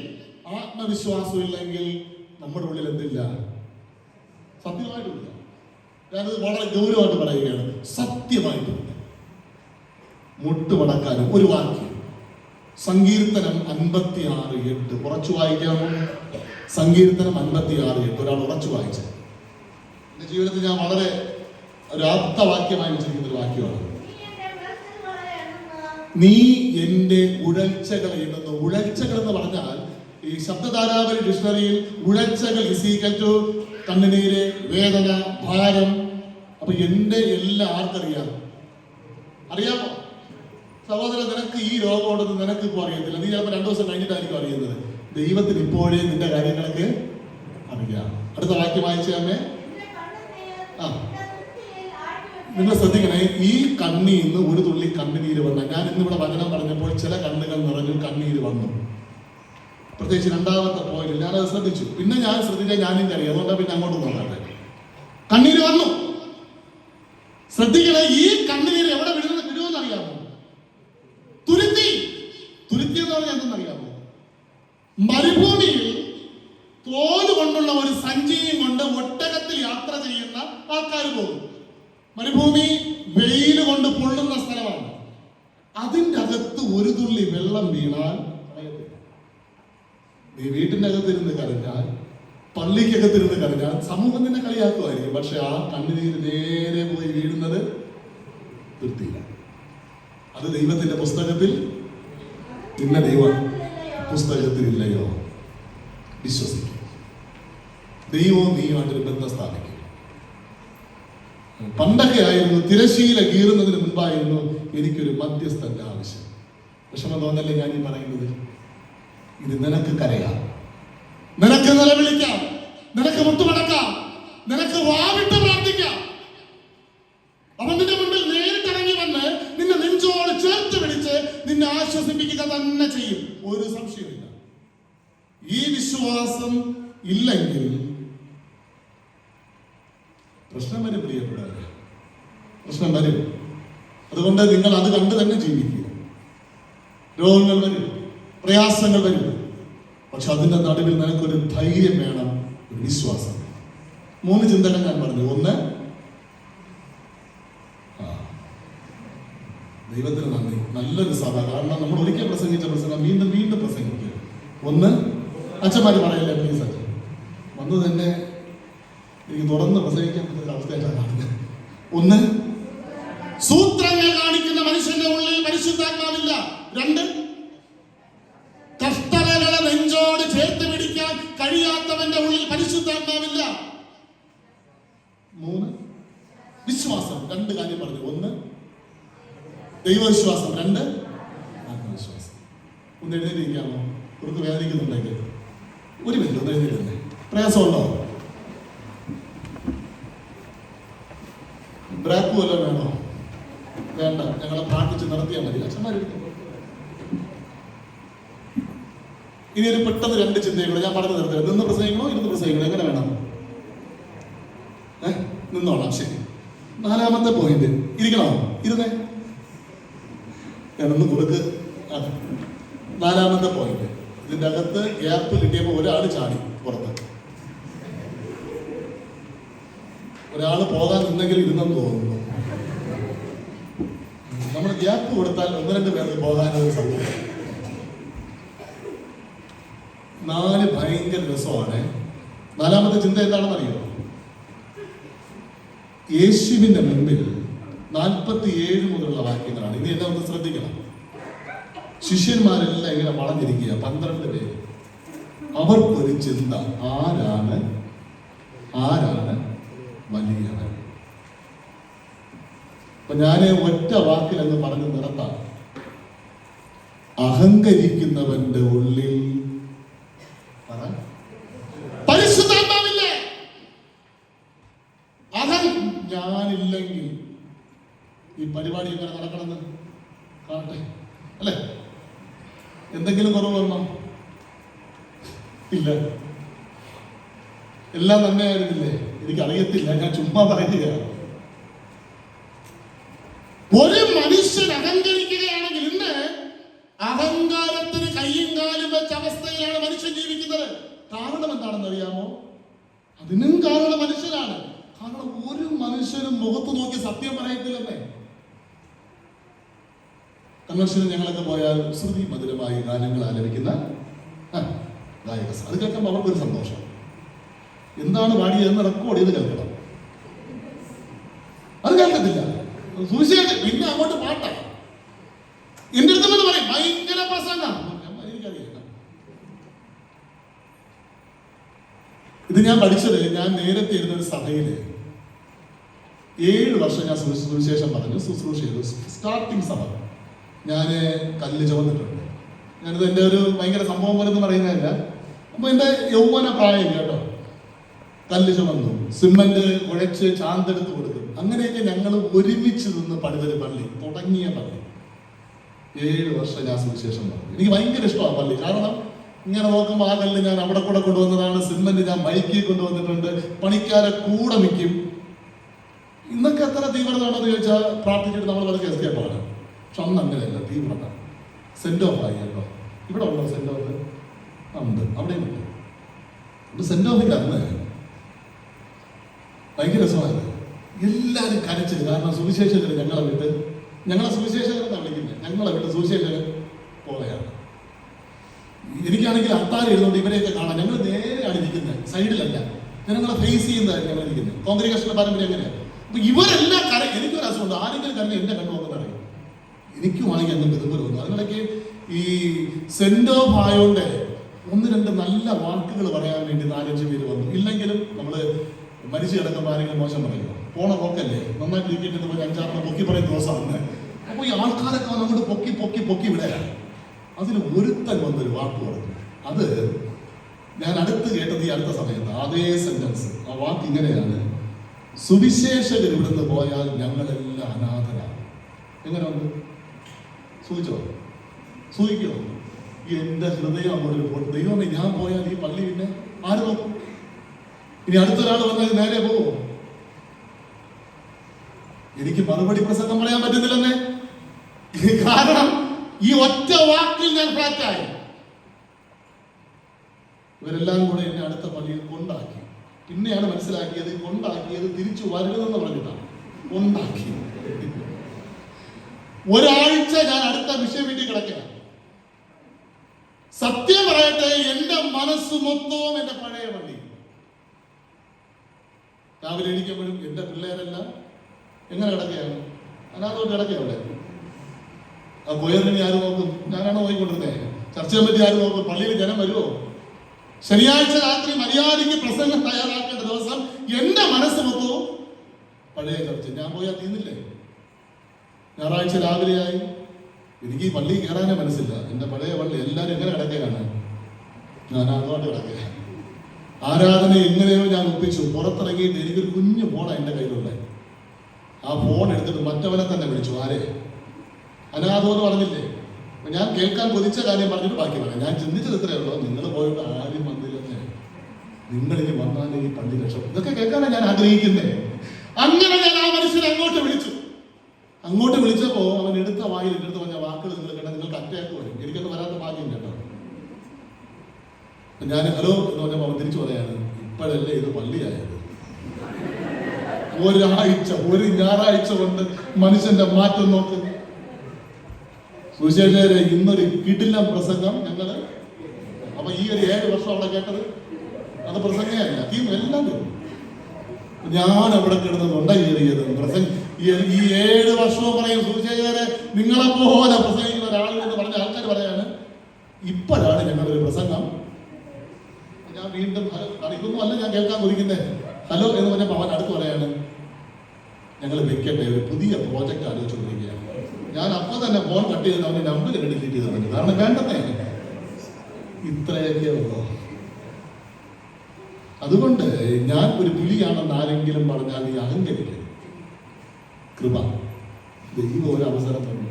ആത്മവിശ്വാസം ഇല്ലെങ്കിൽ നമ്മുടെ ഉള്ളിൽ എന്തില്ല? സത്യമായിട്ടില്ല. ഞാനത് വളരെ ഗൗരവമായിട്ട് പറയുകയാണ്. സത്യമായിട്ടില്ല. മുട്ടുമടക്കാനും ഒരു വാക്യം, സങ്കീർത്തനം 56:8 കുറച്ചു വായിക്കാമോ? സങ്കീർത്തനം 56:8 ഒരാൾ ഉറച്ചു വായിച്ച എന്റെ ജീവിതത്തിൽ ഞാൻ വളരെ ഒരു ആപ്തവാക്യമായി വെച്ചിരിക്കുന്ന ഒരു വാക്യമാണ്. നീ എന്റെ ഉഴൽച്ചകൾ എണ്ണുന്നു. ഉഴൽച്ചകൾ എന്ന് പറഞ്ഞാൽ ഈ ശബ്ദധാരാവലി ഡിക്ഷണറിയിൽ ഉഴൽച്ചകൾ = കണ്ണുനീര്, വേദന, ഭാരം. അപ്പൊ എന്റെ എല്ലാം ആർക്കറിയാം? അറിയാമോ? സഹോദരൻ, നിനക്ക് ഈ രോഗമുണ്ടെന്ന് നിനക്ക് ഇപ്പോൾ അറിയത്തില്ല. നീ ചിലപ്പോൾ 2 ദിവസം കഴിഞ്ഞിട്ടായിരിക്കും അറിയുന്നത്. ദൈവത്തിന് ഇപ്പോഴേ നിന്റെ കാര്യങ്ങളൊക്കെ അറിയാം. അടുത്ത വാക്യം വായിച്ചാമേ. നിങ്ങൾ ശ്രദ്ധിക്കണേ, ഈ കണ്ണീന്ന് ഒരു തുള്ളി കണ്ണുനീര് വന്ന, ഞാൻ ഇന്നിവിടെ വചനം പറഞ്ഞപ്പോൾ ചില കണ്ണുകൾ നിറഞ്ഞു കണ്ണീര് വന്നു. പ്രത്യേകിച്ച് 2ാമത്തെ പോയിന്റ് ഞാനത് ശ്രദ്ധിച്ചു. പിന്നെ ഞാൻ ശ്രദ്ധിച്ചാൽ ഞാനും അറിയാം. അതുകൊണ്ടാണ് പിന്നെ അങ്ങോട്ട് നോക്കട്ടെ. കണ്ണീര് വന്നു. ശ്രദ്ധിക്കണേ, ഈ കണ്ണുനീര് എവിടെ വിടുമെന്ന് അറിയാമോ? തുരുത്തി എന്ന് പറഞ്ഞാൽ എന്തെന്നറിയാമോ? മരുഭൂമിയിൽ തോല് കൊണ്ടുള്ള ഒരു സഞ്ചിയും കൊണ്ട് ഒട്ടകത്തിൽ യാത്ര ചെയ്യുന്ന ആൾക്കാർ പോകും. മരുഭൂമി വെയിൽ കൊണ്ട് പൊള്ളുന്ന സ്ഥലമാണ്. അതിൻ്റെ അകത്ത് ഒരു തുള്ളി വെള്ളം വീണാൽ, നീ വീട്ടിൻ്റെ അകത്തിരുന്ന് കരഞ്ഞാൽ, പള്ളിക്കകത്തിരുന്ന് കരഞ്ഞാൽ സമൂഹം നിന്നെ കളിയാക്കുമായിരിക്കും. പക്ഷെ ആ കണ്ണുനീര് നേരെ പോയി വീഴുന്നത് വൃത്തിയില്ല. അത് ദൈവത്തിന്റെ പുസ്തകത്തിൽ, നിന്നെ ദൈവ പുസ്തകത്തിൽ ഇല്ലയോ? വിശ്വസിക്കും. ദൈവവും നീയുമായിട്ടൊരു ബന്ധം സ്ഥാപിക്കും. പണ്ടൊക്കെ ആയിരുന്നു തിരശീല കീറുന്നതിന് മുൻപായിരുന്നു എനിക്കൊരു മധ്യസ്ഥന്റെ ആവശ്യം. വിഷമം തോന്നല്ലേ ഞാൻ ഈ പറയുന്നത്? ഇത് നിനക്ക് കരയാം, നിനക്ക് നിലവിളിക്കാം, നിനക്ക് മുട്ടുമടക്കാം, നിനക്ക് വാവിട്ട് പ്രാർത്ഥിക്കാം. അവൻ നിന്റെ മുമ്പിൽ നേരിട്ടിറങ്ങി വന്ന് നിന്നെ നെഞ്ചോട് ചേർത്ത് പിടിച്ച് നിന്നെ ആശ്വസിപ്പിക്കുക തന്നെ ചെയ്യും. ഒരു സംശയമില്ല. ഈ വിശ്വാസം ഇല്ലെങ്കിൽ പ്രശ്നം വരും. പ്രിയപ്പെട്ടവരെ, പ്രശ്നം വരും. അതുകൊണ്ട് നിങ്ങൾ അത് കണ്ട് തന്നെ ജീവിക്കുക. രോഗങ്ങൾ വരും, പ്രയാസങ്ങൾ വരും. പക്ഷെ അതിന്റെ നടുവിൽ നിനക്കൊരു ധൈര്യം വേണം, ഒരു വിശ്വാസം. 3 ചിന്തകൾ ഞാൻ പറഞ്ഞു. 1, ദൈവത്തിന് നന്ദി, നല്ലൊരു സഭ. കാരണം നമ്മൾ ഒരിക്കൽ പ്രസംഗിച്ച പ്രസംഗം വീണ്ടും വീണ്ടും പ്രസംഗിക്കുക. 1, അച്ഛന്മാര് പറയല്ലേ പ്ലീസ് അച്ഛൻ വന്നു തന്നെ എനിക്ക് തുറന്ന് പ്രസംഗിക്കാൻ പറ്റുന്ന അവസ്ഥയായിട്ടാണ് കാണുന്നത്. 1, സൂത്രങ്ങൾ കാണിക്കുന്ന മനുഷ്യന്റെ ഉള്ളിൽ പരിശുദ്ധാത്മാവില്ല. 2, കഷ്ടതകളെ നെഞ്ചോട് ചേർത്ത് പിടിക്കാൻ കഴിയാത്തവന്റെ ഉള്ളിൽ പരിശുദ്ധാത്മാവില്ല. 3, വിശ്വാസം. 2 കാര്യം പറഞ്ഞു. 1, ദൈവവിശ്വാസം, 2 ആത്മവിശ്വാസം. ഒന്ന് എഴുന്നേറ്റിരിക്കാമോ? ഇവർക്ക് വേദനിക്കുന്നുണ്ടെങ്കിൽ ഒരു മിനിറ്റ് ഒന്ന് എഴുന്നേറ്റുന്നേ. പ്രയാസമുണ്ടോ? ബ്രാക്ക് വല്ലതും വേണോ? വേണ്ട, ഞങ്ങളെ പ്രാർത്ഥിച്ച് നടത്തിയാൽ മതി. അച്ഛന്മാരെടുക്കും. ഇനി ഒരു പെട്ടെന്ന് 2 ചിന്തയും ഞാൻ പറഞ്ഞു നിർത്തുക. നിന്ന് പ്രസംഗിക്കണോ ഇരുന്ന് പ്രസംഗിക്കണോ? എങ്ങനെ വേണം? നിന്നോളാം. ശരി. 4ാമത്തെ പോയിന്റ്. ഇരിക്കണോ? ഇരുന്നേ. ഞാനൊന്ന് കൊടുക്ക്. അതെ, 4ാമത്തെ പോയിന്റ്. ഇതിൻ്റെ അകത്ത് ഗ്യാപ്പ് കിട്ടിയപ്പോൾ ഒരാൾ ചാടി പുറത്ത്. ഒരാൾ പോകാൻ നിന്നെങ്കിൽ ഇരുന്നെന്ന് തോന്നുന്നു. നമ്മൾ ഗ്യാപ്പ് കൊടുത്താൽ 1-2 പേർക്ക് പോകാനത് സംഭവം. 4 ഭയങ്കര രസമാണ്. 4ാമത്തെ ചിന്ത എന്താണെന്ന് അറിയോ? യേശുവിന്റെ മുൻപിൽ 47 മുതലുള്ള വാക്യങ്ങളാണ്. ഇനി എന്നെ ഒന്ന് ശ്രദ്ധിക്കണം. ശിഷ്യന്മാരെല്ലാം ഇങ്ങനെ വളഞ്ഞിരിക്കുക, 12 പേര്. അവർക്കൊരു ചിന്ത, ആരാണ് വലിയവൻ? അപ്പൊ ഞാൻ ഒറ്റ വാക്കിൽ എന്ന് പറഞ്ഞ് നിർത്താം. അഹങ്കരിക്കുന്നവന്റെ ഉള്ളിൽ പരിശുദ്ധാത്മാവില്ലേ? ഞാനില്ലെങ്കിൽ ഈ പരിപാടി ഇങ്ങനെ നടക്കണമെന്ന് കാണട്ടെ, അല്ലേ? എന്തെങ്കിലും കുറവ് വന്നോ? ഇല്ല. എല്ലാം നന്മയായിരുന്നില്ലേ? എനിക്കറിയത്തില്ല, ഞാൻ ചുമ്മാ പറയുകയാണ്. ഒരു മനുഷ്യൻ അഹങ്കരിക്കുകയാണെങ്കിൽ ഇന്ന് അഹങ്കാരത്തിന് കയ്യും കാലും വെച്ച അവസ്ഥയിലാണ് മനുഷ്യൻ ജീവിക്കുന്നത്. കാരണം എന്താണെന്ന് അറിയാമോ? അതിനും കാരണം മനുഷ്യനാണ്. കാരണം ഒരു മനുഷ്യനും മുഖത്ത് നോക്കി സത്യം പറയത്തില്ലെന്നേ. കൺവെൻഷന് ഞങ്ങളൊക്കെ പോയാൽ ശ്രുതി മധുരമായി ഗാനങ്ങൾ ആലപിക്കുന്ന ഗായക, അത് കേൾക്കുമ്പോൾ അവർക്കൊരു സന്തോഷം. എന്താണ് പാടിയതെന്ന് റെക്കോർഡ് ചെയ്ത് കേൾക്കണം. അത് കേൾക്കത്തില്ല. സുവിശേഷം പിന്നെ അങ്ങോട്ട് പാട്ടാണ്. എന്റെ അടുത്ത് പറയും ഭയങ്കര പ്രസംഗം. എനിക്കറിയാം. ഇത് ഞാൻ പഠിച്ചത്, ഞാൻ നേരത്തെ ഇരുന്ന ഒരു സഭയില് 7 വർഷം ഞാൻ സുവിശേഷം പറഞ്ഞു, ശുശ്രൂഷ ചെയ്തു. സ്റ്റാർട്ടിങ് സഭ ഞാൻ കല്ല് ചുമന്നിട്ടുണ്ട്. ഞാനിത് എൻ്റെ ഒരു ഭയങ്കര സംഭവം പോലെ ഒന്നും പറയുന്നതല്ല. അപ്പൊ എൻ്റെ യൗവന പ്രായം കേട്ടോ, കല്ല് ചുമന്നു, സിമന്റ് കുഴച്ച് ചാന്തെടുത്ത് കൊടുക്കും. അങ്ങനെയൊക്കെ ഞങ്ങൾ ഒരുമിച്ച് നിന്ന് പണിതൊരു പള്ളി, തുടങ്ങിയ പള്ളി. 7 വർഷം ഞാൻ സുവിശേഷം പറഞ്ഞു. എനിക്ക് ഭയങ്കര ഇഷ്ടമാണ് പള്ളി. കാരണം ഇങ്ങനെ നോക്കുമ്പോൾ ആ കല്ല് ഞാൻ അവിടെ കൂടെ കൊണ്ടുവന്നതാണ്, സിമന്റ് ഞാൻ ബൈക്കിൽ കൊണ്ടുവന്നിട്ടുണ്ട്, പണിക്കാരെ കൂടെ നിൽക്കും. ഇന്നൊക്കെ എത്ര തീവ്രത ഉണ്ടെന്ന് ചോദിച്ചാൽ പ്രാർത്ഥിച്ചിട്ട് നമ്മൾ വളരെ എസ്കേപ്പാണ്. പക്ഷെ അന്ന് അങ്ങനെയല്ല, തീവ്രത. സെന്റ് ഓഫ് ആയി കേട്ടോ. ഇവിടെ ഉണ്ടോ സെന്റ് ഓഫ്? ഉണ്ട്, അവിടെയും ഉണ്ട്. സെന്റ് ഓഫിന്റെ അന്ന് ഭയങ്കര രസമായത്. എല്ലാവരും കരച്ചത്. കാരണം സുവിശേഷകർ ഞങ്ങളെ സുവിശേഷകരെന്നാണ് വിളിക്കുന്നത്. ഞങ്ങളെ വിട്ട് സുവിശേഷകർ പോലെയാണ്. എനിക്കാണെങ്കിൽ അത്താരം എഴുതുകൊണ്ട് ഇവരെയൊക്കെ കാണാം. ഞങ്ങൾ നേരെയാണ് ഇരിക്കുന്നത്, സൈഡിലല്ല. ജനങ്ങളെ ഫേസ് ചെയ്യുന്നതായിരുന്നു ഞങ്ങൾ ഇരിക്കുന്നത്. കോൺഗ്രിഗേഷന്റെ പാരമ്പര്യം എങ്ങനെയാണ്. അപ്പൊ ഇവരെല്ലാം എനിക്കൊരു അസുഖമുണ്ട്. ആരെങ്കിലും കരഞ്ഞ് എന്റെ കണ്ണു നോക്കുന്ന അറിയും. എനിക്കുമാണെങ്കിൽ അങ്ങ് ഇതുപോലെ തോന്നുന്നു. അതിനിടയ്ക്ക് ഈ സെന്റ് ഓഫ് ആയോണ്ട് 1-2 നല്ല വാക്കുകൾ പറയാൻ വേണ്ടി 4-5 പേര് വന്നു. ഇല്ലെങ്കിലും നമ്മള് മരിച്ചു കിടക്കുമ്പോൾ ആരെങ്കിലും മോശം പറയുമോ? പോണ പോക്കല്ലേ, നന്നായിട്ട് ഇരിക്കേണ്ടത് പോലെ 5-6 പൊക്കി പറയുന്ന ദിവസമാണ്. അപ്പൊ ഈ ആൾക്കാരൊക്കെ അങ്ങോട്ട് പൊക്കി വിടലാണ്. അതിന് ഒരുത്തൻ വന്നൊരു വാക്ക് പറഞ്ഞു. അത് ഞാൻ അടുത്ത് കേട്ടത് ഈ അടുത്ത സമയത്ത്. അതേ സെന്റൻസ്, ആ വാക്ക് ഇങ്ങനെയാണ്: സുവിശേഷകർ ഇവിടുന്ന് പോയാൽ ഞങ്ങളെല്ലാം അനാഥരാണ്. എങ്ങനെ ഉണ്ട്? സൂചിക്കോ? എന്റെ ഹൃദയം അങ്ങോട്ട് പോട്ടെ. ദൈവമേ, ഞാൻ പോയാൽ ഈ പള്ളി പിന്നെ ആര് നോക്കും? ഇനി അടുത്തൊരാൾ വന്നാൽ നേരെ പോവോ? എനിക്ക് മറുപടി പ്രസംഗം പറയാൻ പറ്റുന്നില്ലെന്നേ. കാരണം ഈ ഒറ്റ വാക്കിൽ ഞാൻ ഫ്ലാറ്റായി. ഇവരെല്ലാം കൂടെ എന്നെ അടുത്ത പള്ളിയിൽ കൊണ്ടാക്കി. പിന്നെയാണ് മനസ്സിലാക്കിയത് കൊണ്ടാക്കിയത് തിരിച്ചു വരരുതെന്ന് പറഞ്ഞിട്ടാണ് കൊണ്ടാക്കി. ഒരാഴ്ച ഞാൻ അടുത്ത വിഷയം വേണ്ടി കിടക്കുക. സത്യം പറയട്ടെ, എന്റെ മനസ്സ് മൊത്തവും എന്റെ പഴയ പള്ളി. രാവിലെ എണീക്കുമ്പോഴും എന്റെ പിള്ളേരെല്ലാം എങ്ങനെ കിടക്കുകയാണ്? അനാഥോട്ട് കിടക്കുക. അവിടെ ആ കൊയറിനെ ആര് നോക്കും? ഞാനാണ് നോക്കിക്കൊണ്ടിരുന്നേ. ചർച്ച കമ്മിറ്റി ആര് നോക്കും? പള്ളിയിൽ ജനം വരുമോ? ശനിയാഴ്ച രാത്രി മര്യാദയ്ക്ക് പ്രസംഗം തയ്യാറാക്കേണ്ട ദിവസം എന്റെ മനസ്സ് മൊത്തവും പഴയ ചർച്ച. ഞാൻ പോയാൽ തീർന്നില്ലേ? ഞായറാഴ്ച രാവിലെയായി. എനിക്ക് ഈ പള്ളി കയറാനേ മനസ്സില്ല. എൻ്റെ പഴയ പള്ളി എല്ലാവരും എങ്ങനെ കിടക്കുകയാണ്, ഞാൻ അതുകൊണ്ട് കിടക്കുക. ആരാധന എങ്ങനെയോ ഞാൻ ഒപ്പിച്ചു. പുറത്തിറങ്ങിയിട്ട് എനിക്കൊരു കുഞ്ഞു ഫോണാണ് എൻ്റെ കയ്യിലുള്ളത്. ആ ഫോൺ എടുത്തിട്ട് മറ്റവനെ തന്നെ വിളിച്ചു. ആരെ? അനാഥം എന്ന് പറഞ്ഞില്ലേ? ഞാൻ കേൾക്കാൻ കൊതിച്ച കാര്യം പറഞ്ഞിട്ട് ബാക്കി പറയാം. ഞാൻ ചിന്തിച്ചത് ഇത്രയേ ഉള്ളൂ, നിങ്ങൾ പോയിട്ട് ആരും വന്നില്ലെന്നേ, നിങ്ങളിനി വന്നാൽ ഈ പള്ളി രക്ഷപ്പെടും. ഇതൊക്കെ കേൾക്കാനാണ് ഞാൻ ആഗ്രഹിക്കുന്നത്. അങ്ങനെ ഞാൻ ആ മനുഷ്യനെ അങ്ങോട്ട് വിളിച്ചു. അങ്ങോട്ട് വിളിച്ചപ്പോ അവൻ എടുത്ത വായിൽ എടുത്ത് പറഞ്ഞ വാക്കുകൾ നിങ്ങൾ കേട്ടാൽ നിങ്ങൾക്ക് അറ്റാക്ക് വരും. എനിക്കൊന്നും വരാത്ത ഭാഗ്യം കേട്ടോ. ഞാൻ ഹലോ എന്ന് പറഞ്ഞപ്പോൾ അവൻ തിരിച്ചു പറയാണ്, ഇപ്പോഴല്ലേ ഇത് പള്ളിയായത്. ഒരാഴ്ച, ഒരു ഞായറാഴ്ച കൊണ്ട് മനുഷ്യന്റെ മാറ്റം നോക്ക്. സുവിശേഷകരെ ഇന്നൊരു കിടിലം പ്രസംഗം ഞങ്ങള്. അപ്പൊ ഈ ഒരു 7 വർഷം അവിടെ കേട്ടത് അത് പ്രസംഗമല്ല, എല്ലാം ഞാൻ അവിടെ കിടന്ന് തൊണ്ട കയറിയത് പ്രസംഗം. ഈ 7 വർഷവും പറയും സുവിശേഷകരെ നിങ്ങളെ പോലെ പ്രസംഗിക്കുന്ന ഒരാളെന്ന് പറഞ്ഞ ആൾക്കാർ പറയാണ് ഇപ്പോഴാണ് ഞങ്ങളൊരു പ്രസംഗം. ഞാൻ വീണ്ടും ഇതൊന്നും അല്ല ഞാൻ കേൾക്കാൻ കൊതിക്കുന്നത്. ഹലോ എന്ന് പറഞ്ഞപ്പോൾ അവൻ അടുത്ത് പറയാണ്, ഞങ്ങൾ വെക്കട്ടെ, ഒരു പുതിയ പ്രോജക്റ്റ് ആലോചിച്ചുകൊണ്ടിരിക്കുകയാണ്. ഞാൻ അപ്പൊ തന്നെ ഫോൺ കട്ട് ചെയ്ത് അവന്റെ നമ്പർ ഡിലീറ്റ് ചെയ്തിട്ടുണ്ട്. കാരണം വേണ്ടതേ ഇത്രയൊക്കെ ഉള്ളൂ. അതുകൊണ്ട് ഞാൻ ഒരു പുലിയാണെന്ന് ആരെങ്കിലും പറഞ്ഞാൽ നീ അഹങ്കരിക്കരുത്. കൃപ ദൈവം ഒരു അവസരം തന്നു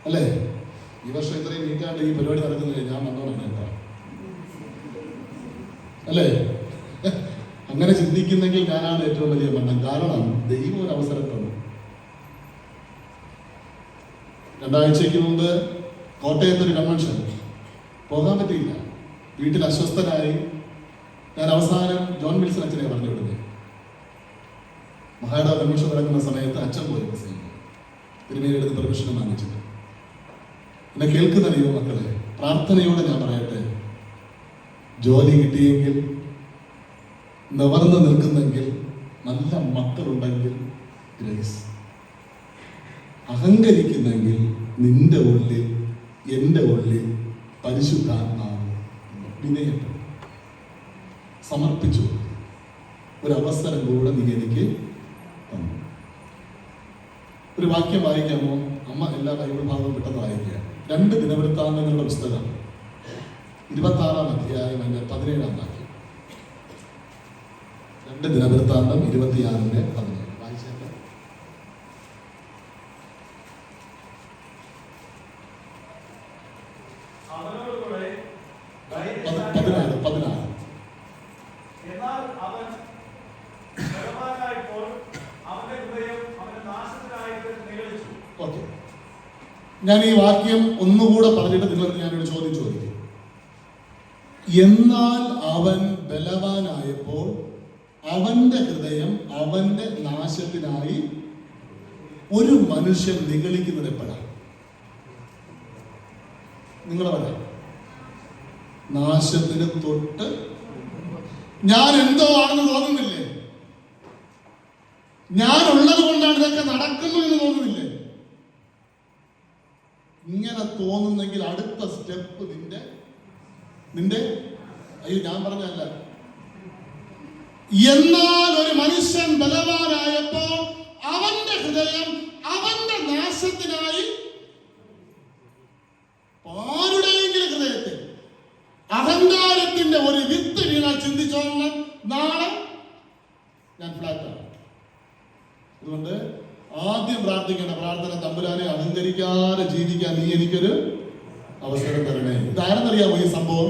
അല്ലേ? ഈ വർഷം ഇത്രയും നീക്കാണ്ട് ഈ പരിപാടി നടക്കുന്നില്ലേ, ഞാൻ വന്നോളാം കേട്ടോ അല്ലേ? അങ്ങനെ ചിന്തിക്കുന്നെങ്കിൽ ഞാനാണ് ഏറ്റവും വലിയ മണ്ണം. കാരണം ദൈവം ഒരു അവസരം തന്നു. 2 ആഴ്ചയ്ക്ക് മുമ്പ് കോട്ടയത്തൊരു കൺവെൻഷൻ പോകാൻ പറ്റിയില്ല. വീട്ടിൽ അസ്വസ്ഥനായി. ഞാൻ അവസാനം ജോൺ വിൽസൺ അച്ഛനെ പറഞ്ഞു വിടുന്നത്. മഹാഡ കൺവെൻഷൻ നടക്കുന്ന സമയത്ത് അച്ഛൻ പോയി പ്രസംഗിക്കും. തിരുമേനിയെടുത്ത് പെർമിഷൻ വാങ്ങിച്ചിട്ട്. എന്നെ കേൾക്കുന്ന ദൈവ മക്കളെ, പ്രാർത്ഥനയോടെ ഞാൻ പറയട്ടെ, ജോലി കിട്ടിയെങ്കിൽ, നിവർന്ന് നിൽക്കുന്നെങ്കിൽ, നല്ല മക്കളുണ്ടെങ്കിൽ ഗ്രേസ്. അഹങ്കരിക്കുന്നെങ്കിൽ നിന്റെ ഉള്ളിൽ, എൻ്റെ ഉള്ളിൽ പരിശുദ്ധാത്മാവ് വിനയപ്പെടും. സമർപ്പിച്ചു. ഒരു അവസരം കൂടെ നീ എനിക്ക് തന്നു. ഒരു വാക്യം വായിക്കാമോ? അമ്മ എല്ലാ ബൈബിൾ ഭാഗവും പെട്ടെന്ന് വായിക്കുക. 2 ദിനവൃത്താന്തങ്ങളുടെ പുസ്തകം 26-ാം അധ്യായം 17-ാം വാക്യം. 2 ദിനവൃത്താന്തം 26-17 വായിച്ചേക്കാം. ഞാൻ ഈ വാക്യം ഒന്നുകൂടെ പറഞ്ഞിട്ട് നിങ്ങൾക്ക് ഞാനൊരു ചോദ്യം ചോദിക്കും. എന്നാൽ അവൻ ബലവാനായപ്പോൾ അവന്റെ ഹൃദയം അവന്റെ നാശത്തിനായി ഒരു മനുഷ്യൻ നിഗളിക്കുന്നത് എപ്പോഴാണ്? നിങ്ങൾ പറയാം. നാശത്തിന് തൊട്ട്. ഞാൻ എന്തോ ആണെന്ന് തോന്നുന്നില്ലേ? ഞാൻ ഉള്ളത് കൊണ്ടാണ് ഇതൊക്കെ നടക്കുന്നു എന്ന് തോന്നുന്നില്ലേ? ഇങ്ങനെ തോന്നുന്നെങ്കിൽ അടുത്ത സ്റ്റെപ്പ് നിന്റെ അയ്യോ ഞാൻ പറഞ്ഞല്ല. എന്നാൽ ഒരു മനുഷ്യൻ ബലവാനായപ്പോൾ അവന്റെ ഹൃദയം അവന്റെ നാശത്തിനായി. ആരുടെയെങ്കിലും ഹൃദയത്തിൽ അഹങ്കാരത്തിന്റെ ഒരു വിത്ത് വീണാൽ ചിന്തിച്ചോളണം, നാളെ ഞാൻ ഫ്ലാറ്റാണ്. അതുകൊണ്ട് ആദ്യം പ്രാർത്ഥിക്കേണ്ട പ്രാർത്ഥന, തമ്പുരാനെ അഹങ്കരിക്കാതെ ജീവിക്കാൻ നീ എനിക്കൊരു അവസരം തരണേ. ഇതാരെന്നറിയാമോ ഈ സംഭവം?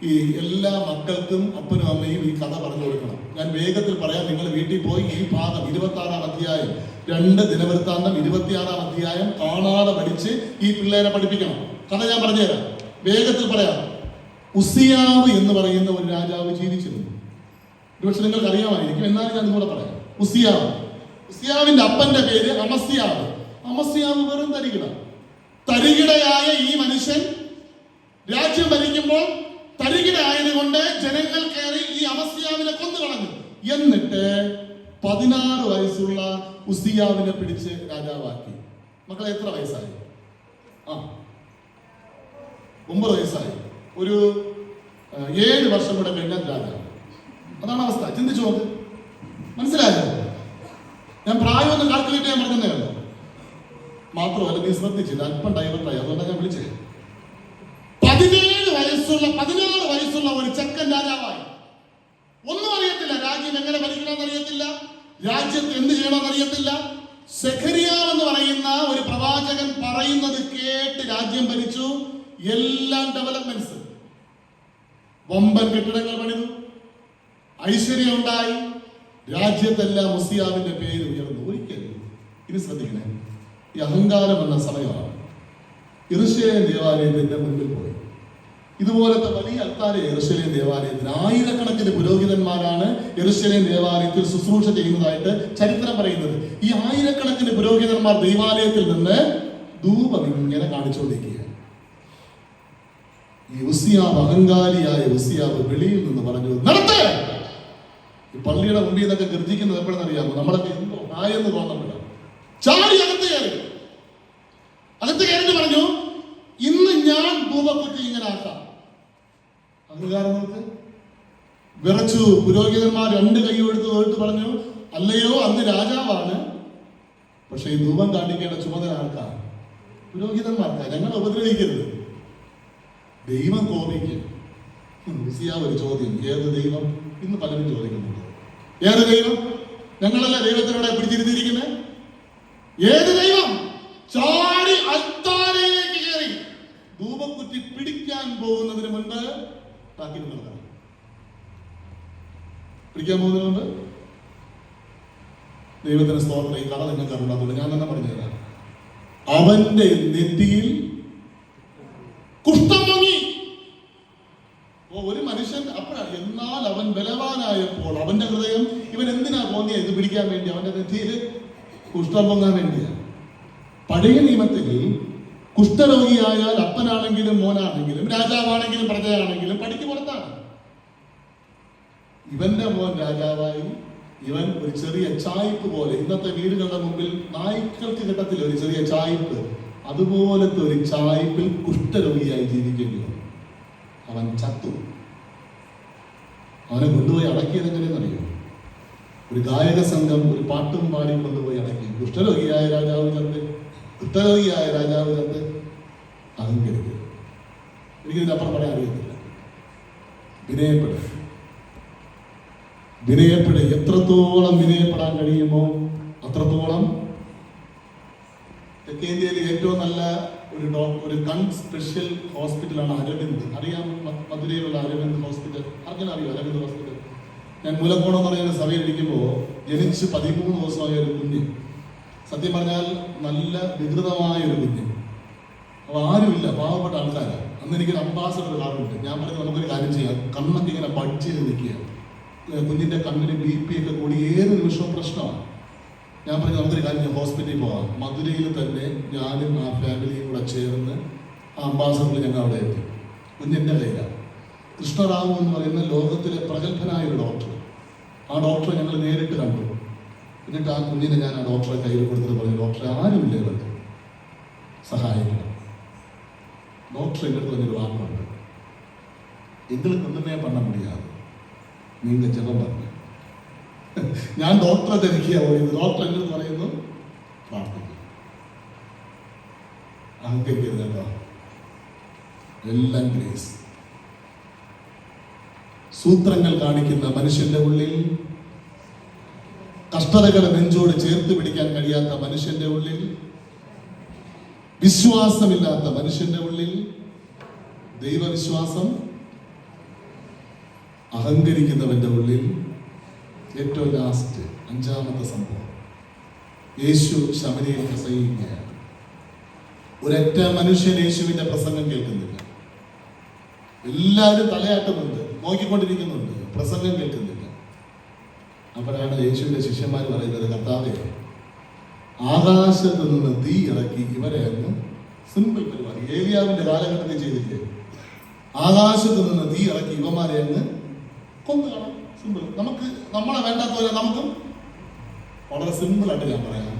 ഈ എല്ലാ മക്കൾക്കും അപ്പനും അമ്മയും ഈ കഥ പറഞ്ഞു കൊടുക്കണം. ഞാൻ വേഗത്തിൽ പറയാം. നിങ്ങൾ വീട്ടിൽ പോയി ഈ ഭാഗം 26-ാം അധ്യായം 2 ദിനവൃത്താന്തം 26-ാം അധ്യായം കാണാതെ പഠിച്ച് ഈ പിള്ളേരെ പഠിപ്പിക്കണം. കഥ ഞാൻ പറഞ്ഞുതരാം, വേഗത്തിൽ പറയാം. ഉസിയാവ് എന്ന് പറയുന്ന ഒരു രാജാവ് ജീവിച്ചിരുന്നു. ഒരുപക്ഷെ നിങ്ങൾക്ക് അറിയാമായിരിക്കും, എന്നാലും ഞാൻ നിങ്ങളോട് പറയാം. ഉസിയാവിന്റെ അപ്പന്റെ പേര് അമസ്യാവ്. അമസ്യാവ് വെറും തരികിടയായ ഈ മനുഷ്യൻ രാജ്യം ഭരിക്കുമ്പോൾ തരികിടയായത് കൊണ്ട് ജനങ്ങൾ കയറി ഈ അമസ്യാവിനെ കൊന്നുകളഞ്ഞു. എന്നിട്ട് 16 വയസ്സുള്ള ഉസിയാവിനെ പിടിച്ച് രാജാവാക്കി. മക്കളെ എത്ര വയസ്സായി? 9 വയസ്സായി. ഒരു 7 വർഷം കൂടെ കഴിഞ്ഞാൽ രാജാവ്. അതാണ് അവസ്ഥ. ചിന്തിച്ചു നോക്ക്. മനസ്സിലായോ? ഞാൻ പ്രായം ഒന്ന് കാൽക്കുലേറ്റ് ചെയ്യാൻ പറഞ്ഞതേ ഉള്ളൂ. മാത്രമല്ല, നീ ശ്രദ്ധിച്ചില്ല, അല്പം ഡൈവർട്ടായി, അതുകൊണ്ടാണ് ഞാൻ വിളിച്ചേ. 16 വയസ്സുള്ള ഒരു ചെക്കൻ രാജാവായി. ഒന്നും അറിയത്തില്ല, രാജ്യം എങ്ങനെ ഭരിക്കണമെന്ന് അറിയത്തില്ല, രാജ്യത്ത് എന്ത് ചെയ്യണമെന്ന് അറിയത്തില്ല. സെഖരിയാവ് എന്ന് പറയുന്ന ഒരു പ്രവാചകൻ പറയുന്നത് കേട്ട് രാജ്യം ഭരിച്ചു. എല്ലാം ഡെവലപ്മെന്റ്സ്, വമ്പൻ കെട്ടിടങ്ങൾ പണിതു, ഐശ്വര്യം ഉണ്ടായി, രാജ്യത്തെല്ലാം ഉസിയാവിന്റെ പേര് ഉയർന്നു. ഒരിക്കലും ഇനി ശ്രദ്ധിക്കണേ, ഈ അഹങ്കാരം എന്ന സമയമാണ്. യെരൂശലേം ദേവാലയത്തിന്റെ മുൻപിൽ പോയി. ഇതുപോലത്തെ വലിയ അൽത്താര യെരൂശലേം ദേവാലയത്തിന് 1000കണക്കിന് പുരോഹിതന്മാരാണ് യെരൂശലേം ദേവാലയത്തിൽ ശുശ്രൂഷ ചെയ്യുന്നതായിട്ട് ചരിത്രം പറയുന്നത്. ഈ 1000കണക്കിന് പുരോഹിതന്മാർ ദൈവാലയത്തിൽ നിന്ന് ധൂപം ഇങ്ങനെ കാണിച്ചുകൊണ്ടിരിക്കുക. ഈ ഉസിയാവ്, അഹങ്കാരിയായ ഉസിയാവ് വെളിയിൽ നിന്ന് പറഞ്ഞു, നടത്ത്. ഈ പള്ളിയുടെ മുമ്പിൽ നിന്നൊക്കെ ഗർജിക്കുന്നത് എപ്പോഴെന്ന് അറിയാമോ? നമ്മളൊക്കെ എന്തോ ആയെന്ന് തോന്നപ്പെടാം. ചാടി അകത്ത് കയറിട്ട് പറഞ്ഞു, ഇന്ന് ഞാൻ ധൂപക്കുറ്റി ഇങ്ങനെ ആക്കാം. അഹങ്കാരം നോക്ക്. വിറച്ചു. പുരോഹിതന്മാർ 2 കൈയും എടുത്ത് പറഞ്ഞു, അല്ലയോ, അന്ന് രാജാവാണ്, പക്ഷെ ഈ ധൂപം കാണിക്കേണ്ട ചുമതല ആർക്കാണ്? പുരോഹിതന്മാർക്കാ. ഞങ്ങളെ ഉപദ്രവിക്കരുത്. ദൈവം കോപിക്കും. ഉസിയാവ് ഒരു ചോദ്യം, ഏത് ദൈവം? ഇന്ന് പലരും ചോദിക്കുന്നുണ്ട്, ഏത് ദൈവം? ഞങ്ങളല്ല ദൈവത്തിനോടെ പിടിച്ചിരുത്തിയിരിക്കുന്നത്. ഏത് ദൈവം? ചാടി അൽത്താരയിലേക്ക് കയറി ധൂപക്കുറ്റി പിടിക്കാൻ പോകുന്നതിന് മുൻപ് പിടിക്കാൻ പോകുന്നതിന് മുമ്പ് ദൈവത്തിന് സ്തോത്രം. ഈ കഥ നിങ്ങൾക്ക് അറിയാത്തതുകൊണ്ട് ഞാൻ തന്നെ പറഞ്ഞുതരാം. അവന്റെ നെറ്റിയിൽ കുഷ്ഠം പൊങ്ങി. ഒരു മനുഷ്യൻ അപ്പോഴാണ്. എന്നാൽ അവൻ ബലവാനായപ്പോൾ അവന്റെ ഹൃദയം, ഇവൻ എന്തിനാ തോന്നിയ ഇത് പിടിക്കാൻ വേണ്ടി? അവന്റെ നെറ്റിയിൽ കുഷ്ഠം പൊങ്ങാൻ വേണ്ടിയാണ്. പഴയ നിയമത്തിൽ കുഷ്ഠരോഗിയായാൽ അപ്പനാണെങ്കിലും മോനാണെങ്കിലും രാജാവാണെങ്കിലും പ്രജയാണെങ്കിലും പടിക്ക് പുറത്താണ്. ഇവന്റെ മോൻ രാജാവായി. ഇവൻ ഒരു ചെറിയ ചായ്പ് പോലെ, ഇന്നത്തെ വീടുകളുടെ മുമ്പിൽ നായ്ക്കൾക്ക് കിട്ടത്തില്ല ഒരു ചെറിയ ചായ്പ്, അതുപോലത്തെ ഒരു ചായ്പിൽ കുഷ്ഠരോഗിയായി ജീവിക്കേണ്ടി വന്നു. അവൻ ചത്തു. അവനെ കൊണ്ടുപോയി അടക്കിയത് എങ്ങനെയെന്നറിയോ? ഒരു ഗായക സംഘം ഒരു പാട്ടും പാടി കൊണ്ടുപോയി അടക്കി. കുഷ്ഠരോഗിയായ രാജാവ് ചത്ത്, കുഷ്ഠരോഗിയായ രാജാവ് ചത്ത്. അഹങ്കരിക്കുക. എനിക്കിതിനപ്പുറം പറയാൻ അറിയത്തില്ല. വിനയപ്പെടുക. എത്രത്തോളം വിനയപ്പെടാൻ കഴിയുമോ അത്രത്തോളം. തെക്കേ ഇന്ത്യയിൽ ഏറ്റവും നല്ല ഒരു കൺ സ്പെഷ്യൽ ഹോസ്പിറ്റലാണ് അരവിന്ദ്. അറിയാം, മധുരയിലുള്ള അരവിന്ദ് ഹോസ്പിറ്റൽ. ആർക്കും അറിയോ അരവിന്ദ് ഹോസ്പിറ്റൽ? ഞാൻ മൂലക്കോണം എന്ന് പറയുന്ന സഭയിലിരിക്കുമ്പോൾ ജനിച്ച് 13 ദിവസമായ ഒരു കുഞ്ഞ്, സത്യം പറഞ്ഞാൽ നല്ല വികൃതമായ ഒരു കുഞ്ഞ്. അപ്പോൾ ആരുമില്ല, പാവപ്പെട്ട ആൾക്കാരാണ്. അന്ന് എനിക്കൊരു അംബാസഡർ കാർഡുണ്ട്. ഞാൻ പറഞ്ഞു, നമുക്കൊരു കാര്യം ചെയ്യാം, കണ്ണൊക്കെ ഇങ്ങനെ ബഡ് ചെയ്ത് നിൽക്കുക, കുഞ്ഞിൻ്റെ കണ്ണിന് BP ഒക്കെ കൂടി ഏത് നിമിഷവും പ്രശ്നമാണ്. ഞാൻ പറഞ്ഞു, നമുക്കൊരു കാര്യം, ഹോസ്പിറ്റലിൽ പോകാം. മധുരയിൽ തന്നെ ഞാനും ആ ഫാമിലിയും കൂടെ ചേർന്ന് ആ അംബാസഡറിൽ ഞങ്ങൾ അവിടെ എത്തി. കുഞ്ഞിൻ്റെ കയ്യിലാണ്. കൃഷ്ണറാവു എന്ന് പറയുന്ന ലോകത്തിലെ പ്രഗത്ഭനായ ഒരു ഡോക്ടർ. ആ ഡോക്ടറെ ഞങ്ങൾ നേരിട്ട് കണ്ടു. എന്നിട്ട് ആ കുഞ്ഞിനെ ഞാൻ ആ ഡോക്ടറെ കയ്യിൽ കൊടുത്തിട്ട് പറഞ്ഞു, ഡോക്ടറെ, ആരുമില്ല ഇവർക്ക് സഹായിക്കണം. ഡോക്ടർ എൻ്റെ അടുത്ത് പറഞ്ഞൊരു വാക്കുണ്ട്, എங்களுக்கு ഒന്നുമേ பண்ண முடியாது, നിങ്ങൾ ജപം പറഞ്ഞു. ഞാൻ ഡോക്ടറെ തിരക്കിയാ പോയത്. ഡോക്ടർ എൻ്റെ അടുത്ത് പറയുന്നു, പ്രാർത്ഥിക്കും. അഹങ്കരിക്കരുത് കേട്ടോ, എല്ലാം ഗ്രേസ്. സൂത്രങ്ങൾ കാണിക്കുന്ന മനുഷ്യന്റെ ഉള്ളിൽ, കഷ്ടതകളെ നെഞ്ചോട് ചേർത്ത് പിടിക്കാൻ കഴിയാത്ത മനുഷ്യന്റെ ഉള്ളിൽ, വിശ്വാസമില്ലാത്ത മനുഷ്യന്റെ ഉള്ളിൽ ദൈവവിശ്വാസം, അഹങ്കരിക്കുന്നവന്റെ ഉള്ളിൽ ഏറ്റവും ലാസ്റ്റ് 5ാമത്തെ സംഭവം, യേശു ശമരിയിൽ പ്രസംഗിക്കുകയാണ്. ഒരൊറ്റ മനുഷ്യൻ യേശുവിന്റെ പ്രസംഗം കേൾക്കുന്നില്ല. എല്ലാവരും തലയാട്ടുന്നുണ്ട്, നോക്കിക്കൊണ്ടിരിക്കുന്നുണ്ട്, പ്രസംഗം കേൾക്കുന്നില്ല. അപ്പോഴാണ് യേശുവിന്റെ ശിഷ്യന്മാർ പറയുന്നത്, കർത്താവേ, ആകാശത്ത് നിന്ന് തീ ഇറക്കി ഇവരെ അങ്ങ്, സിമ്പിൾ പരിപാടി, ഏലിയാവിന്റെ കാലഘട്ടത്തിൽ ചെയ്തില്ലേ, ആകാശത്ത് നിന്ന് തീ ഇറക്കി ഇവന്മാരെ അങ്ങ് കൊന്നുകളാം. സിമ്പിൾ. നമുക്ക് നമ്മളെ വേണ്ടാത്തവരെ നമുക്കും വളരെ സിമ്പിളായിട്ട് ഞാൻ പറയാം.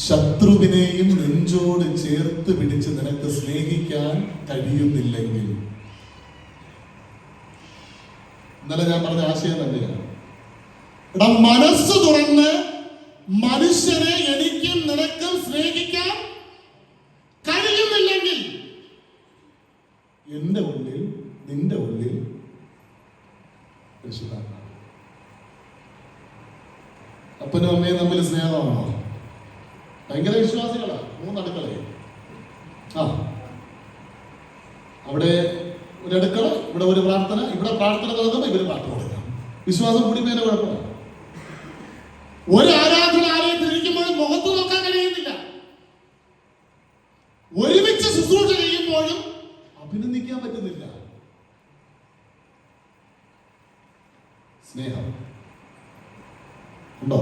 ശത്രുവിനെയും നെഞ്ചോട് ചേർത്ത് പിടിച്ച് നിനക്ക് സ്നേഹിക്കാൻ കഴിയുന്നില്ലെങ്കിൽ, ഇന്നലെ ഞാൻ പറഞ്ഞ ആശയം തന്നെയാണ്. മനസ്സ് തുറന്ന് മനുഷ്യരെ എനിക്കും നിനക്കും സ്നേഹിക്കാൻ കഴിയുന്നില്ലെങ്കിൽ എന്റെ ഉള്ളിൽ നിന്റെ ഉള്ളിൽ പരിശുദ്ധാത്മാവ്. അപ്പനും അമ്മയും തമ്മിൽ സ്നേഹമാണോ? ഭയങ്കര വിശ്വാസികളാ, 3 അടുക്കളയും. അവിടെ ഒരു അടുക്കള, ഇവിടെ ഒരു പ്രാർത്ഥന, ഇവിടെ പ്രാർത്ഥന നടത്തുമ്പോൾ ഇവര് പാട്ട് കൊടുക്കണം. വിശ്വാസം കൂടി മേലെ കുഴപ്പമാണ്. ഒരു ആരാധനാലയത്തിൽ ഇരിക്കുമ്പോഴും മുഖത്ത് നോക്കാൻ കഴിയുന്നില്ല. ഒരുമിച്ച് ശുശ്രൂഷ ചെയ്യുമ്പോഴും അഭിനന്ദിക്കാൻ പറ്റുന്നില്ല. സ്നേഹം ഉണ്ടോ?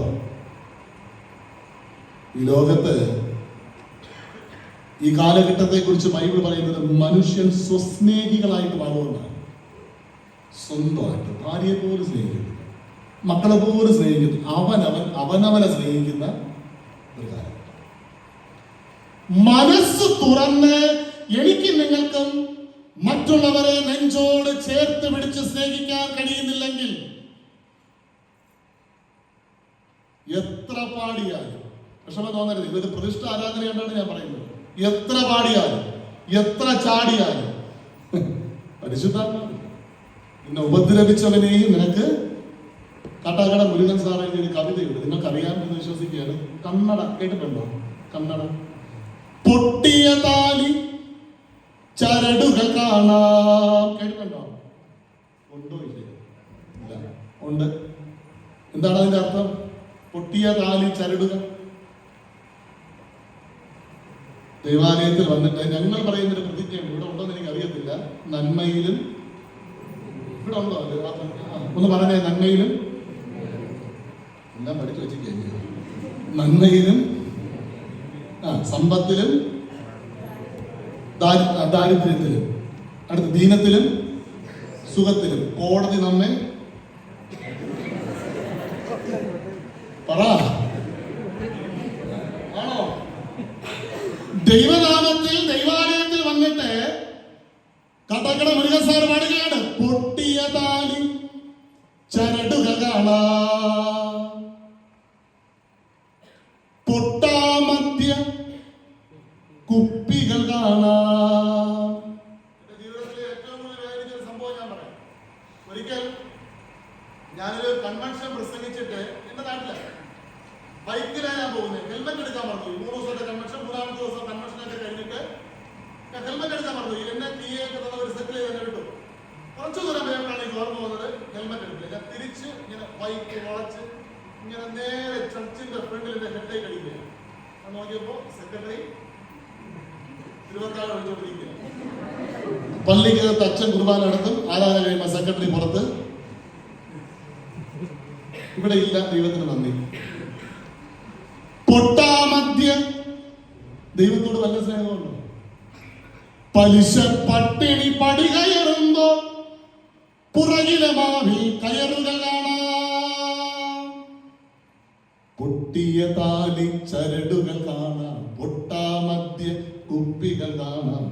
ഈ ലോകത്ത് ഈ കാലഘട്ടത്തെ കുറിച്ച് ബൈബിൾ പറയുന്നത് മനുഷ്യൻ സ്വസ്നേഹികളായിട്ട് മാറുമെന്നാണ്. സ്വന്തമായിട്ട് ഭാര്യയെ പോലും സ്നേഹിക്കുന്നു, മക്കളെ പോലും സ്നേഹിക്കുന്നു, അവനവനെ സ്നേഹിക്കുന്ന ഒരു കാലഘട്ടം. മനസ്സ് തുറന്ന് എനിക്ക് നിങ്ങൾക്കും മറ്റുള്ളവരെ നെഞ്ചോട് ചേർത്ത് പിടിച്ച് സ്നേഹിക്കാൻ കഴിയുന്നില്ലെങ്കിൽ എത്ര പാടിയാലും വിഷമം തോന്നരുത്. ഇതൊരു പ്രതിഷ്ഠ ആരാധനയായിട്ടാണ് ഞാൻ പറയുന്നത്. എത്ര പാടിയാലും എത്ര ചാടിയാലും പരിശുദ്ധാത്മാവ് നിന്നെ ഉപദ്രവിച്ചവനെയും നിനക്ക്. കാട്ടാക്കട മുരുകൻ സാർ എഴുതിയ ഒരു കവിതയുണ്ട്, നിങ്ങൾക്ക് അറിയാമെന്ന് വിശ്വസിക്കുകയാണ്. കന്നഡ കേട്ടിട്ടുണ്ടോ? കന്നഡ. പൊട്ടിയ താലി ചരടുകൾ കാണാം. കേട്ടിട്ടുണ്ടോ? ഉണ്ടോ? ഇല്ല, ഉണ്ട്. എന്താണ് അതിന്റെ അർത്ഥം? പൊട്ടിയ താലി ചരടുകൾ. ദേവാലയത്തിൽ വന്നിട്ട് ഞങ്ങൾ പറയുന്നൊരു പ്രതിജ്ഞയുണ്ട്, ഇവിടെ ഉണ്ടോ എന്ന് എനിക്ക് അറിയത്തില്ല. നന്മയിലും, ഇവിടെ ഉണ്ടോ? ഒന്ന് പറഞ്ഞേ. നന്മയിലും, എല്ലാം പഠിച്ചു വെച്ചിരിക്കുക. നന്മയിലും, സമ്പത്തിലും, ദാരിദ്ര്യത്തിലും, അടുത്ത ദീനത്തിലും സുഖത്തിലും കോടതി നമ്മെ പറ ആണോ? ദൈവനാമത്തിൽ ദൈവാലയത്തിൽ വന്നിട്ട് കടകട മുരുകൻ സാർ പാടുകയാണ്. പൊട്ടിയ താലി ചരടുകൾ കാണാം, പൊട്ടാമധ്യ കുപ്പികൾ കാണാം. എന്റെ ജീവിതത്തിലെ ഏറ്റവും കൂടുതൽ വേദനിച്ച സംഭവം ഞാൻ പറയാം. ഒരിക്കൽ ഞാനൊരു കൺവെൻഷൻ പ്രസംഗിച്ചിട്ട് എന്റെ നാട്ടില് ബൈക്കിലാണ് ഞാൻ പോകുന്നത്. ഹെൽമെറ്റ് എടുക്കാൻ പറഞ്ഞു. 3 ദിവസത്തെ കൺവെൻഷൻ, 3ാമത്തെ ദിവസം കൺവെൻഷനൊക്കെ കഴിഞ്ഞിട്ട് ഞാൻ ഹെൽമെറ്റ് എടുക്കാൻ പറഞ്ഞു. എന്നെ തീയൊക്കെ തന്നവർ സെറ്റിൽ ചെയ്ത് തന്നെ വിട്ടു. കുറച്ചു ദൂരം വേഗമാണ് എനിക്ക് ഓർമ്മ വന്നത്. ഹെൽമെറ്റ് എടുക്കില്ല. ഞാൻ തിരിച്ച് ഇങ്ങനെ ബൈക്ക് വളച്ച് ഇങ്ങനെ നേരെ ചർച്ചിന്റെ ഫ്രണ്ടിൽ എന്റെ ഹെഡേക്ക് അടിക്കുകയാണ്. ഞാൻ നോക്കിയപ്പോ സെക്രട്ടറി തിരുവനന്തപുരം വിളിച്ചോണ്ടിരിക്കുക. പള്ളിക്കകത്ത് അച്ഛൻ കുർബാന നടത്തും, ആരാധന കഴിയുമ്പോൾ സെക്രട്ടറി പുറത്ത്. ഇവിടെ ഇല്ല. ദൈവത്തിന് നന്ദി. പൊട്ടാമധ്യ ദൈവത്തോട് വല്ല സ്നേഹമുണ്ടോ? പലിശ പട്ടിണി പടി കയറുമ്പോ പുറകിലെ മാവിൽ കയറുകൾ കാണാം, പൊട്ടിയ താലി ചരടുകൾ കാണാം, പൊട്ടാമധ്യ കുപ്പികൾ കാണാം,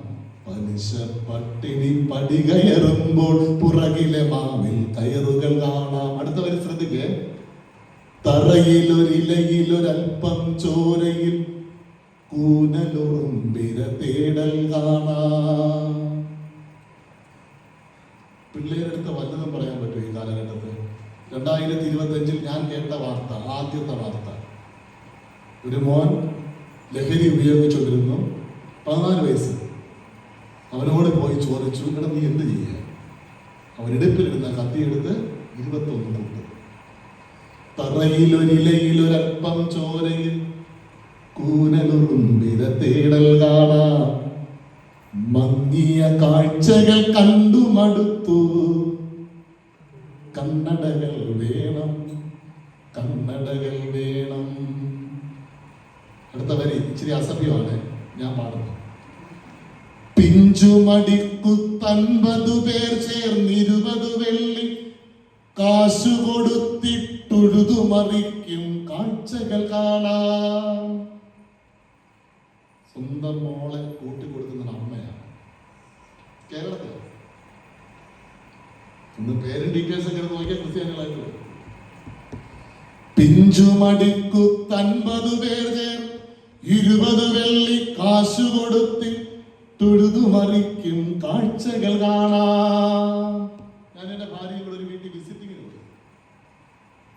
പലിശ പട്ടിണി പടി കയറുമ്പോൾ പുറകിലെ മാവിൽ കയറുകൾ കാണാം. അടുത്ത വരി ശ്രദ്ധിക്കേ. തറയിലൊരിലയിലൊരൽപ്പം ചോരയിൽ കൂനലുറുമ്പിര തേടൽ കാണാം. പിള്ളേരെടുത്ത് വല്ലതും പറയാൻ പറ്റും ഈ കാലഘട്ടത്തിൽ? 2025 ഞാൻ കേട്ട വാർത്ത, ആദ്യത്തെ വാർത്ത, ഒരു മോൻ ലഹരി ഉപയോഗിച്ചുകൊണ്ടിരുന്നു, 14 വയസ്സ്. അവനോട് പോയി ചോദിച്ചു, ഇവിടെ നീ എന്ത് ചെയ്യുക? അവനിടുപ്പിലിരുന്ന കത്തിയെടുത്ത് 21 കൂട്ട്. തറയിലൊരിലയിലൊരൽപ്പം ചോരയിൽ കൂനലുറുമ്പിര തേടൽ കാണാം, മങ്ങിയ കാഴ്ചകൾ കണ്ടു മടുത്തു, കണ്ണടകൾ വേണം, കണ്ണടകൾ വേണം. അടുത്ത വരി ഇച്ചിരി അസഭ്യമാണ്, ഞാൻ പാടുന്നു. പിഞ്ചുമടിക്കുത്ത് 50 പേർ ചേർന്ന് 20 വെള്ളി കാശു കൊടുത്തിട്ടുഴുതുമറിക്കും കാഴ്ചകൾ കാണാം. സ്വന്തം മോളെ കൂട്ടിക്കൊടുക്കുന്ന അമ്മയാണ് കേരളത്തിൽ. ഇന്ന് പേരും ഡീറ്റെയിൽസ് ഒക്കെ നോക്കിയാൽ ക്രിസ്ത്യാനികളായിട്ട്. പിഞ്ചുമടിക്കുത്ത് 50 പേർ ചേർ 20 വെള്ളി കാശു കൊടുത്ത് തൊഴുതുമറിക്കും കാഴ്ചകൾ കാണാം. ഞാൻ എന്റെ ഭാര്യയും കൂടെ ഒരു വീട്ടിൽ വിസിറ്റിങ്ങിന് പോയി.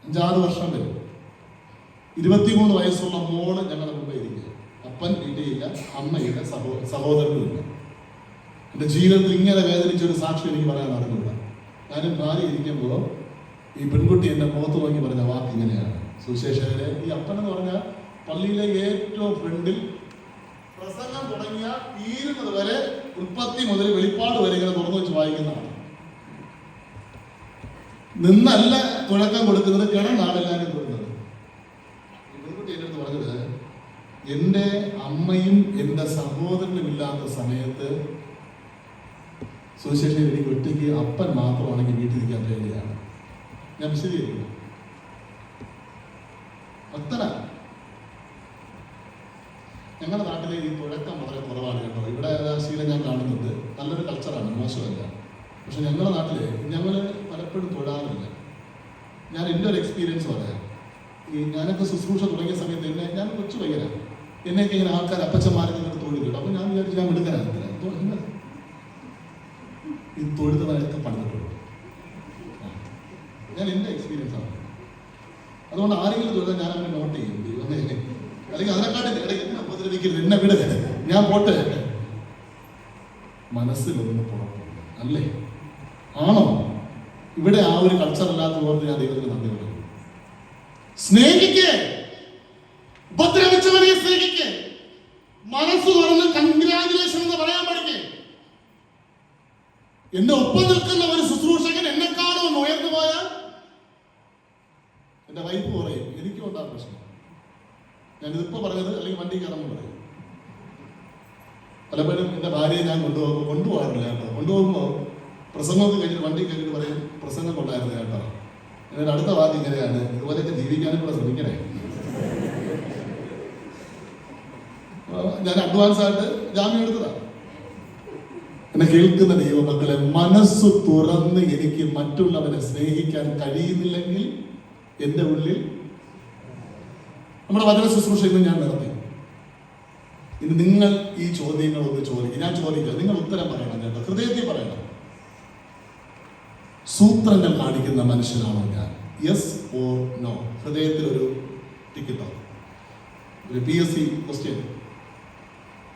5-6 വർഷം വരും. 23 വയസ്സുള്ള മോള് ഞങ്ങളുടെ മുമ്പേ ഇരിക്കുക. അപ്പൻ വീട്ടിലില്ല, അമ്മയില്ല, സഹോദരനുമില്ല. എന്റെ ജീവിതത്തിൽ ഇങ്ങനെ വേദനിച്ചൊരു സാക്ഷി എനിക്ക് പറയാൻ നടന്നില്ല. ഞാനും ഭാര്യ ഇരിക്കുമ്പോൾ ഈ പെൺകുട്ടി എന്റെ മുഖത്ത് നോക്കി പറഞ്ഞ വാക്ക് ഇങ്ങനെയാണ്: സുവിശേഷകരെ, ഈ അപ്പൻ എന്ന് പറഞ്ഞാൽ പള്ളിയിലെ ഏറ്റവും ഫ്രണ്ടിൽ പ്രസംഗം തുടങ്ങിയ തീരുന്നത് വരെ ഉൽപ്പത്തി മുതൽ വെളിപ്പാട് വരെ ഇങ്ങനെ തുറന്നു വെച്ച് വായിക്കുന്നതാണ്. നിന്നല്ല തുടക്കം കൊടുക്കുന്നത്, കിടന്നാണ് എല്ലാവരും കൊടുക്കുന്നത്. ഈ പെൺകുട്ടി എൻ്റെ അടുത്ത് പറഞ്ഞത്, എൻ്റെ അമ്മയും എൻ്റെ സഹോദരനും ഇല്ലാത്ത സമയത്ത് സുവിശേഷം എനിക്ക് ഒറ്റയ്ക്ക് അപ്പൻ മാത്രമാണെങ്കിൽ വീട്ടിലിരിക്കാൻ വേണ്ടിയാണ്. ഞാൻ വിശദീകരിക്കുന്നു. ഭക്തനാ. ഞങ്ങളുടെ നാട്ടിലെ ഈ തുഴക്കം വളരെ കുറവാണ് കേട്ടോ. ഇവിടെ ശീലം ഞാൻ കാണുന്നുണ്ട്. നല്ലൊരു കൾച്ചറാണ്, മോശമല്ല. പക്ഷെ ഞങ്ങളുടെ നാട്ടില് ഞങ്ങൾ പലപ്പോഴും തൊഴാറില്ല. ഞാൻ എൻ്റെ ഒരു എക്സ്പീരിയൻസ് പറയാം. ഞാനൊക്കെ ശുശ്രൂഷ തുടങ്ങിയ സമയത്ത് ഞാൻ കൊച്ചു പയ്യനാണ്. എന്നെയൊക്കെ ഇങ്ങനെ ആൾക്കാർ അപ്പച്ചന്മാരൊക്കെ ഇങ്ങനെ തൊഴിലുണ്ട്. അപ്പൊ ഞാൻ വിചാരിച്ചു ഞാൻ എടുക്കാനാണ് ഈ തൊഴുതവരൊക്കെ പണിതിട്ടുണ്ട്. ഞാൻ എൻ്റെ എക്സ്പീരിയൻസ് ആണ്. അതുകൊണ്ട് ആരെങ്കിലും തൊഴുതാൽ ഞാൻ അവനെ നോട്ട് ചെയ്യും. അല്ലെങ്കിൽ അതിനെക്കാട്ടി ഇടയ്ക്ക് ഉപദ്രവിക്കരുത്, എന്നെ വിട, ഞാൻ പോട്ടെ. മനസ്സിലൊന്ന് പുറത്തുണ്ട് അല്ലേ? ആണോ? ഇവിടെ ആ ഒരു കൾച്ചർ അല്ലാത്തതുകൊണ്ട് ഞാൻ ദൈവത്തിന് നന്ദി പറയും. സ്നേഹിക്കേ, ഉപദ്രവിച്ചവരെ സ്നേഹിക്കേ, മനസ്സ് തുറന്ന് കൺഗ്രാജുലേഷൻ എന്ന് പറയാൻ പഠിക്കേ. എന്റെ ഒപ്പം നിൽക്കുന്ന ഒരു ശുശ്രൂഷകൻ എന്നെക്കാളും ഒന്ന് ഉയർന്നു പോയാൽ എന്റെ വൈഫ് പറയും എനിക്കും ഉണ്ടാകും പ്രശ്നം. ഞാനിതിപ്പോ പറഞ്ഞത് അല്ലെങ്കിൽ വണ്ടി കയറുമ്പോൾ പറയും. പലപ്പോഴും എന്റെ ഭാര്യയെ ഞാൻ കൊണ്ടുപോകാറില്ല കേട്ടോ. കൊണ്ടുപോകുമ്പോൾ പ്രസംഗമൊക്കെ കഴിഞ്ഞിട്ട് വണ്ടി കഴിഞ്ഞിട്ട് പറയും പ്രസംഗം കൊണ്ടായിരുന്നു കേട്ടോ. എന്നിട്ട് അടുത്ത വാക്ക് ഇങ്ങനെയാണ്: ഇതുപോലെയൊക്കെ ജീവിക്കാനും കൂടെ ശ്രമിക്കണേ. ഞാൻ അഡ്വാൻസ് ആയിട്ട് ജാമ്യം എടുത്തതാണ്. എന്നെ കേൾക്കുന്ന ദൈവമക്കളെ, മനസ്സ് തുറന്ന് എനിക്ക് മറ്റുള്ളവരെ സ്നേഹിക്കാൻ കഴിയുന്നില്ലെങ്കിൽ എൻ്റെ ഉള്ളിൽ നമ്മുടെ വചന ശുശ്രൂഷ ഇന്ന് ഞാൻ നടത്തി. ഇനി നിങ്ങൾ ഈ ചോദ്യങ്ങളൊന്ന് ചോദിക്കും. ഞാൻ ചോദിക്കാം, നിങ്ങൾ ഉത്തരം പറയണം കേട്ടോ. ഹൃദയത്തിൽ പറയണം. സൂത്രങ്ങൾ കാണിക്കുന്ന മനുഷ്യനാണോ ഞാൻ? Yes or no? ഹൃദയത്തിൽ ഒരു ടിക്കറ്റോ, ഒരു PSC ക്വസ്റ്റ്യൻ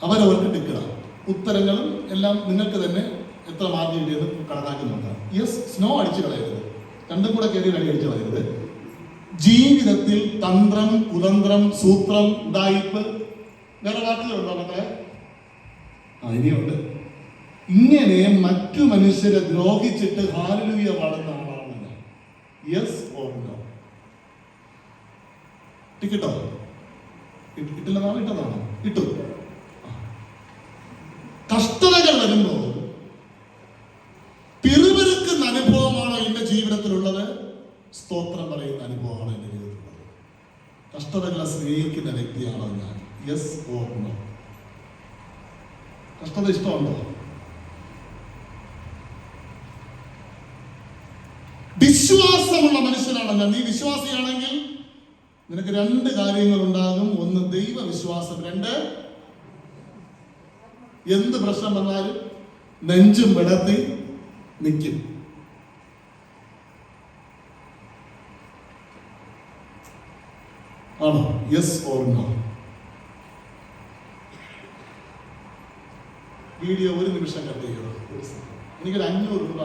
അവരവർക്ക് ടിക്കറ്റാ. ഉത്തരങ്ങളും എല്ലാം നിങ്ങൾക്ക് തന്നെ എത്ര മാർക്ക് കിട്ടിയത് കണക്കാക്കി നോക്കാം. യെസ് സ്നോ അടിച്ചു കളയരുത്, രണ്ടും കൂടെ കയറി അടിച്ചു കളയരുത്. ജീവിതത്തിൽ തന്ത്രം, കുതന്ത്രം, സൂത്രം, ഉഡായിപ്പ്, വേറെ വാക്കുകളുണ്ടോ മക്കളെ? ഇനിയുണ്ട്. ഇങ്ങനെ മറ്റു മനുഷ്യരെ ദ്രോഹിച്ചിട്ട് ഹല്ലേലൂയ പാടുന്ന ആളാണ് ഞാൻ. Yes or no? ടിക്കറ്റോ? ഇട്ടില്ലെന്നാണോ? ഇട്ടതാണോ? ഇട്ടു. കഷ്ടതകൾ വരുമ്പോൾ പിറുപിറുക്കുന്ന അനുഭവമാണോ എന്റെ ജീവിതത്തിലുള്ളത്? സ്തോത്രം പറയുന്ന അനുഭവമാണോ എന്റെ ജീവിതത്തിലുള്ളത്? കഷ്ടതകളെ സ്നേഹിക്കുന്ന വ്യക്തിയാണോ ഞാൻ? Yes or no? കഷ്ടത ഇഷ്ടമുണ്ടോ? വിശ്വാസമുള്ള മനുഷ്യനാണോ ഞാൻ? നീ വിശ്വാസിയാണെങ്കിൽ നിനക്ക് 2 കാര്യങ്ങൾ ഉണ്ടാകും. ഒന്ന് ദൈവവിശ്വാസം, 2 എന്ത് പ്രശ്നം വന്നാലും നെഞ്ചും വിടർത്തി നിൽക്കും. ആണോ? Yes or no? വീഡിയോ ഒരു നിമിഷം കട്ട് ചെയ്യണം. എനിക്കൊരു 500 രൂപ